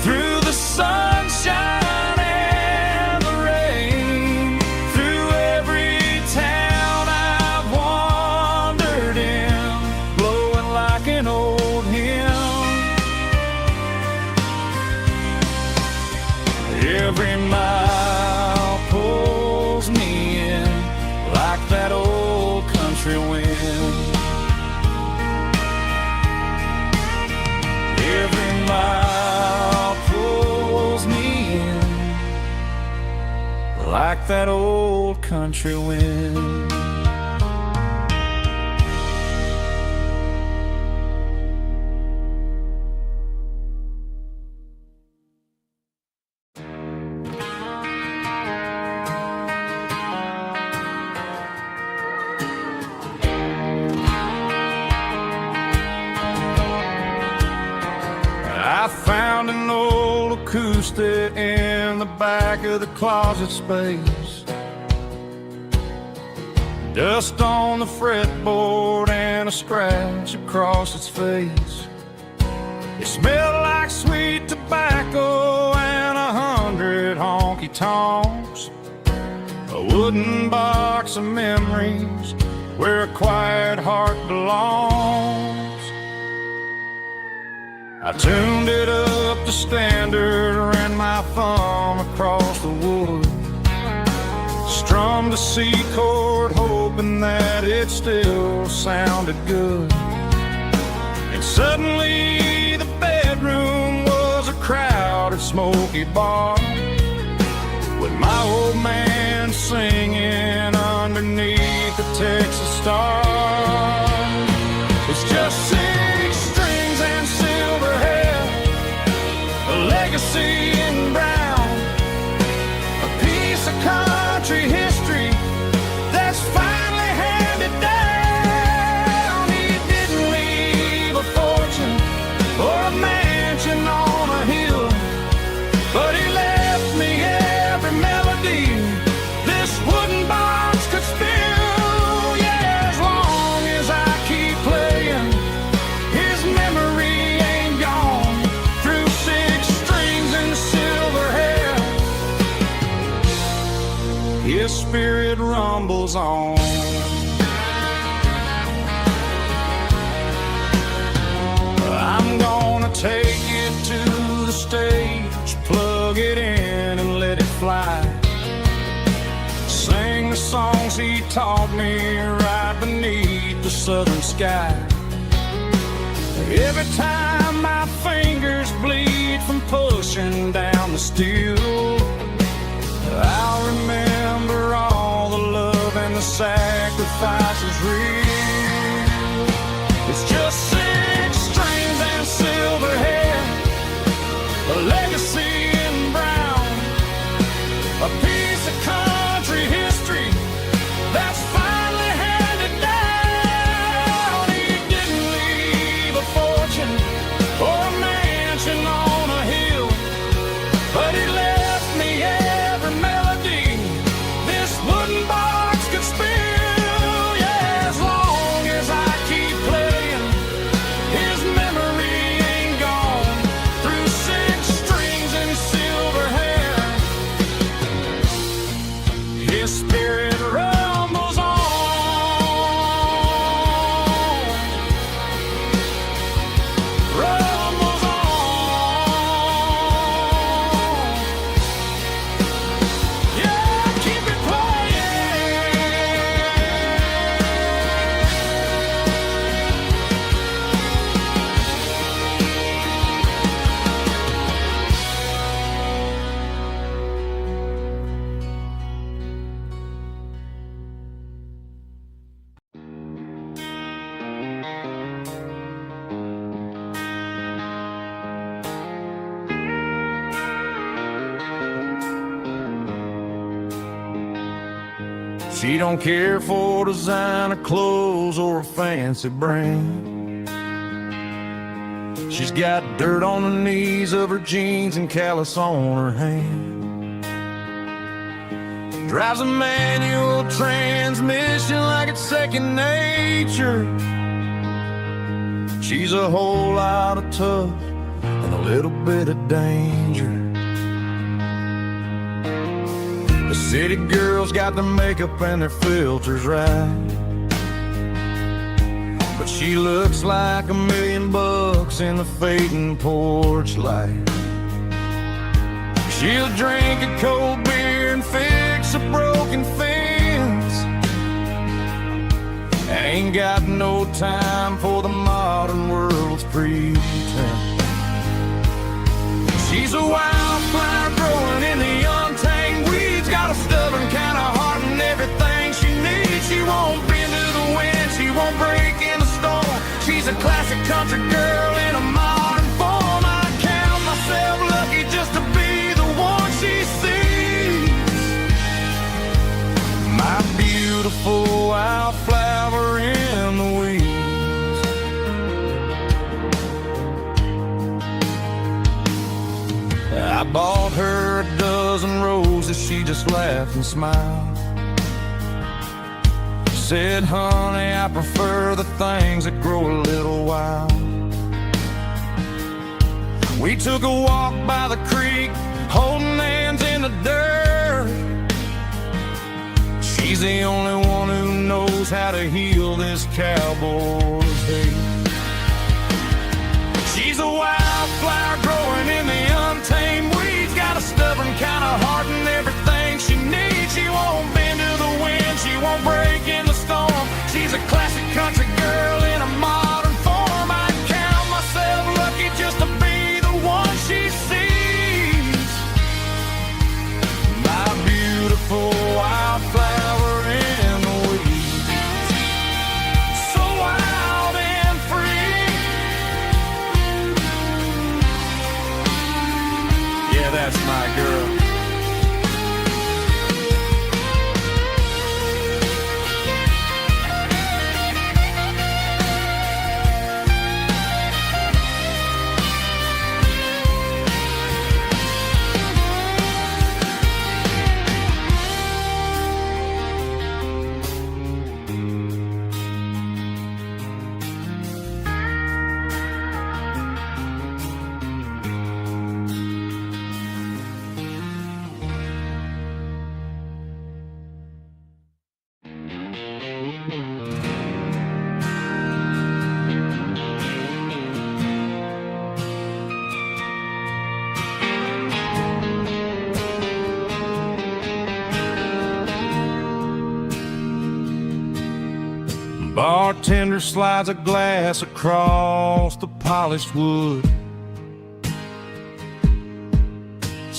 through the sunshine and the rain, through every town I've wandered in, blowing like an old hymn. Every mile pulls me in like that old country wind. Every mile pulls me in like that old country wind. I found an old acoustic in the back of the closet space, dust on the fretboard and a scratch across its face. It smelled like sweet tobacco and 100 honky-tonks, a wooden box of memories where a quiet heart belongs. I tuned it up to standard, ran my thumb across the wood, strummed a C chord hoping that it still sounded good. And suddenly the bedroom was a crowded smoky bar, with my old man singing underneath the Texas star. It's just 6 strings and silver hair, a legacy in brown, a piece of country history that's finally handed down. He didn't leave a fortune or a mansion on a hill, but he left me every melody this wooden box could spill. Yeah, as long as I keep playing, his memory ain't gone. Through 6 strings and silver hair, his spirit rumbles on. I'm gonna take it to the stage, plug it in and let it fly, sing the songs he taught me right beneath the southern sky. Every time my fingers bleed from pushing down the steel, I'll remember all the love and the sacrifices real. It's just 6 strings and silver hair, a legacy in brown, a piece of country history that's finally handed down. He didn't leave a fortune or a mansion on a hill, but he left me every melody this wooden box could spill. Yeah, as long as I keep playing, his memory ain't gone. Through 6 strings and silver hair, his spirit rumbles on, rumbles on. Yeah, keep it playing. She don't care for designer clothes or a fancy brand. She's got dirt on the knees of her jeans and callus on her hand. Drives a manual transmission like it's second nature. She's a whole lot of tough and a little bit of danger. The city girls got their makeup and their filters right, but she looks like $1 million in the fading porch light. She'll drink a cold beer and fix a broken fence. Ain't got no time for the modern world's pretense. She's a wildflower growing in the untamed weeds. Got a stubborn kind of heart and everything she needs. She won't bend to the wind, she won't break in the storm. She's a classic country girl in a modern form. I count myself lucky just to be the one she sees. My beautiful wildflower in the weeds. I bought her a dozen roses, she just laughed and smiled. Said, honey, I prefer the things that grow a little wild. We took a walk by the creek, holding hands in the dirt. She's the only one who knows how to heal this cowboy's hate. She's a wildflower growing in the untamed weeds. Got a stubborn kind of heart and everything she needs. She won't bend to the wind, she won't break in the storm. She's a classic country girl in a modern form. I count myself lucky just to be the one she sees. My beautiful wildflower in the weeds. So wild and free. Yeah, that's my girl. Bartender slides a glass across the polished wood.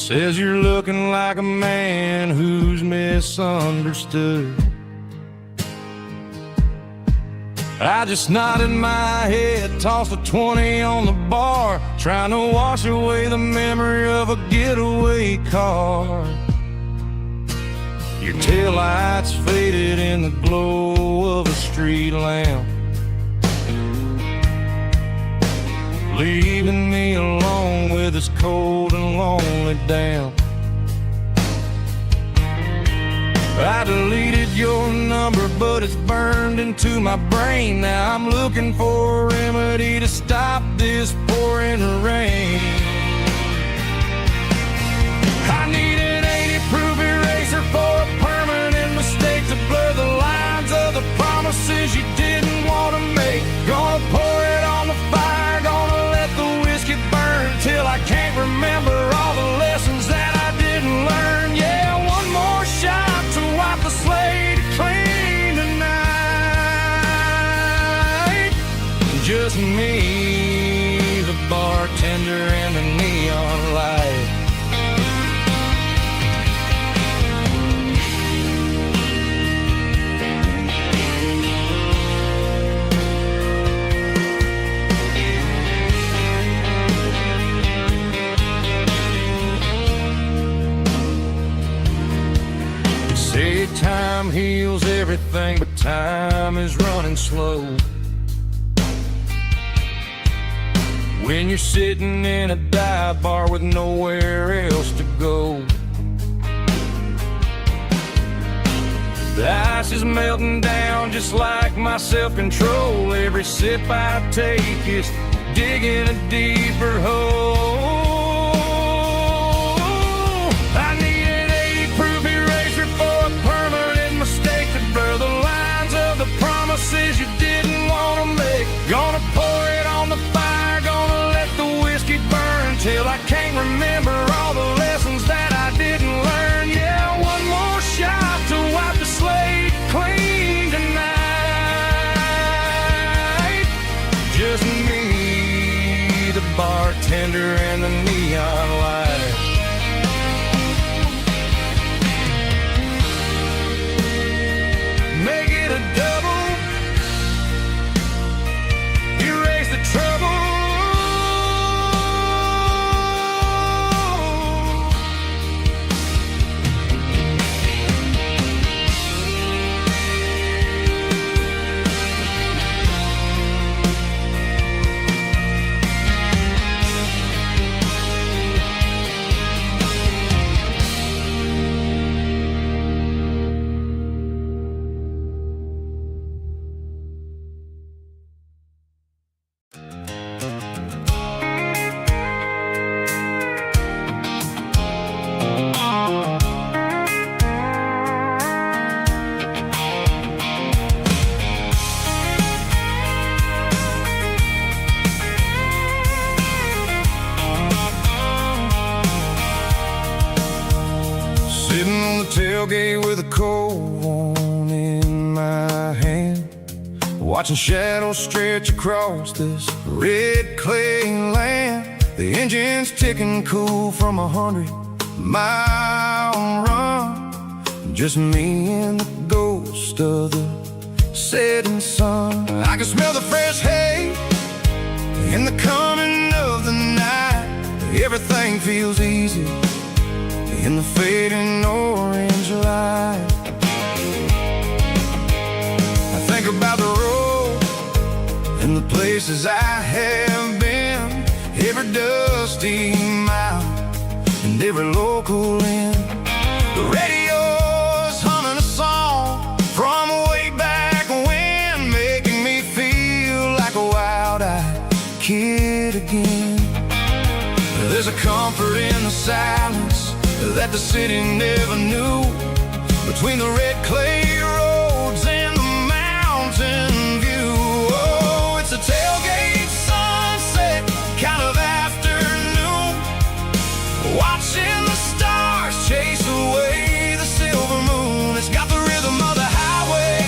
Says you're looking like a man who's misunderstood. I just nodded my head, tossed a 20 on the bar, trying to wash away the memory of a getaway car. Your taillights faded in the glow of a street lamp, leaving me alone with this cold and lonely damp. I deleted your number, but it's burned into my brain. Now I'm looking for a remedy to stop this pouring rain. I need an 80-proof eraser for a permanent mistake, to blur the lines of the promises you didn't want to make. Gonna pour it on the fire, gonna let the whiskey burn till I can't remember all the lessons that I didn't learn. Yeah, one more shot to wipe the slate clean tonight. Just me, the bartender, and the neon light. Say time heals everything, but time is running slow. When you're sitting in a dive bar with nowhere else to go, the ice is melting down just like my self-control. Every sip I take is digging a deeper hole. I need an 80-proof eraser for a permanent mistake, to blur the lines of the promises you didn't want to make. Gonna pour it on the fire, gonna let the whiskey burn till I can't remember all the lessons that I didn't learn. Yeah, one more shot to wipe the slate clean tonight. Just me, the bartender, and the neon light. Make it a double, erase the trouble. Sitting on the tailgate with a cold one in my hand, watching shadows stretch across this red clay land. The engine's ticking cool from 100-mile run. Just me and the ghost of the setting sun. I can smell the fresh hay and the coming of the night. Everything feels easy in the fading orange light. I think about the road and the places I have been, every dusty mile and every local inn. The radio's humming a song from way back when, making me feel like a wild-eyed kid again. There's a comfort in the silence that the city never knew, between the red clay roads and the mountain view. Oh, it's a tailgate sunset kind of afternoon, watching the stars chase away the silver moon. It's got the rhythm of the highway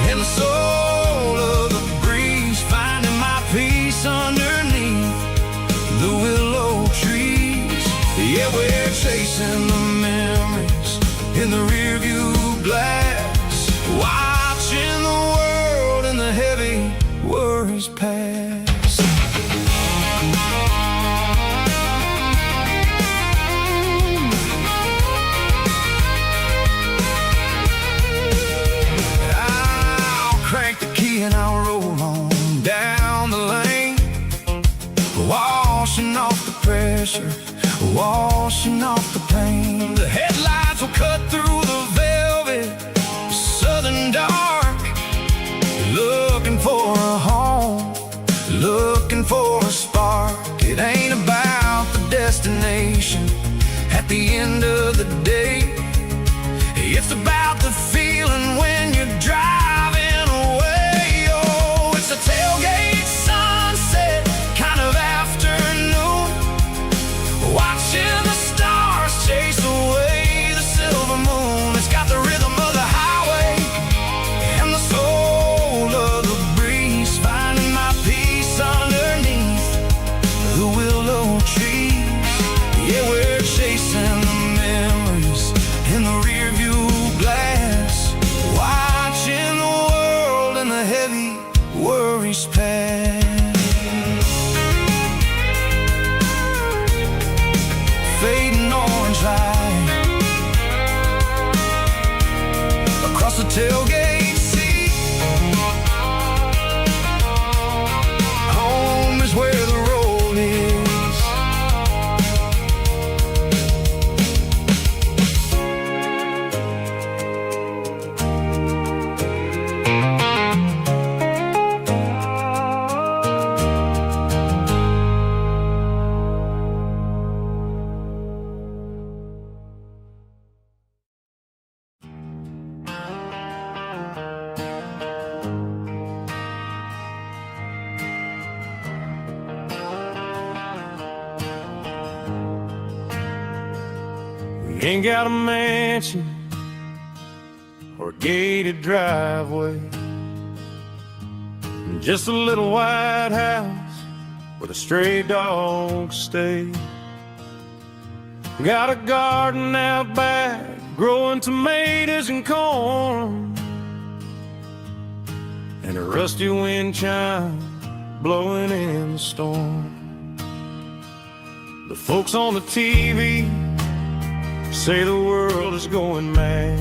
and the soul of the breeze, finding my peace underneath the willow trees. Yeah, we're chasing the memories in the rearview glass, watching the world and the heavy worries pass. I'll crank the key and I'll roll on down the lane, washing off the pressure, washing off the pain. The headlights will cut through the velvet southern dark, looking for a home, looking for a spark. It ain't about the destination at the end of the day, it's about the feeling when you're driving away. Oh, it's a tailgate sunset kind of afternoon, watching the stars chase away the silver moon. It's got the rhythm of the highway and the soul of the breeze, finding my peace underneath the willow trees. Yeah, we're chasing the memories in the rearview glass, watching the world and the heavy worries pass. Fading orange light across the tailgate seat. Home is where the road is. Ain't got a mansion or a gated driveway, just a little white house where the stray dogs stay. Got a garden out back growing tomatoes and corn, and a rusty wind chime blowing in the storm. The folks on the TV say the world is going mad,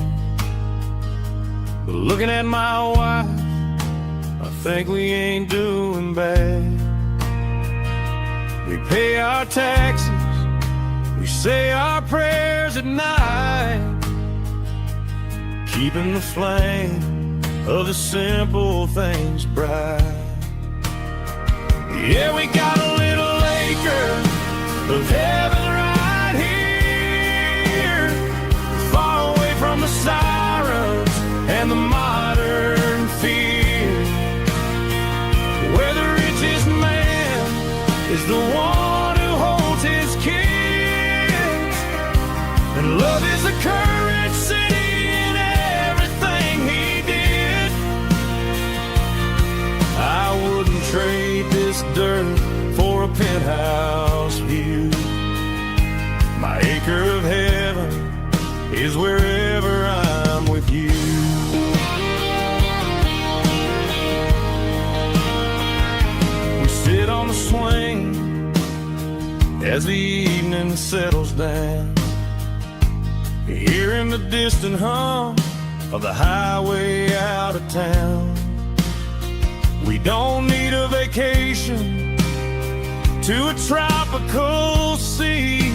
but looking at my wife, I think we ain't doing bad. We pay our taxes, we say our prayers at night, keeping the flame of the simple things bright. Yeah, we got a little acre of heaven right here, far away from the sirens and the modern fear, where the richest man is the one who holds his kids, and love is the currency in everything he did. I wouldn't trade this dirt for a penthouse view. My acre of heaven is wherever I'm with you. We sit on the swing as the evening settles down, hearing the distant hum of the highway out of town. We don't need a vacation to a tropical sea,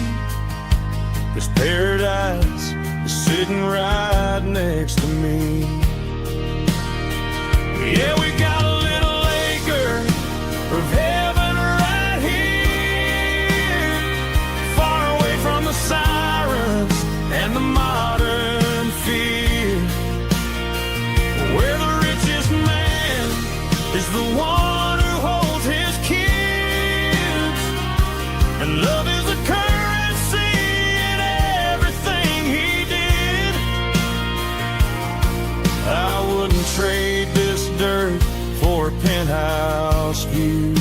'cause paradise is sitting right next to me. Yeah, we got a little acre of heaven right here, far away from the sirens and the modern fear, where the richest man is the one who holds his kids, and love is the currency in everything he did. I wouldn't trade this dirt for a penthouse view.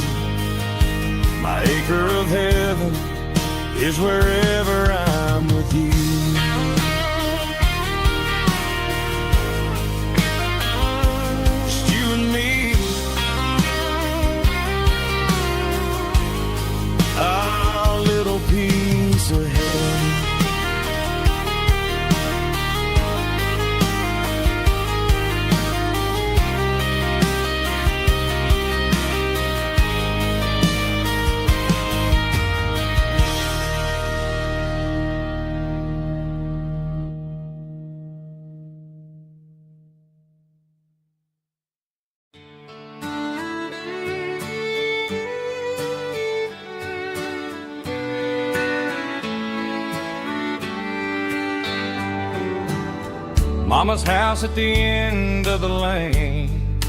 My acre of heaven is wherever I'm with you. Mama's house at the end of the lane,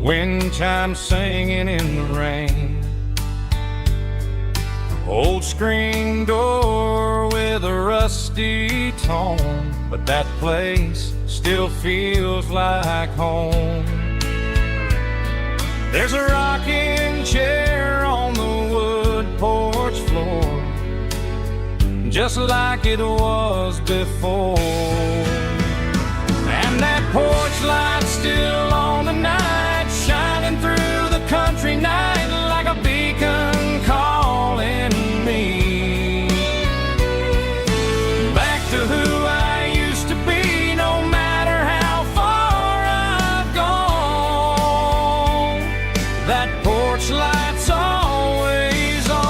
wind chimes singing in the rain. Old screen door with a rusty tone, but that place still feels like home. There's a rocking chair on the wood porch floor, just like it was before. And that porch light's still on tonight, shining through the country night like a beacon calling me back to who I used to be. No matter how far I've gone, that porch light's always on.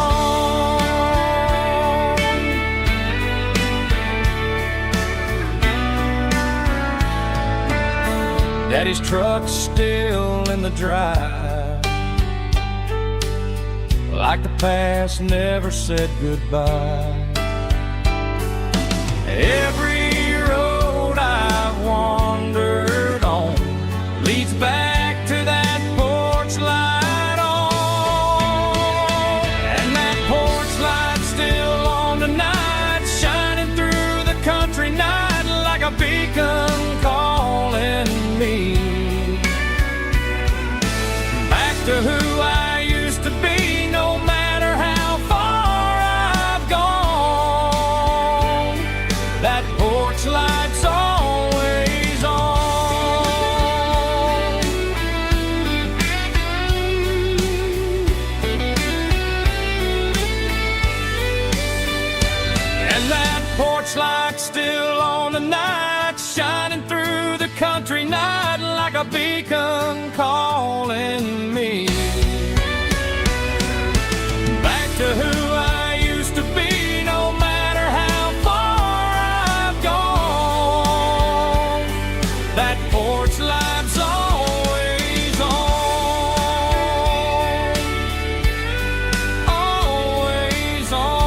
Daddy's truck's still in the drive, like the past never said goodbye. Every road I've wandered on leads back to that porch light on. And that porch light's still on tonight, shining through the country night like a beacon calling me back to who I used to be. No matter how far I've gone, that porch light's always on. And that porch light's still on tonight, shining through the country night like a beacon calling me back to who I used to be. No matter how far I've gone, that porch light's always on, always on.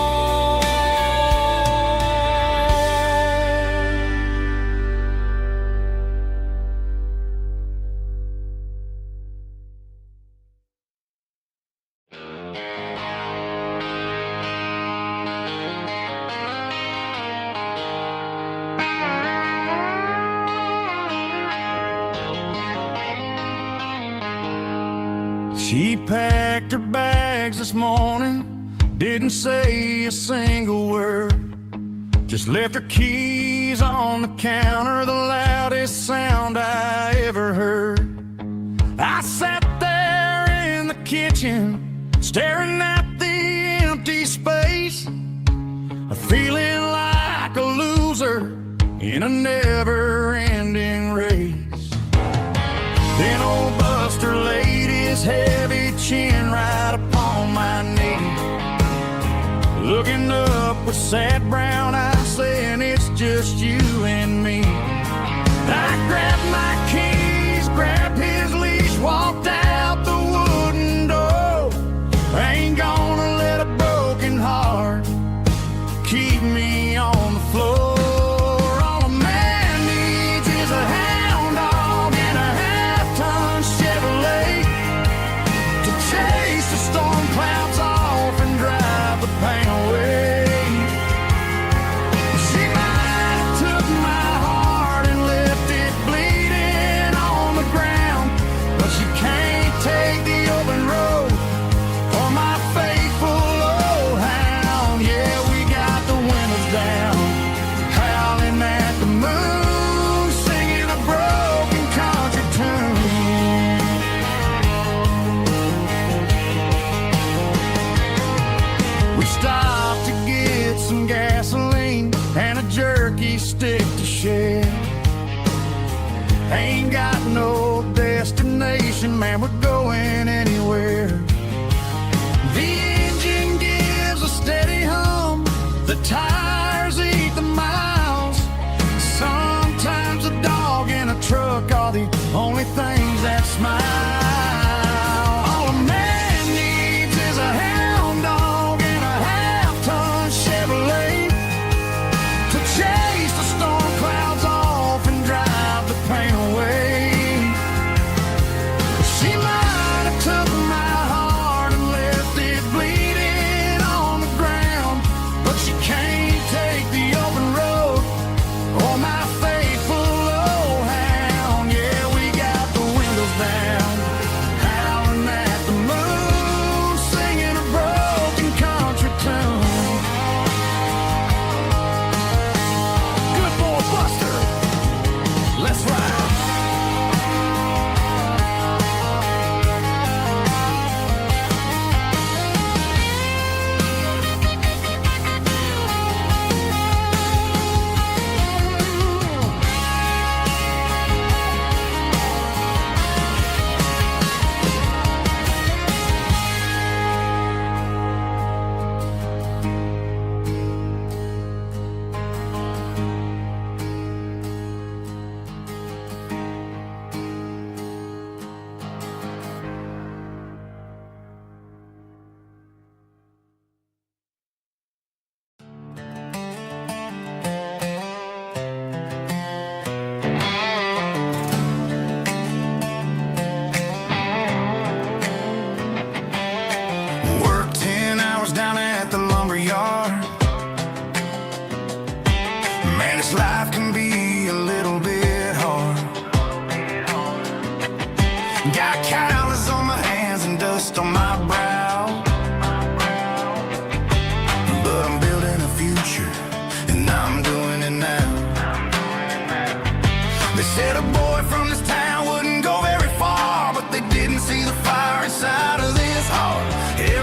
She packed her bags this morning, didn't say a single word, just left her keys on the counter, the loudest sound I ever heard. I sat there in the kitchen, staring at the empty space, feeling like a loser in a never-ending race. Then old Buster laid his heavy chin right upon my knee, looking up with sad brown eyes, saying it's just you and me. I grabbed my keys, grabbed his leash, walked out the wooden door. I ain't gonna let a broken heart keep me on the floor. All a man needs is a hound dog and a half-ton Chevrolet to chase the storm clouds off and drive the pain away. She might have took my heart and left it bleeding on the ground, but she can't take the open road for my faithful old hound. Yeah, we got the windows down, howling at the moon, singing a broken country tune. We stopped to get some gasoline and a jerky stick to share. Ain't got no destination, man, we're going anywhere. The engine gives a steady hum, the tires eat the miles. Sometimes a dog and a truck are the only things that smile. All a man needs is a hound dog and a half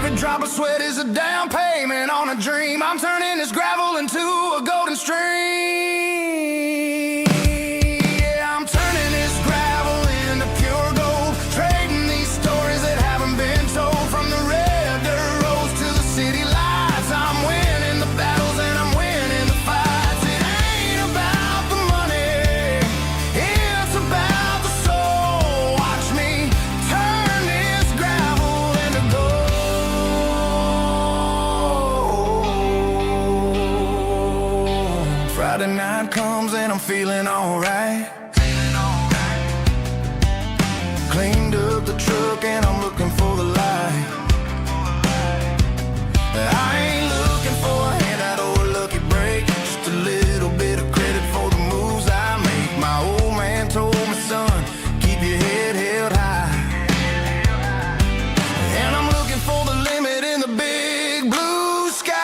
Every drop of sweat is a down payment on a dream. I'm turning this gravel into a golden stream. Yeah, I'm turning this gravel into pure gold, trading these stories that haven't been told. From the red dirt roads to the city lights, I'm winning the battles and I'm winning the fights. It ain't about the money, it's about the soul. Watch me turn this gravel into gold. Friday night comes and I'm feeling alright. Cleaned up the truck and I'm looking for the light. I ain't looking for a handout or a lucky break, just a little bit of credit for the moves I make. My old man told me, son, keep your head held high. And I'm looking for the limit in the big blue sky.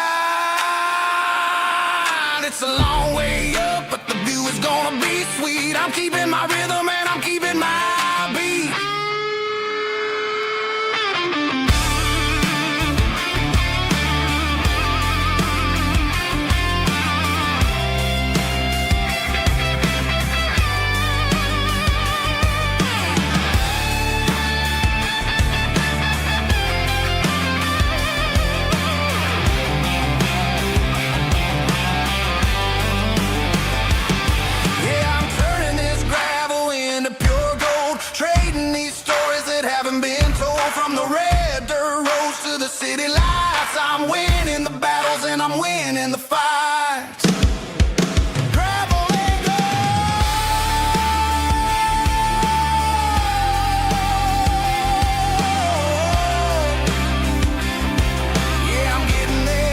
It's a long way up, but the view is gonna be sweet. I'm keeping my rhythm and I'm keeping my beat. Yeah, I'm turning this gravel into pure gold, trading these stories that haven't been told. From the red dirt roads to the city lights, I'm winning the battles and I'm winning the fights. Gravel and gold. Yeah, I'm getting there.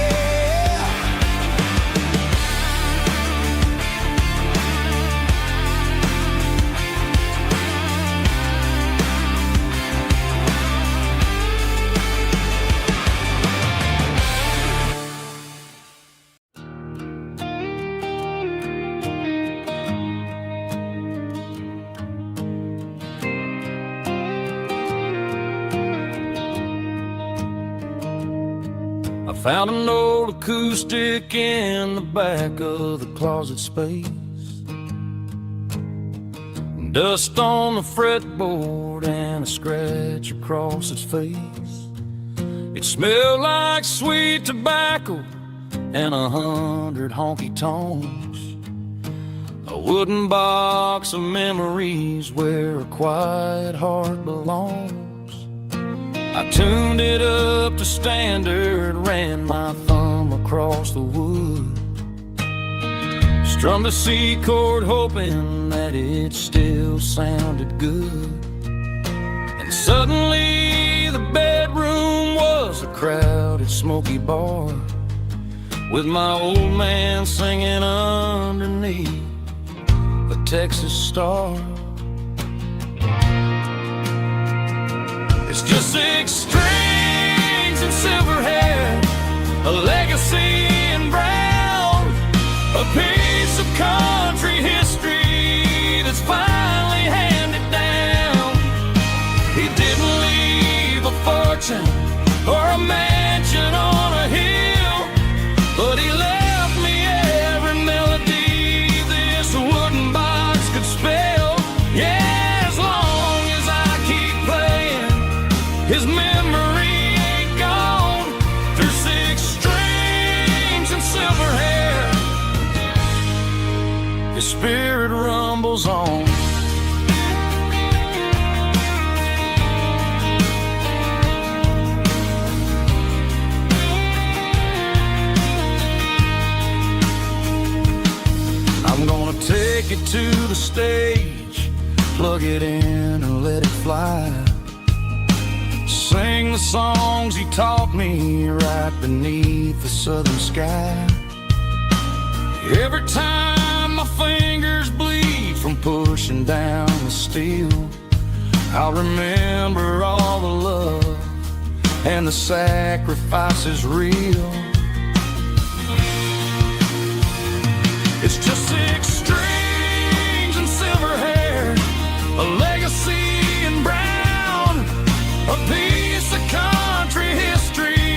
I found an old acoustic in the back of the closet space. Dust on the fretboard and a scratch across its face. It smelled like sweet tobacco and 100 honky tonks. A wooden box of memories where a quiet heart belongs. I tuned it up to standard, ran my thumb across the wood, strummed a C chord hoping that it still sounded good. And suddenly the bedroom was a crowded smoky bar, with my old man singing underneath a Texas star. It's just 6 strings and silver hair, a legacy in brown, a piece of country history that's finally handed down. He didn't leave a fortune or a mansion on a hill, but he left me every melody this wooden box could spell. Yeah, as long as I keep playing, his memory ain't gone. Through 6 strings and silver hair, his spirit rumbles on. I'm gonna take it to the stage, plug it in and let it fly. Sing the songs he taught me right beneath the southern sky. Every time my fingers bleed from pushing down the steel, I'll remember all the love and the sacrifices real. It's just 6 strings and silver hair, a legacy in brown, a piece of country history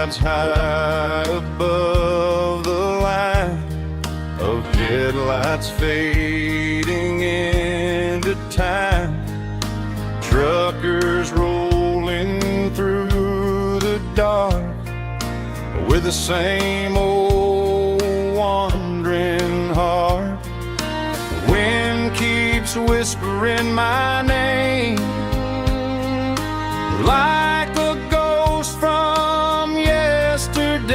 headlights high above the line of headlights fading into time. Truckers rolling through the dark with the same old wandering heart. The wind keeps whispering my name like a ghost from yesterday.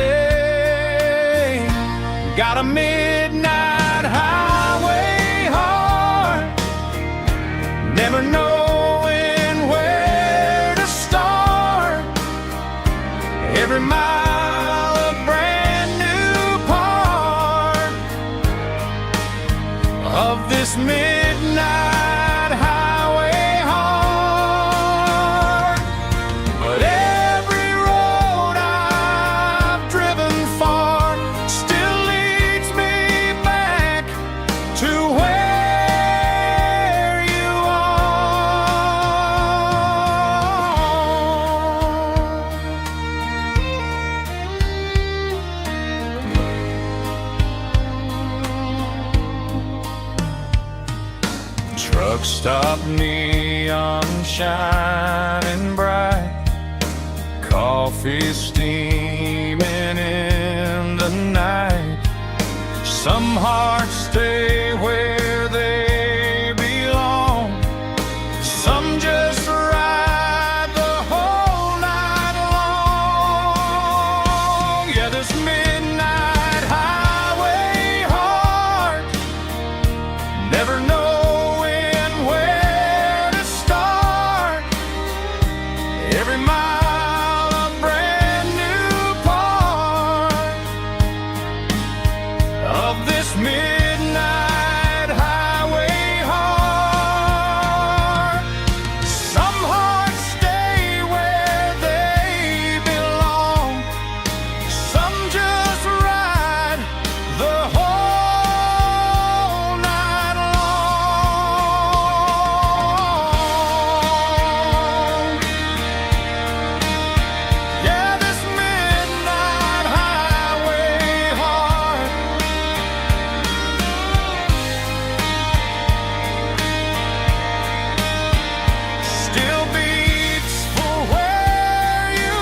Got a midnight highway heart, never knowing where to start. Every mile a brand new part of this midnight highway heart. But every road I've driven far still leads me back to where you are. Truck stop, neon shining bright, coffee steaming in the night. Some hearts stay where they belong, some just ride the whole night long. Yeah, this midnight highway heart, never knowing where to start. Every mile a brand new part of this midnight highway heart. Some hearts stay where they belong, some just ride the whole night long. Yeah, this midnight highway heart still beats for where you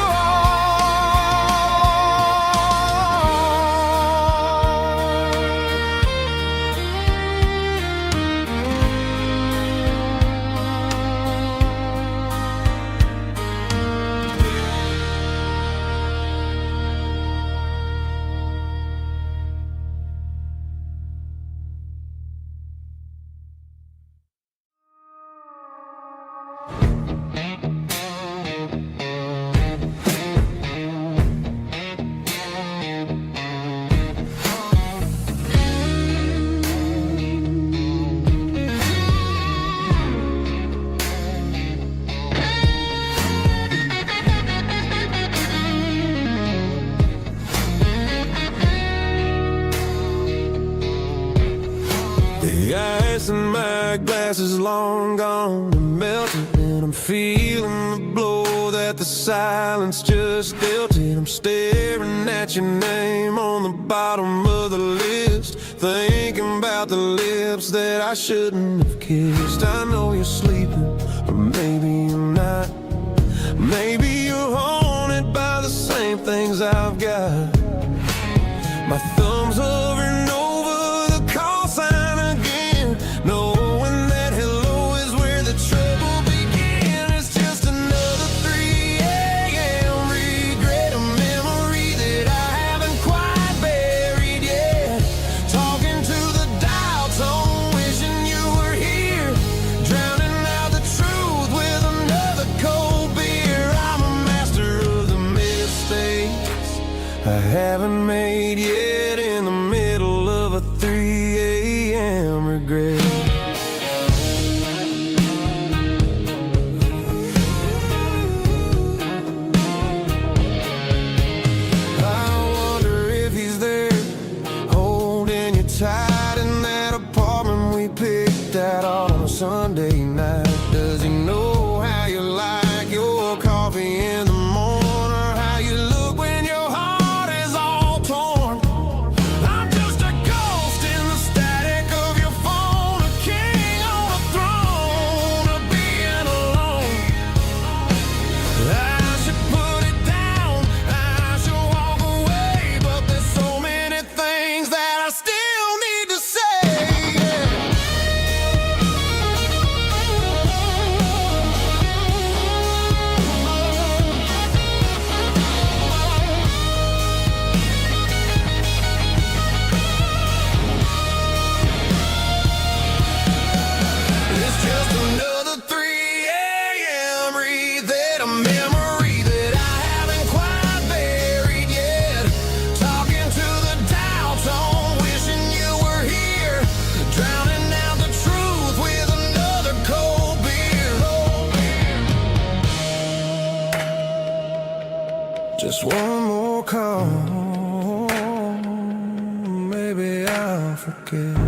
The ice in my glass is long gone and melted, and I'm feeling the blow that the silence just dealt it. I'm staring at your name on the bottom of the list, thinking about the lips that I shouldn't have kissed. I know you're sleeping, or maybe you're not. Maybe you're haunted by the same things I've got. My thumb's hovering over the call sign again, knowing that hello is where the trouble began. It's just another 3 a.m. regret, a memory that I haven't quite buried yet. Talking to the dial tone, wishing you were here, drowning out the truth with another cold beer. I'm a master of the mistakes I haven't made yet, in the middle of a 3 a.m. regret. I wonder if he's there, holding you tight in that apartment we picked out on a Sunday night. Does he know how you like your coffee in the morning, or how you look when your forget.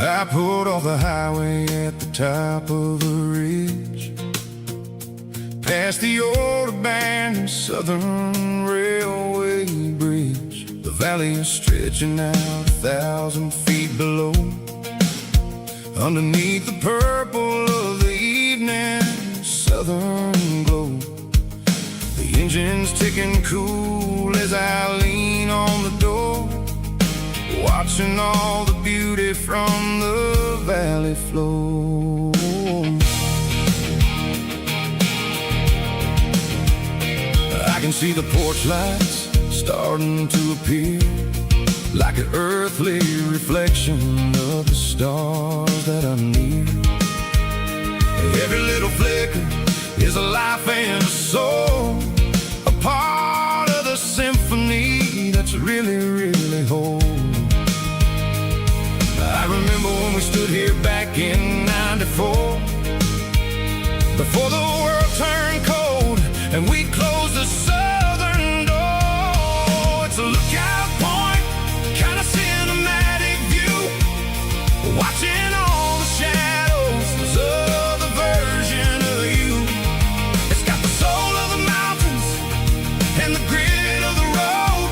I pulled off the highway at the top of a ridge, past the old abandoned Southern Railway bridge. The valley is stretching out 1,000 feet below, underneath the purple of the evening southern glow. The engine's ticking cool as I lean on the door, watching all the beauty from the valley flow. I can see the porch lights starting to appear, like an earthly reflection of the stars that are near. Every little flicker is a life and a soul, a part of the symphony that's really, really whole. I remember when we stood here back in '94, before the world turned cold and we closed the southern door. It's a lookout point, kind of cinematic view, watching all the shadows of the version of you. It's got the soul of the mountains and the grit of the road,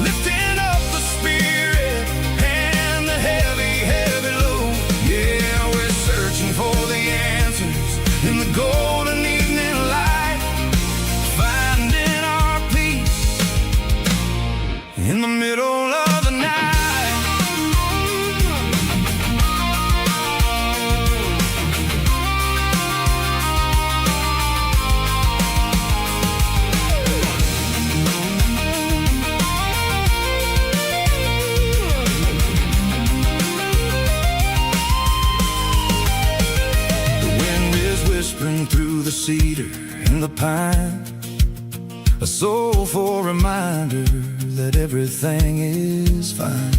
lifting up the spirit and the heavy, heavy load. Yeah, we're searching for the answers in the golden evening light, finding our peace in the middle of the night. Whispering through the cedar and the pine, a soulful reminder that everything is fine.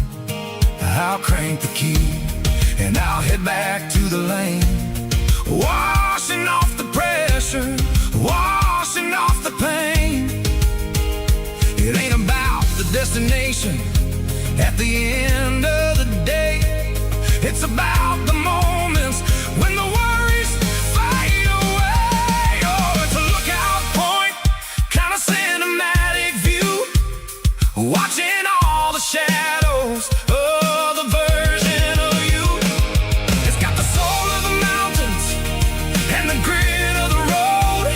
I'll crank the key and I'll head back to the lane, washing off the pressure, washing off the pain. It ain't about the destination at the end of the day, it's about the moments when the worries fade away. Oh, it's a lookout point, kind of cinematic view, watching all the shadows of the version of you. It's got the soul of the mountains and the grit of the road,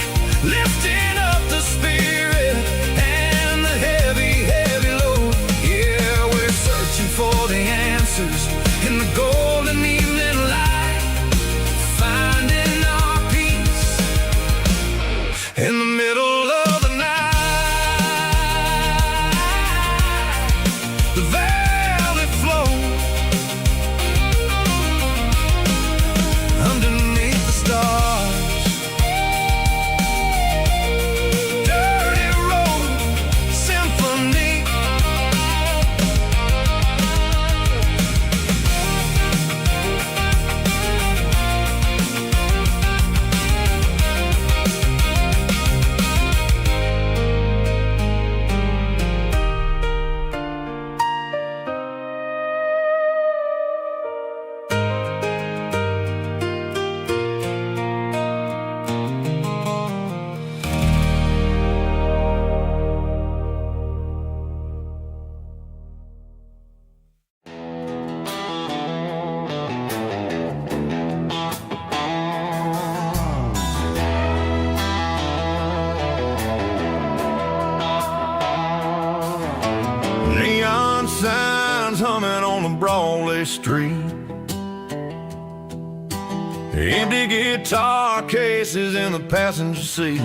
lifting up the spirit and the heavy, heavy load. Yeah, we're searching for the answer one-way street. Empty guitar cases in the passenger seat.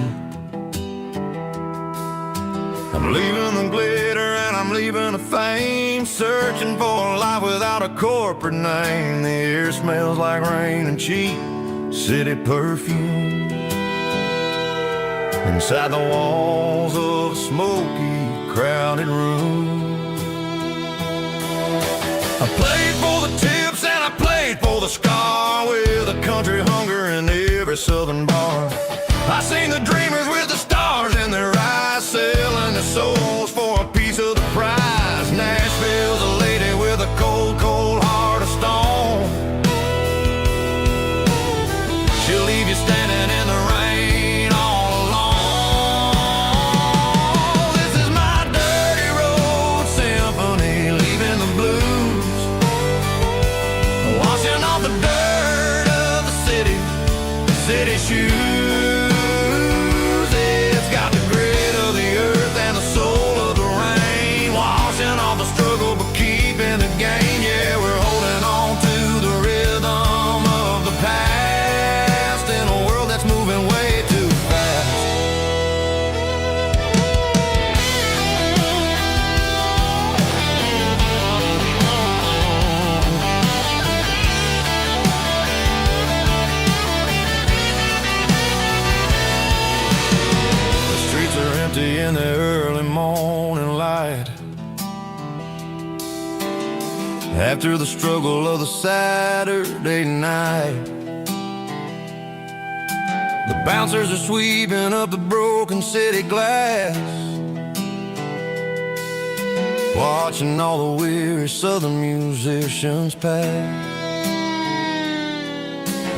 I'm leaving the glitter and I'm leaving the fame, searching for a life without a corporate name. The air smells like rain and cheap city perfume. Inside the walls of a smoky, crowded room. I played for the tips and I played for the scar, with a country hunger in every southern bar. I seen the dreamers with the stars in their eyes, selling their souls for a piece of the prize. Nashville's a lady with a cold, cold heart of stone. She'll leave you standing in the rain all alone. This is my dirty road symphony, leaving the blues, washing off the dirt of the city shoes. In the early morning light, after the struggle of the Saturday night, the bouncers are sweeping up the broken city glass, watching all the weary southern musicians pass.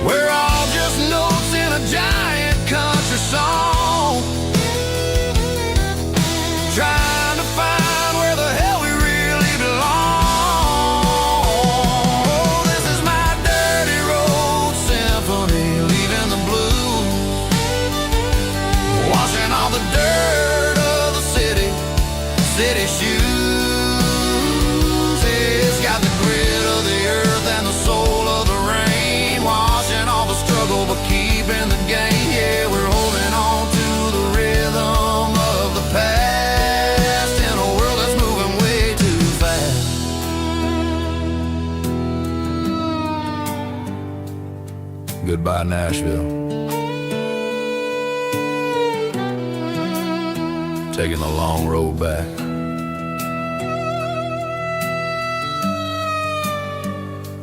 We're all just notes in a giant country song, trying to find where the hell we really belong. Oh, this is my dirty road symphony, leaving the blues, washing all the dirt of the city shoes. It's got the grit of the earth and the soul of the rain, washing all the struggle but keeping the game. Yeah, we're holding on to the rhythm of the past. Goodbye, Nashville. Taking the long road back.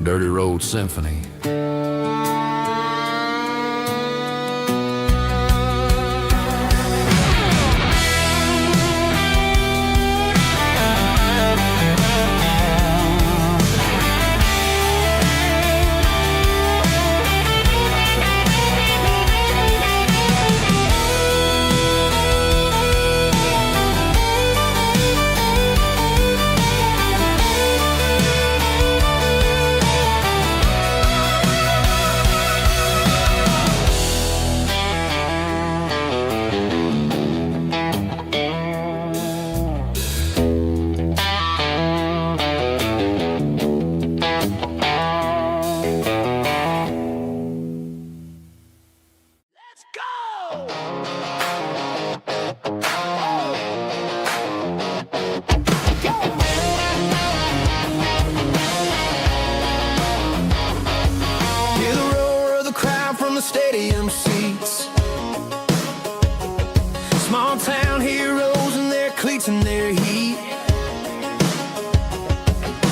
Dirty Road Symphony. Stadium seats, small town heroes in their cleats and their heat.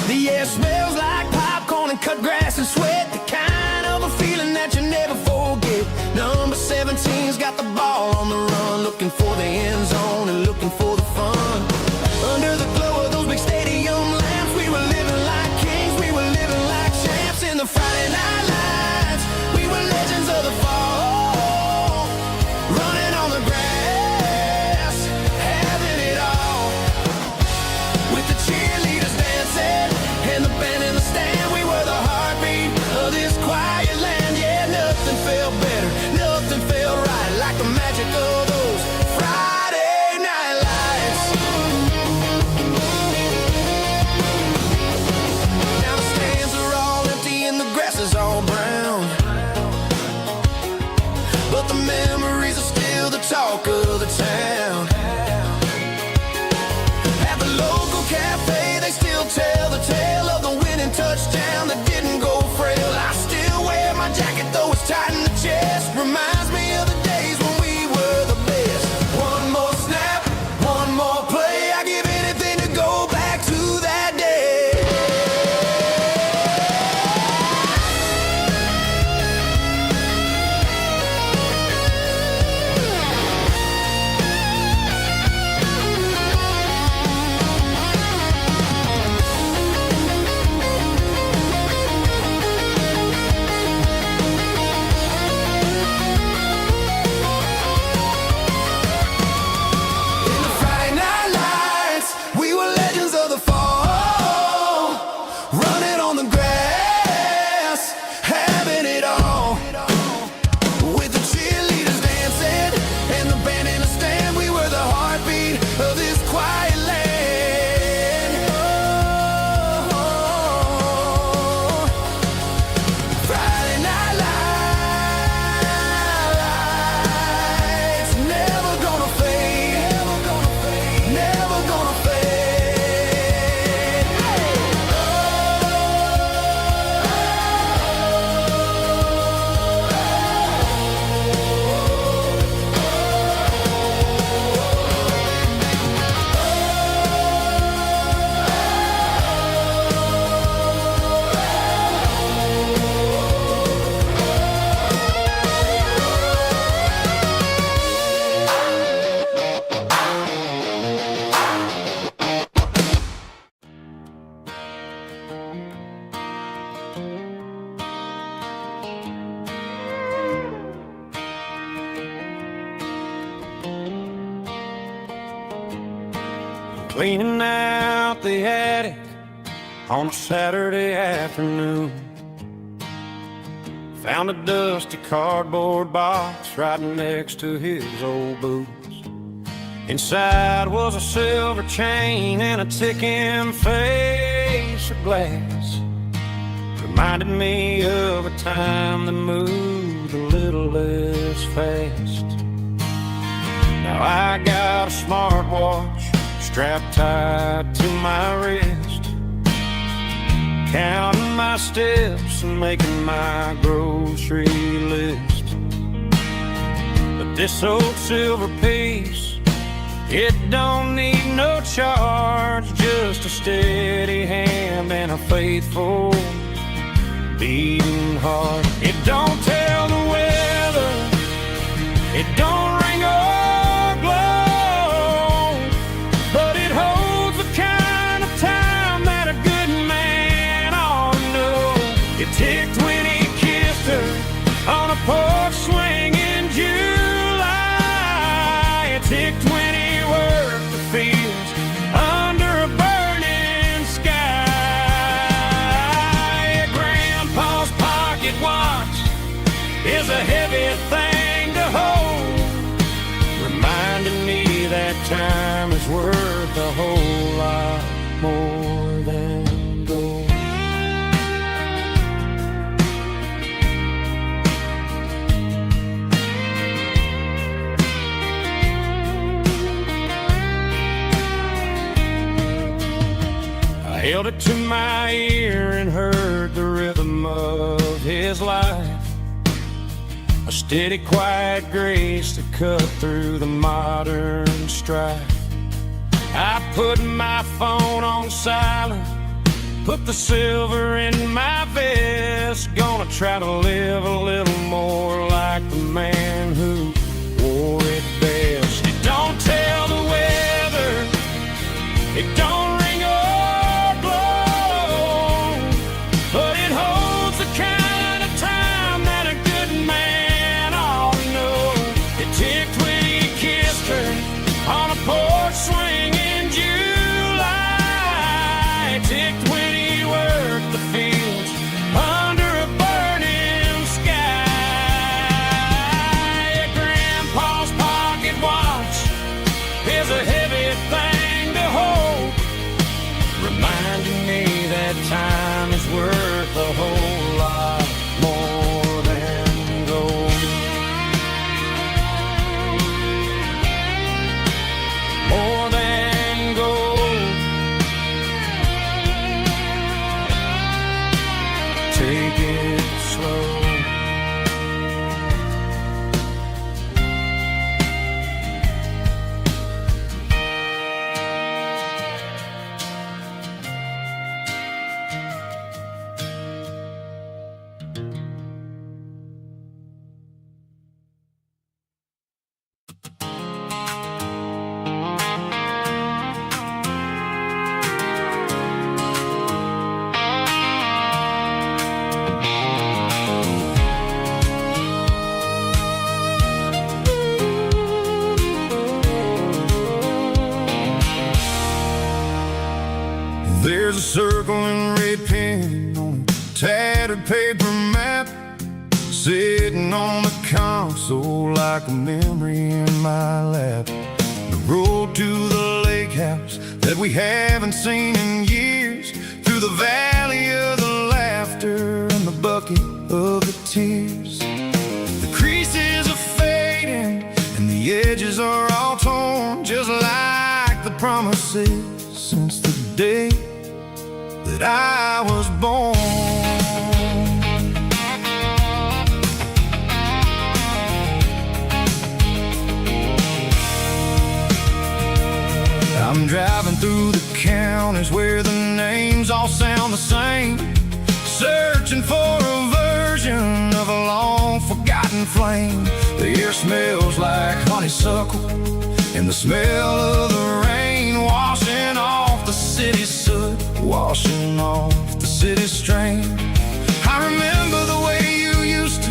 The air smells like popcorn and cut grass and sweat, the kind of a feeling that you never forget. Number 17's got the ball on the run, looking for the end zone and looking for the fun. Under the glow of those big stadium lamps, we were living like kings, we were living like champs in the Friday night lights. We were legends of the fall, running on the grass, having it all, with the cheerleaders dancing and the band in the stand. We were the heartbeat of this quiet land. Yeah, nothing felt better, nothing felt right like the magic of those Friday night lights. all brown. But the memories are still the talk of the town. At the local cafe, they still tell the tale of the winning touchdown that didn't go frail. I still wear my jacket, though it's tight in the chest. Reminds me of the days when we were the best. One more snap, one more play. I give anything to go back to that day. Cleaning out the attic on a Saturday afternoon. Found a dusty cardboard box right next to his old boots. Inside was a silver chain and a ticking face of glass. Reminded me of a time that moved a little less fast. Now I got a smartwatch strapped tight to my wrist, counting my steps and making my grocery list. But this old silver piece, it don't need no charge, just a steady hand and a faithful beating heart. It don't tell the weather, it don't ring or glow, but it holds the kind of time that a good man ought to know. It ticked when he kissed her on a porch swing in July. It ticked when he worked the fields under a burning sky. Grandpa's pocket watch is a heavy thing to hold, reminding me that time is worth a whole lot more than gold. I held it to my ear and heard the rhythm of his life, a steady, quiet grace that cut through the modern strife. I put my phone on silent, put the silver in my vest. Gonna try to live a little more like the man who wore it best. It don't tell the weather, it don't ring or blow, but it holds the kind of time that a good man ought to know. It ticked when he kissed her on a porch swing in July. It ticked when he worked the fields under a burning sky. circling red pen on a tattered paper map, sitting on the console like a memory in my lap. The road to the lake house that we haven't seen in years, through the valley of the laughter and the bucket of the tears. The creases are fading and the edges are all torn, just like the promises since the day that I was born. I'm driving through the counties where the names all sound the same, searching for a version of a long-forgotten flame. The air smells like honeysuckle, and the smell of the rain washing off the city's soot, washing off the city's strain. I remember the way you used to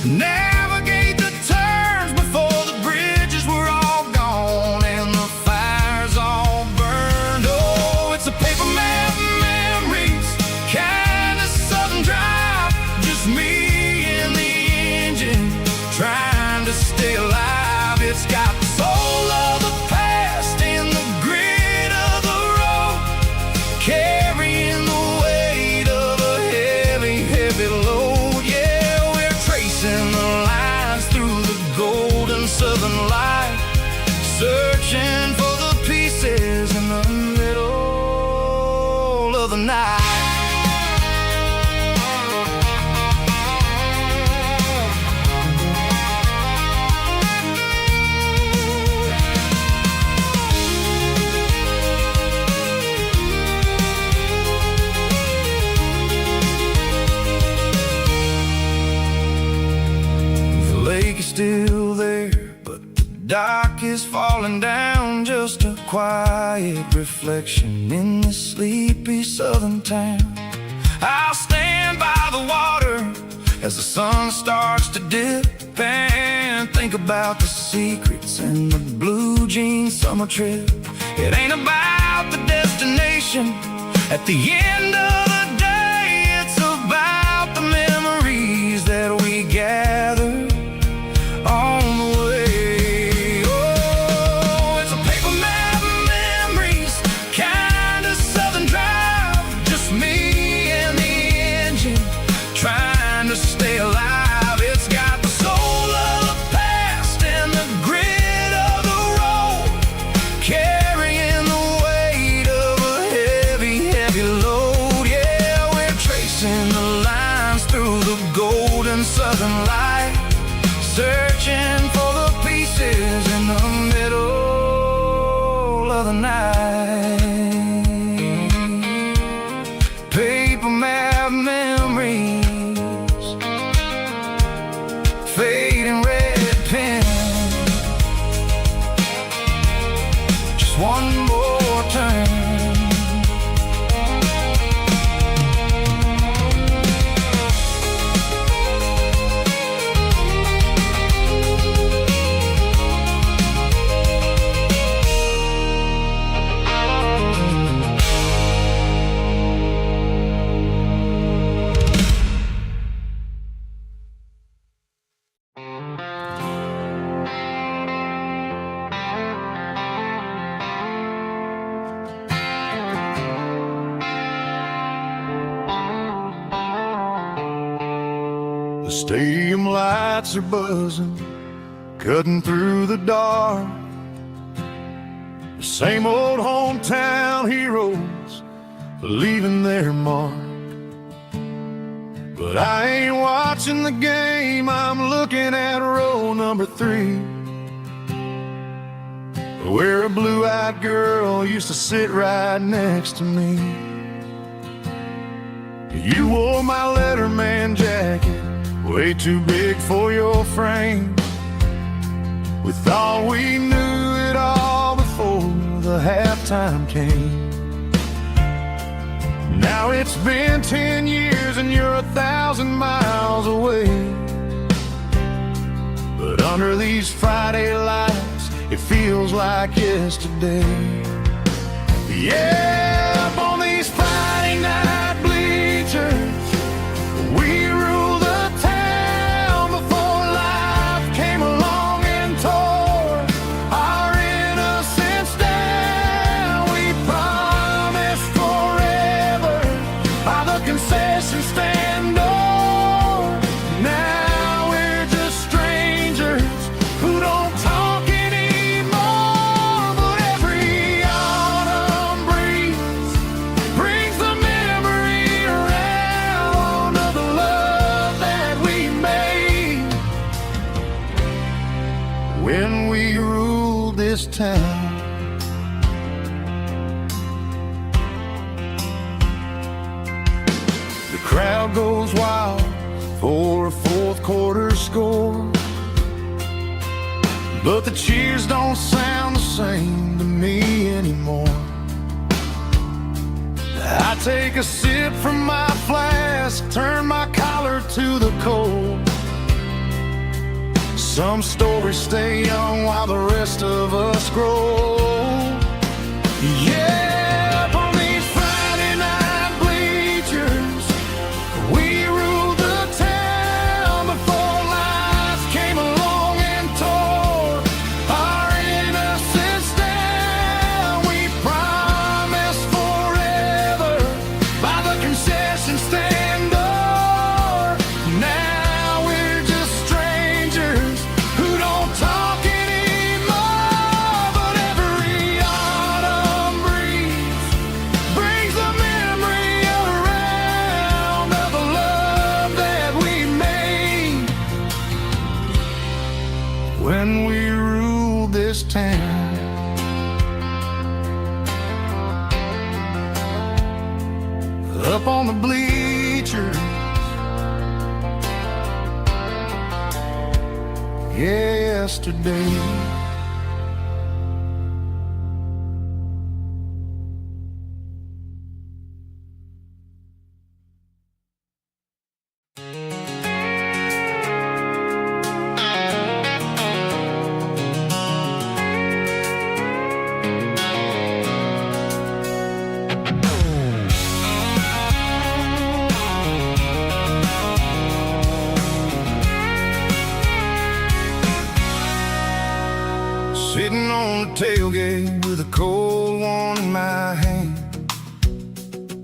navigate the turns before the bridges were all gone and the fires all burned. Oh, it's a paper map memories, kind of southern drive, just me and the engine trying to stay alive. It's got the soul of the past and the grit of the road, carrying the weight of a heavy, heavy load. Yeah, we're tracing the lines through the golden southern light, searching for the pieces in the middle of the night. The lake is still there, but the dock is falling down, just a quiet reflection in this sleepy southern town. I'll stand by the water as the sun starts to dip and think about the secrets and the blue jean summer trip. It ain't about the destination at the end of the day, it's about the memories that we gather on the way. Oh, it's a paper map memories, kind of southern drive, just me and the engine trying to stay alive. It's got the soul of the past and the grit of the road, carrying the weight of a heavy, heavy load. Yeah, we're tracing the lines through the golden southern light, searching for the pieces in the middle of the night. Paper map memories, fading red pen, just one more turn. The stadium lights are buzzing, cutting through the dark. The same old hometown heroes leaving their mark. But I ain't watching the game, I'm looking at row number 3, where a blue-eyed girl used to sit right next to me. You wore my Letterman jacket, way too big for your frame. We thought we knew it all before the halftime came. Now it's been 10 years and you're 1,000 miles away. But under these Friday lights, it feels like yesterday. Yeah, up on these Friday night bleachers. We ruled the town before life came along and tore our innocence down. We promised forever by the concession stand door. Now we're just strangers who don't talk anymore. But every autumn breeze brings the memory around of the love that we made when we ruled this town. The crowd goes wild for a fourth quarter score, but the cheers don't sound the same to me anymore. I take a sip from my flask, turn my collar to the cold. Some stories stay young while the rest of us grow. Yeah, up on these Friday night bleachers, we ruled the town before life came along and tore our innocence down. We promised forever by the concession stand door. Now we're just strangers who don't talk anymore. But every autumn breeze brings the memory around of the love that we made when we ruled this town. Up on the bleachers, yesterday. Sitting on the tailgate with a cold one in my hand,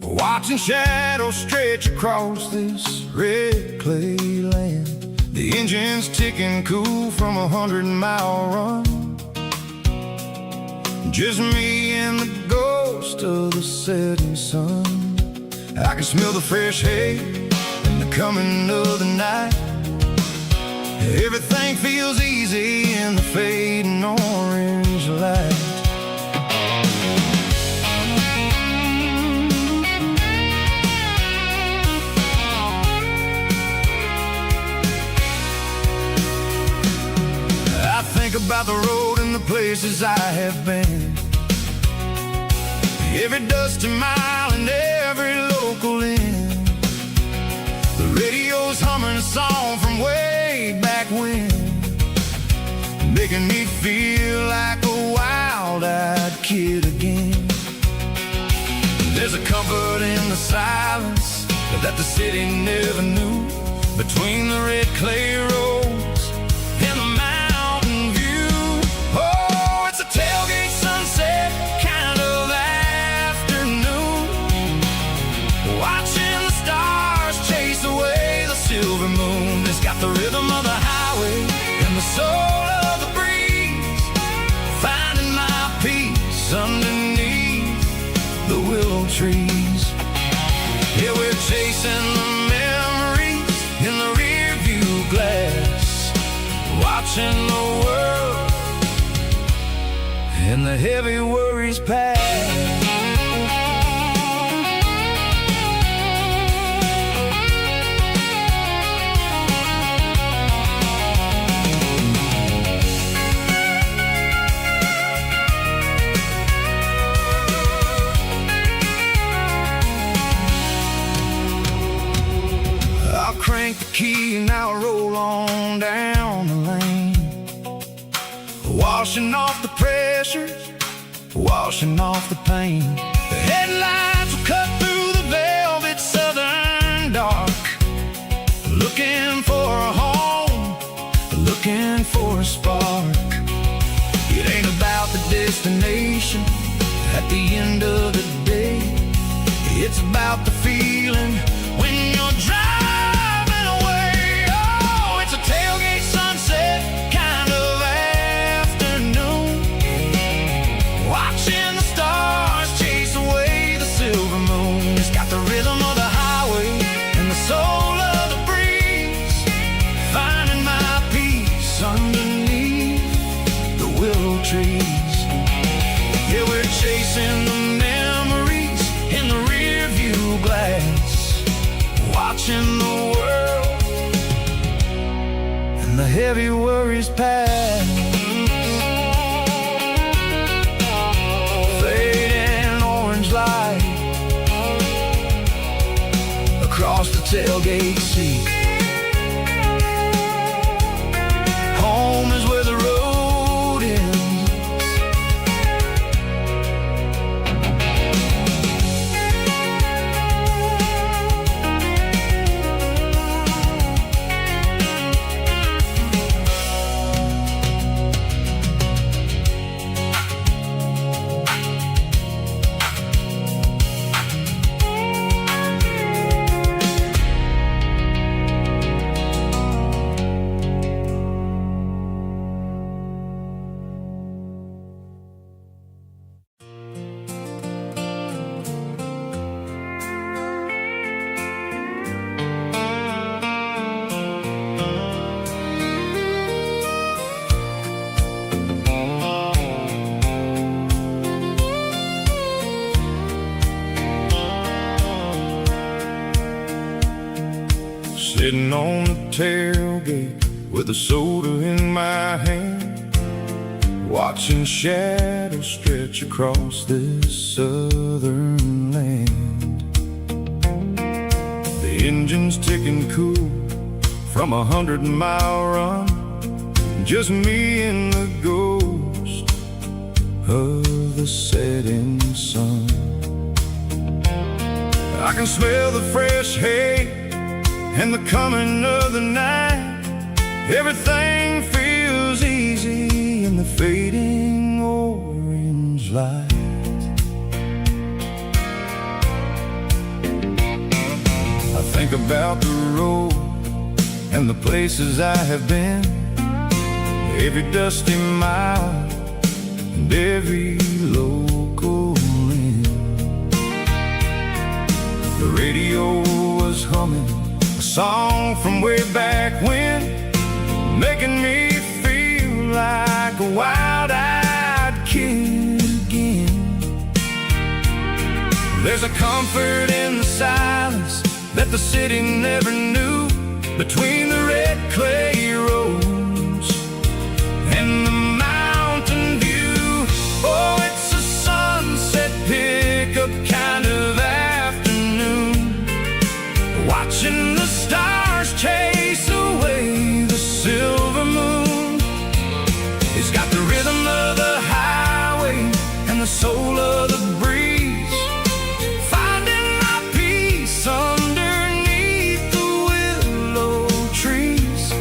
watching shadows stretch across this red clay land. The engine's ticking cool from 100-mile run. Just me and the ghost of the setting sun. I can smell the fresh hay and the coming of the night. Everything feels easy in the fading orange light. I think about the road and the places I have been, every dusty mile and every local inn. The radio's humming a song from way back when, making me feel like a wild-eyed kid again. There's a comfort in the silence that the city never knew, between the red clay roads and the mountain view. Oh, it's a tailgate sunset kind of afternoon, watching the stars chase away the silver moon. It's got the rhythm of the highway and the soul of the breeze, finding my peace underneath the willow trees. Yeah, we're chasing the memories in the rear view glass, watching the world and the heavy worries pass. Crank the key and I'll roll on down the lane, washing off the pressure, washing off the pain. The headlights will cut through the veil looking for a spark. It ain't about the destination at the end of the day. It's about the feeling when you're driving away. Oh, it's a tailgate sunset kind of afternoon, watching the stars chase away the silver moon. It's got the rhythm of the highway and the soul of the breeze, finding my peace underneath the willow trees. Yeah, we're chasing the memories in the rear view glass, watching the world and the heavy worries pass. Fading orange light across the tailgate seat. Home is where the road ends. Sitting on the tailgate with a soda in my hand, watching shadows stretch across this southern land. The engine's ticking cool from a 100-mile run, just me and the ghost of the setting sun. I can smell the fresh hay and the coming of the night. Everything feels easy in the fading orange light. I think about the road and the places I have been, every dusty mile and every local inn. The radio was humming a song from way back when, making me feel like a wild-eyed kid again. There's a comfort in the silence that the city never knew, between the red clay roads and the mountain view. Oh, it's a sunset pickup kind of afternoon, watching the stars chase away the silver moon. It's got the rhythm of the highway and the soul of the breeze, finding my peace underneath the willow trees.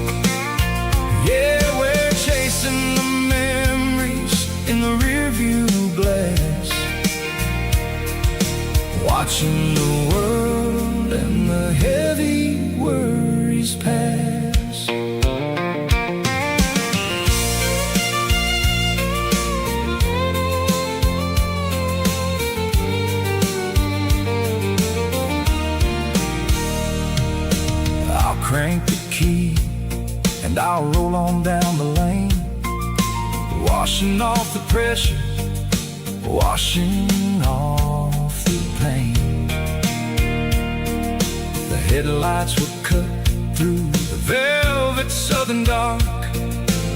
Yeah, we're chasing the memories in the rearview glass, watching the world and the heavy worries pass. I'll crank the key and I'll roll on down the lane, washing off the pressure, washing off the pain. The headlights were cut through the velvet southern dark,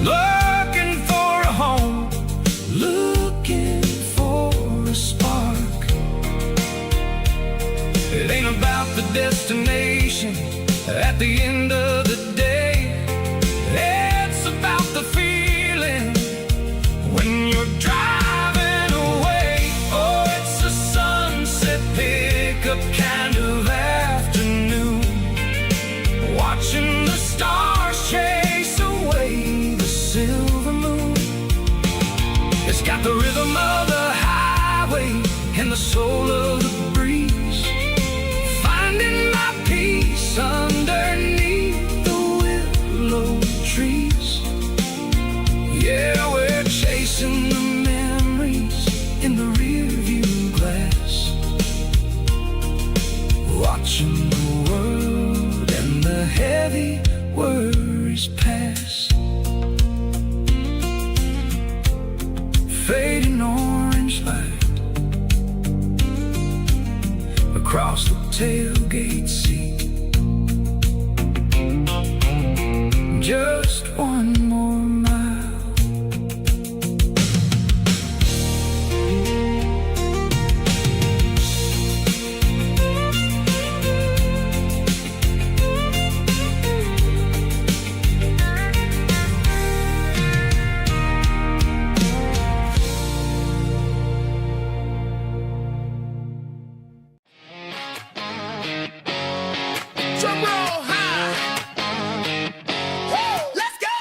looking for a home, looking for a spark. It ain't about the destination at the end of the day, it's about the feeling when you're driving away. Oh, it's a sunset pickup kind of afternoon, watching the stars chase away memories pass, fading orange light across the tailgate seat. Just one more mile. Drum roll high. Woo, let's go.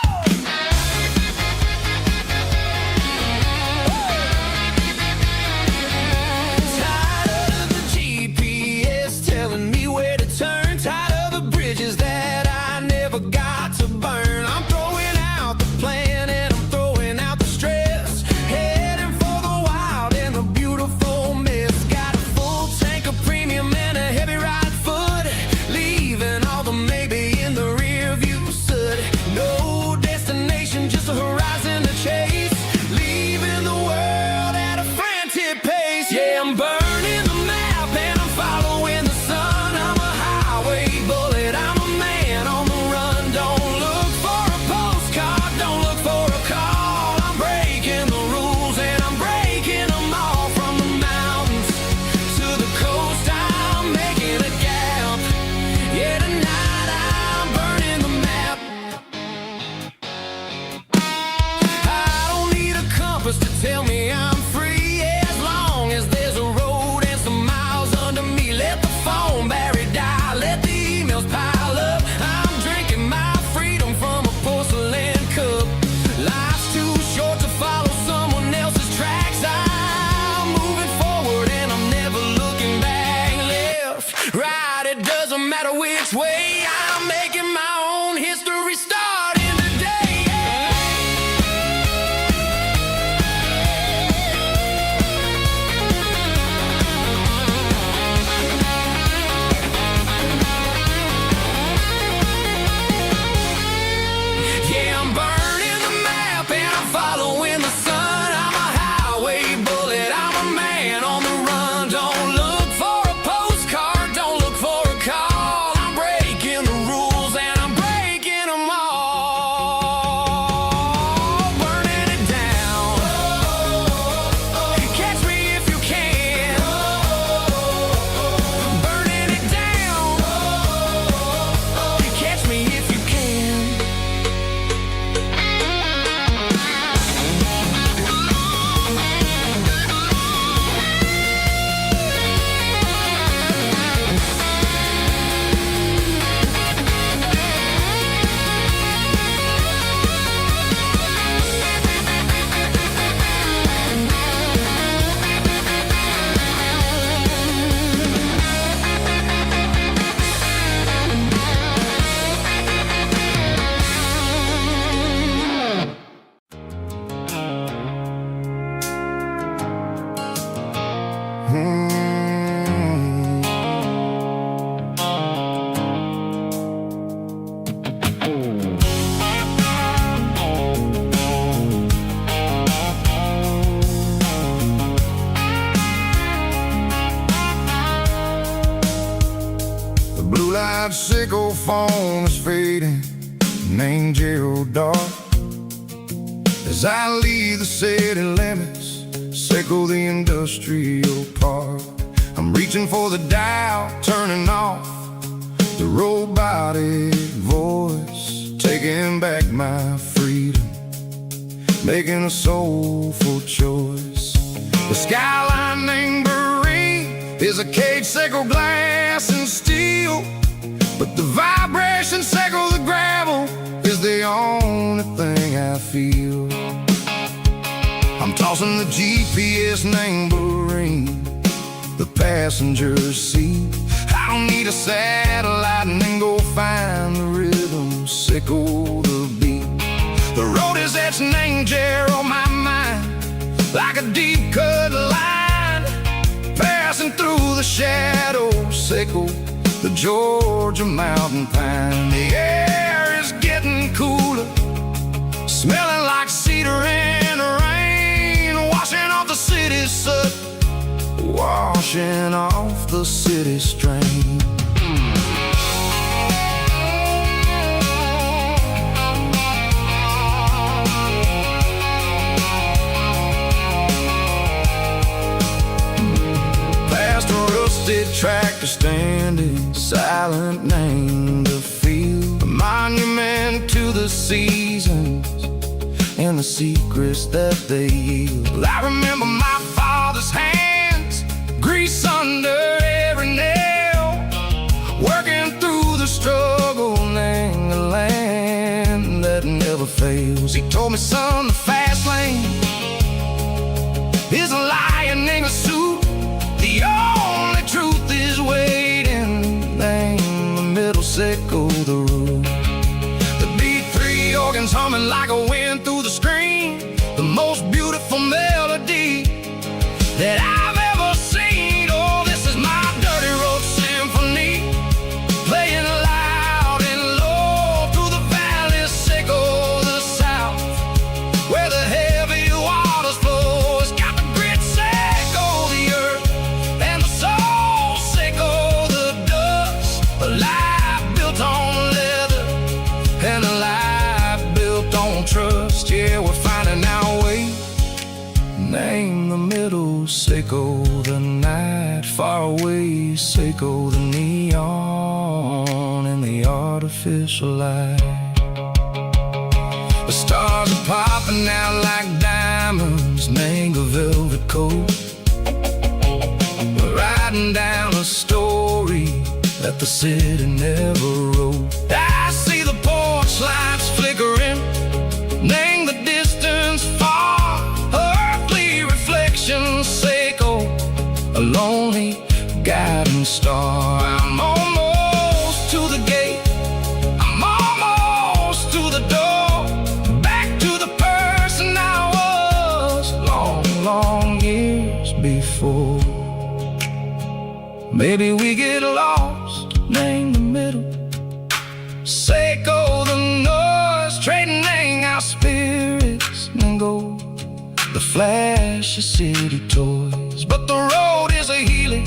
Tired of the GPS telling me where to turn, tired of the bridges that I never got to burn. I'm throwing out the plan and I'm throwing out the stress, heading for the wild and the beautiful mess. Got a full tank of premium and a heavy right foot, leaving all the maybe in the rear view soot. No destination, just a horizon to chase, leaving the world at a frantic pace. Yeah, I'm burning the map and I'm following the sun. I'm a highway bullet, I'm a man on the run. Don't look for a postcard, don't look for a call. I'm breaking the rules and I'm breaking them all. From the mountains to the coast, I'm making a gap. Yeah, tonight I'm burning the map. I don't need a compass to tell me I'm free, as long as there's a road and some miles under me. Let the phone battery die, let the emails pile up. I'm drinking my freedom from a porcelain cup. Life's too short to follow someone else's tracks. I'm moving forward and I'm never looking back. Left, right, it doesn't matter which way. I'm making my own history starting today. Yeah, I'm burning the map and I'm following the sun. I'm a highway bullet, I'm a man on the run. Don't look for a postcard, don't look for a call. I'm breaking the rules and I'm breaking them all. Burning it down. Catch me if you can. Burning it down. Catch me if you can. The blue light sickle phone is fading, name Gerald dark. As I leave the city limits, sickle the industrial park. I'm reaching for the dial, turning off the robotic voice, taking back my freedom, making a soulful choice. The skyline named Bryan is a cage, sickle glass and steel, but the vibration sickle the gravel is the only thing I feel. I'm tossing the GPS named Bryan, the passenger seat. I don't need a satellite and then go find the rhythm, sickle the beat. The road is etched named Gerald on my mind, like a deep cut line, passing through the shadows, sickle the Georgia mountain pine. The air is getting getting cooler, smelling like cedar in the rain, washing off the city's soot, washing off the city strain. Past a rusted tractor standing silent, named a field, a monument to the seasons and the secrets that they yield. I remember my father's hands, grease under every nail, working through the struggle, laying the land that never fails. He told me, son, the fast lane is a lion in a suit. The only truth is waiting. Name the middle, sickle the root. The B3 organs humming like a wind through the screen, the most beautiful melody that I've ever seen. Oh, this is my dirty road symphony, playing loud and low through the valleys, sickle the south, where the heavy waters flow. It's got the grit, sickle the earth, and the soul, sickle the dust. A life built on leather and a life built on trust. Yeah, we're finding our way. Name the middle, sickle the night, far away, sickle the neon and the artificial light. The stars are popping out like diamonds, mango velvet coat. We're riding down a story that the city never wrote. I see the porch lights flickering, name the distance far, earthly reflections, sickle a lonely guiding star. I'm almost to the gate, I'm almost to the door, back to the person I was long, long years before. Maybe we get lost, name the middle, sickle the noise, trading our spirits and gold, the flash of city toys. But the road is a healing,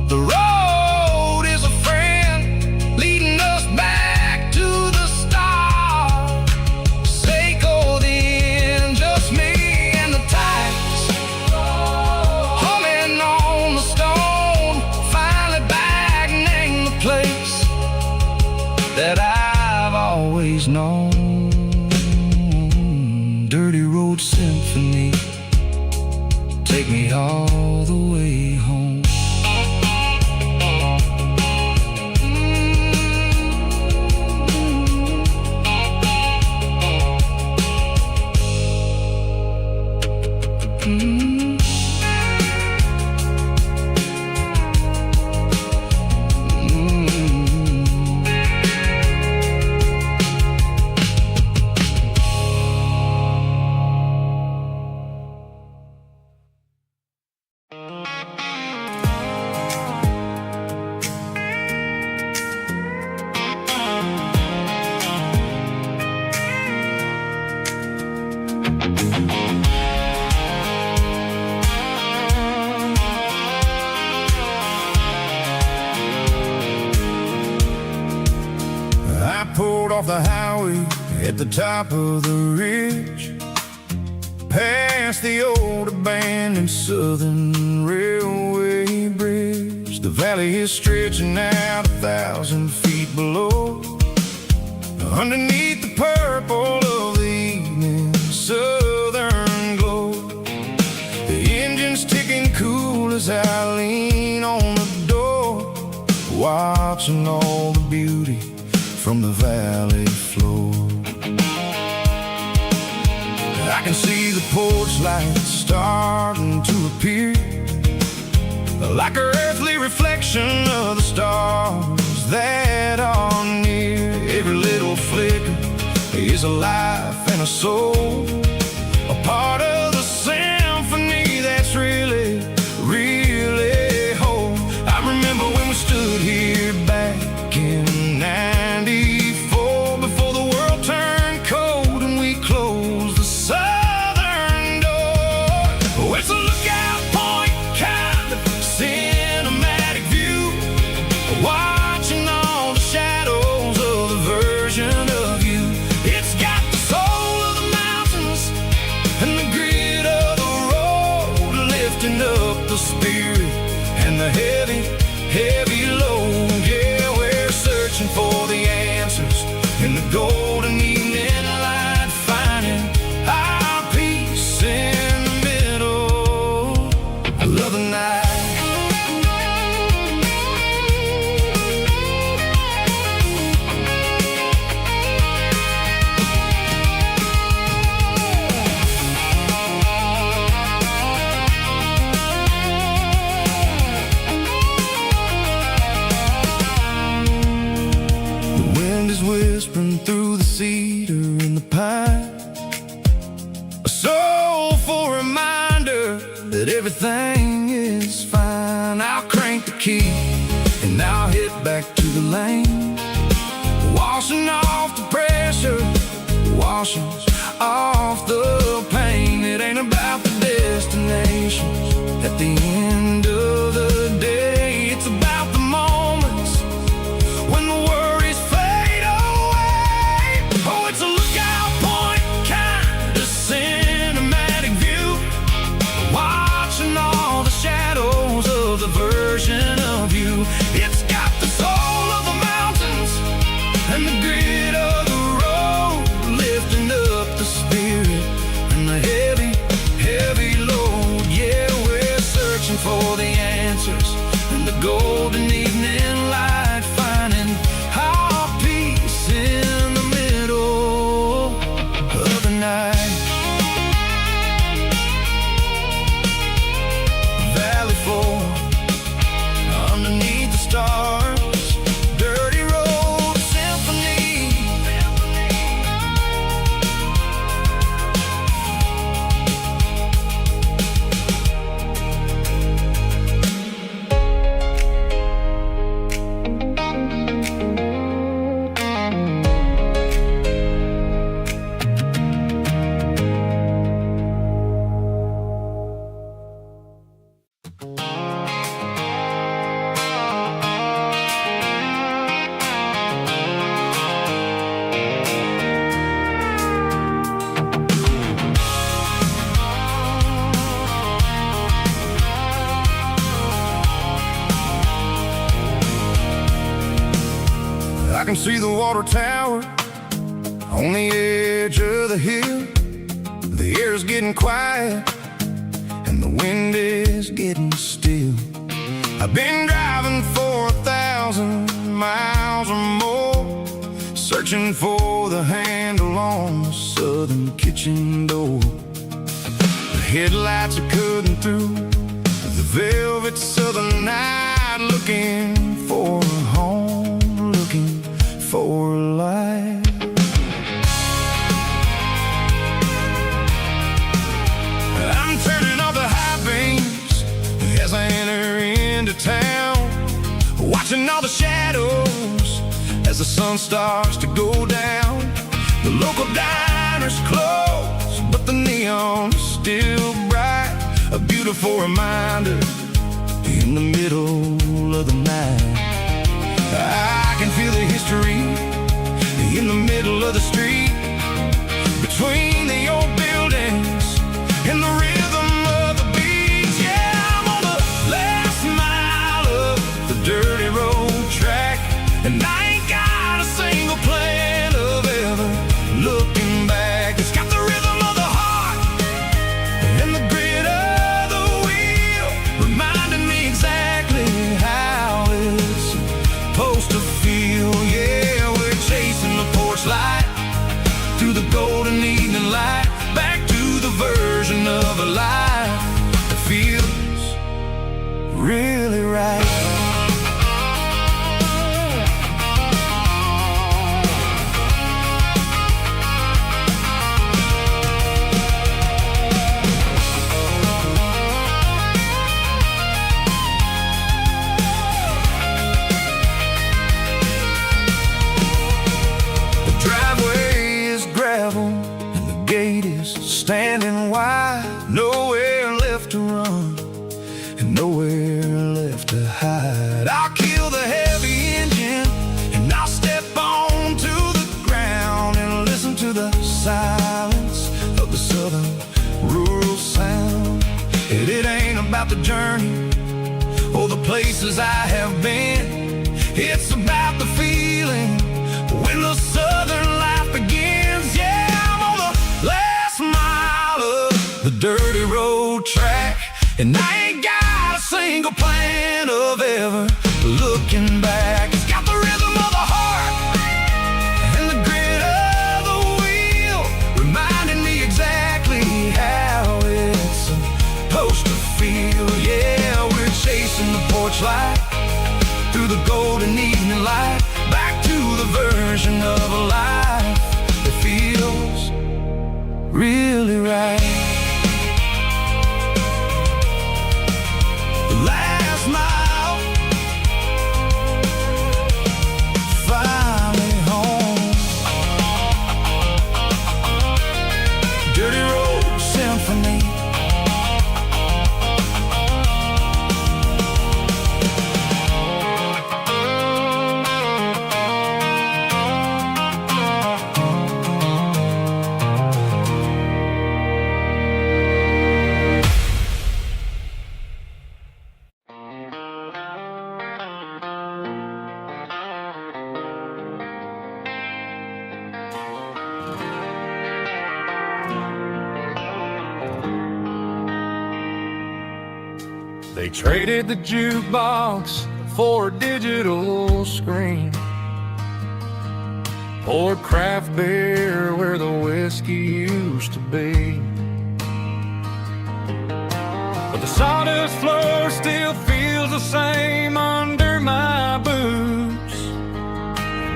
the road is a friend, leading us back to the start. Sickle the end, just me and the tides, humming on the stone, finally back, name the place that I've always known. Dirty road symphony, take me all the way home. I pulled off the highway at the top of the ridge, past the old abandoned Southern Railway bridge. The valley is stretching out 1,000 feet below, underneath the purple of the evening southern glow. The engine's ticking cool as I lean on the door, watching all the beauty from the valley floor. I can see the porch lights starting to appear, like an earthly reflection of the stars that are near. Every little flicker is a life and a soul, a part of the symphony that's really, really whole. I remember when we stood here back in '94, heavy load. Yeah, we're searching for the answers in the golden evening light, finding our peace in the middle of the night. Whispering through the cedar and the pine, a soulful reminder that everything is fine. I'll crank the key and I'll head back to the lane, washing off the pressure, washing off the pain. It ain't about the destinations at the end of the day. It's about the moments when the worries fade away. Oh, it's a lookout point, kind of cinematic view, watching all the shadows of the version of you. It's got the soul of the mountains and the grit of the road, lifting up the spirit and the heavy, heavy load. Yeah, we're searching for the answers in the golden evening light, finding our peace in the middle of the night. Valley floor underneath the stars, dirty road symphony. I can see the water tower on the edge of the hill. The air's getting quiet and the wind is getting still. I've been driving for 1,000 miles or more, searching for the handle on the southern kitchen door. The headlights are cutting through the velvet southern night, looking for a home, looking for life. I'm turning off the high beams as I enter into town, watching all the shadows as the sun starts to go down. The local diner's closed, but the neon's still bright, a beautiful reminder in the middle of the night. I can feel the history in the middle of the street, between the old buildings and the rhythm of the beats. Yeah, I'm on the last mile of the dirty road track, and I ain't got a single plan of ever looking back. It's got the rhythm of the heart and the grit of the wheel, reminding me exactly how it's supposed to feel. Yeah, we're chasing the porch light through the golden evening light, back to the version of a life that feels really right. Standing wide, nowhere left to run and nowhere left to hide. I'll kill the heavy engine and I'll step onto the ground and listen to the silence of the southern rural sound. It ain't about the journey Oh, the places I have been, it's about the feeling when the southern life begins. Yeah, I'm on the last mile of the dirty road track, and I ain't got a single plan of ever looking back. It's got the rhythm of the heart and the grit of the wheel, reminding me exactly how it's supposed to feel. Yeah, we're chasing the porch light through the golden evening light, back to the version of a life that feels really right. The last mile, finally home. Dirty Road Symphony. They traded the jukebox for a digital screen, poured craft beer where the whiskey used to be. But the sawdust floor still feels the same under my boots.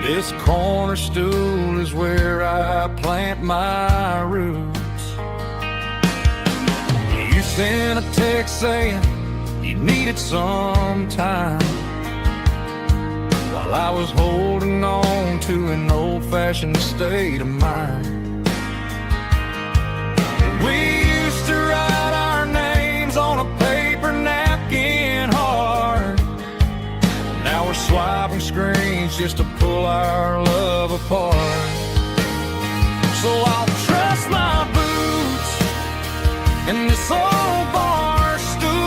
This corner stool is where I plant my roots. You sent a text saying you needed some time, while I was holding on to an old-fashioned state of mind. We used to write our names on a paper napkin hard. Now we're swiping screens just to pull our love apart. So I'll trust my boots and this old bar stool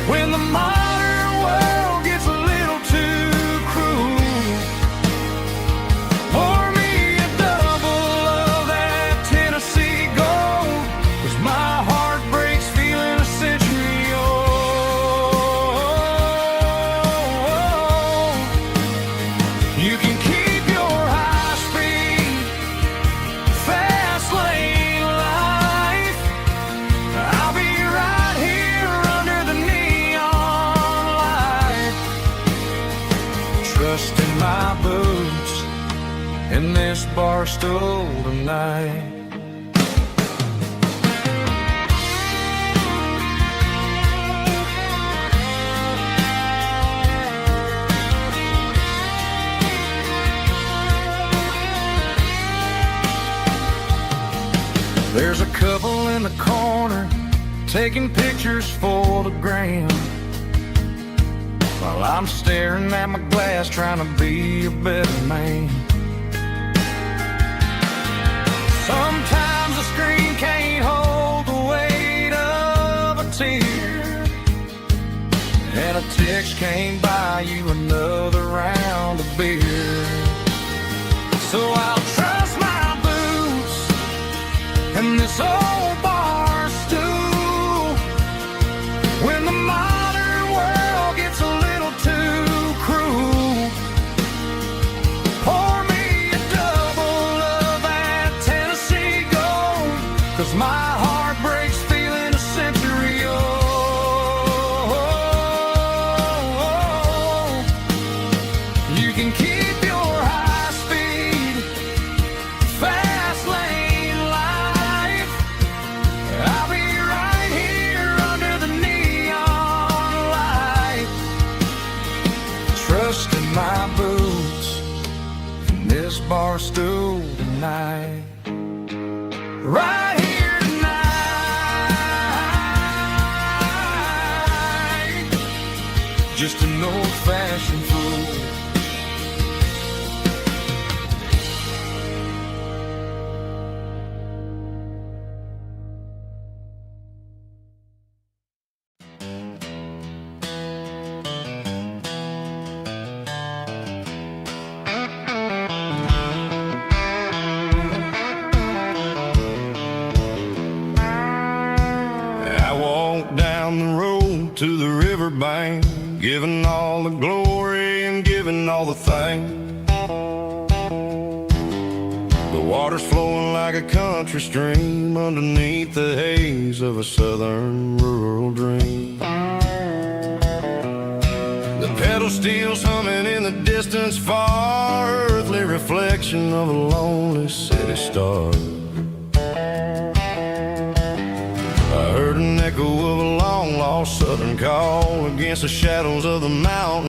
when the modern world gets a little too cruel. Pour me a double of that Tennessee Gold, 'cause my heart breaks feeling a century old. You can keep your high-speed, fast lane life. I'll be right here under the neon light, trusting my boots in this bar stool tonight. There's a couple in the corner taking pictures for the gram, while I'm staring at my glass trying to be a better man. Sometimes the screen can't hold the weight of a tear, and a text can't buy you another round of beer. So I'll trust my boots and this old bar stool when the modern world gets a little too cruel. Pour me a double of that Tennessee Gold, 'cause my heart breaks feeling a century old. You can keep your high-speed, fast lane life. I'll be right here under the neon light, trusting my boots in this bar stool tonight. Right here tonight, just an old-fashioned fool. rain, giving all the glory and giving all the thanks. The water's flowing like a country stream underneath the haze of a southern rural dream. The pedal steel's humming in the distance far, earthly reflection of a lonely city star. I heard an echo of a long-lost southern call against the shadows of the mountain.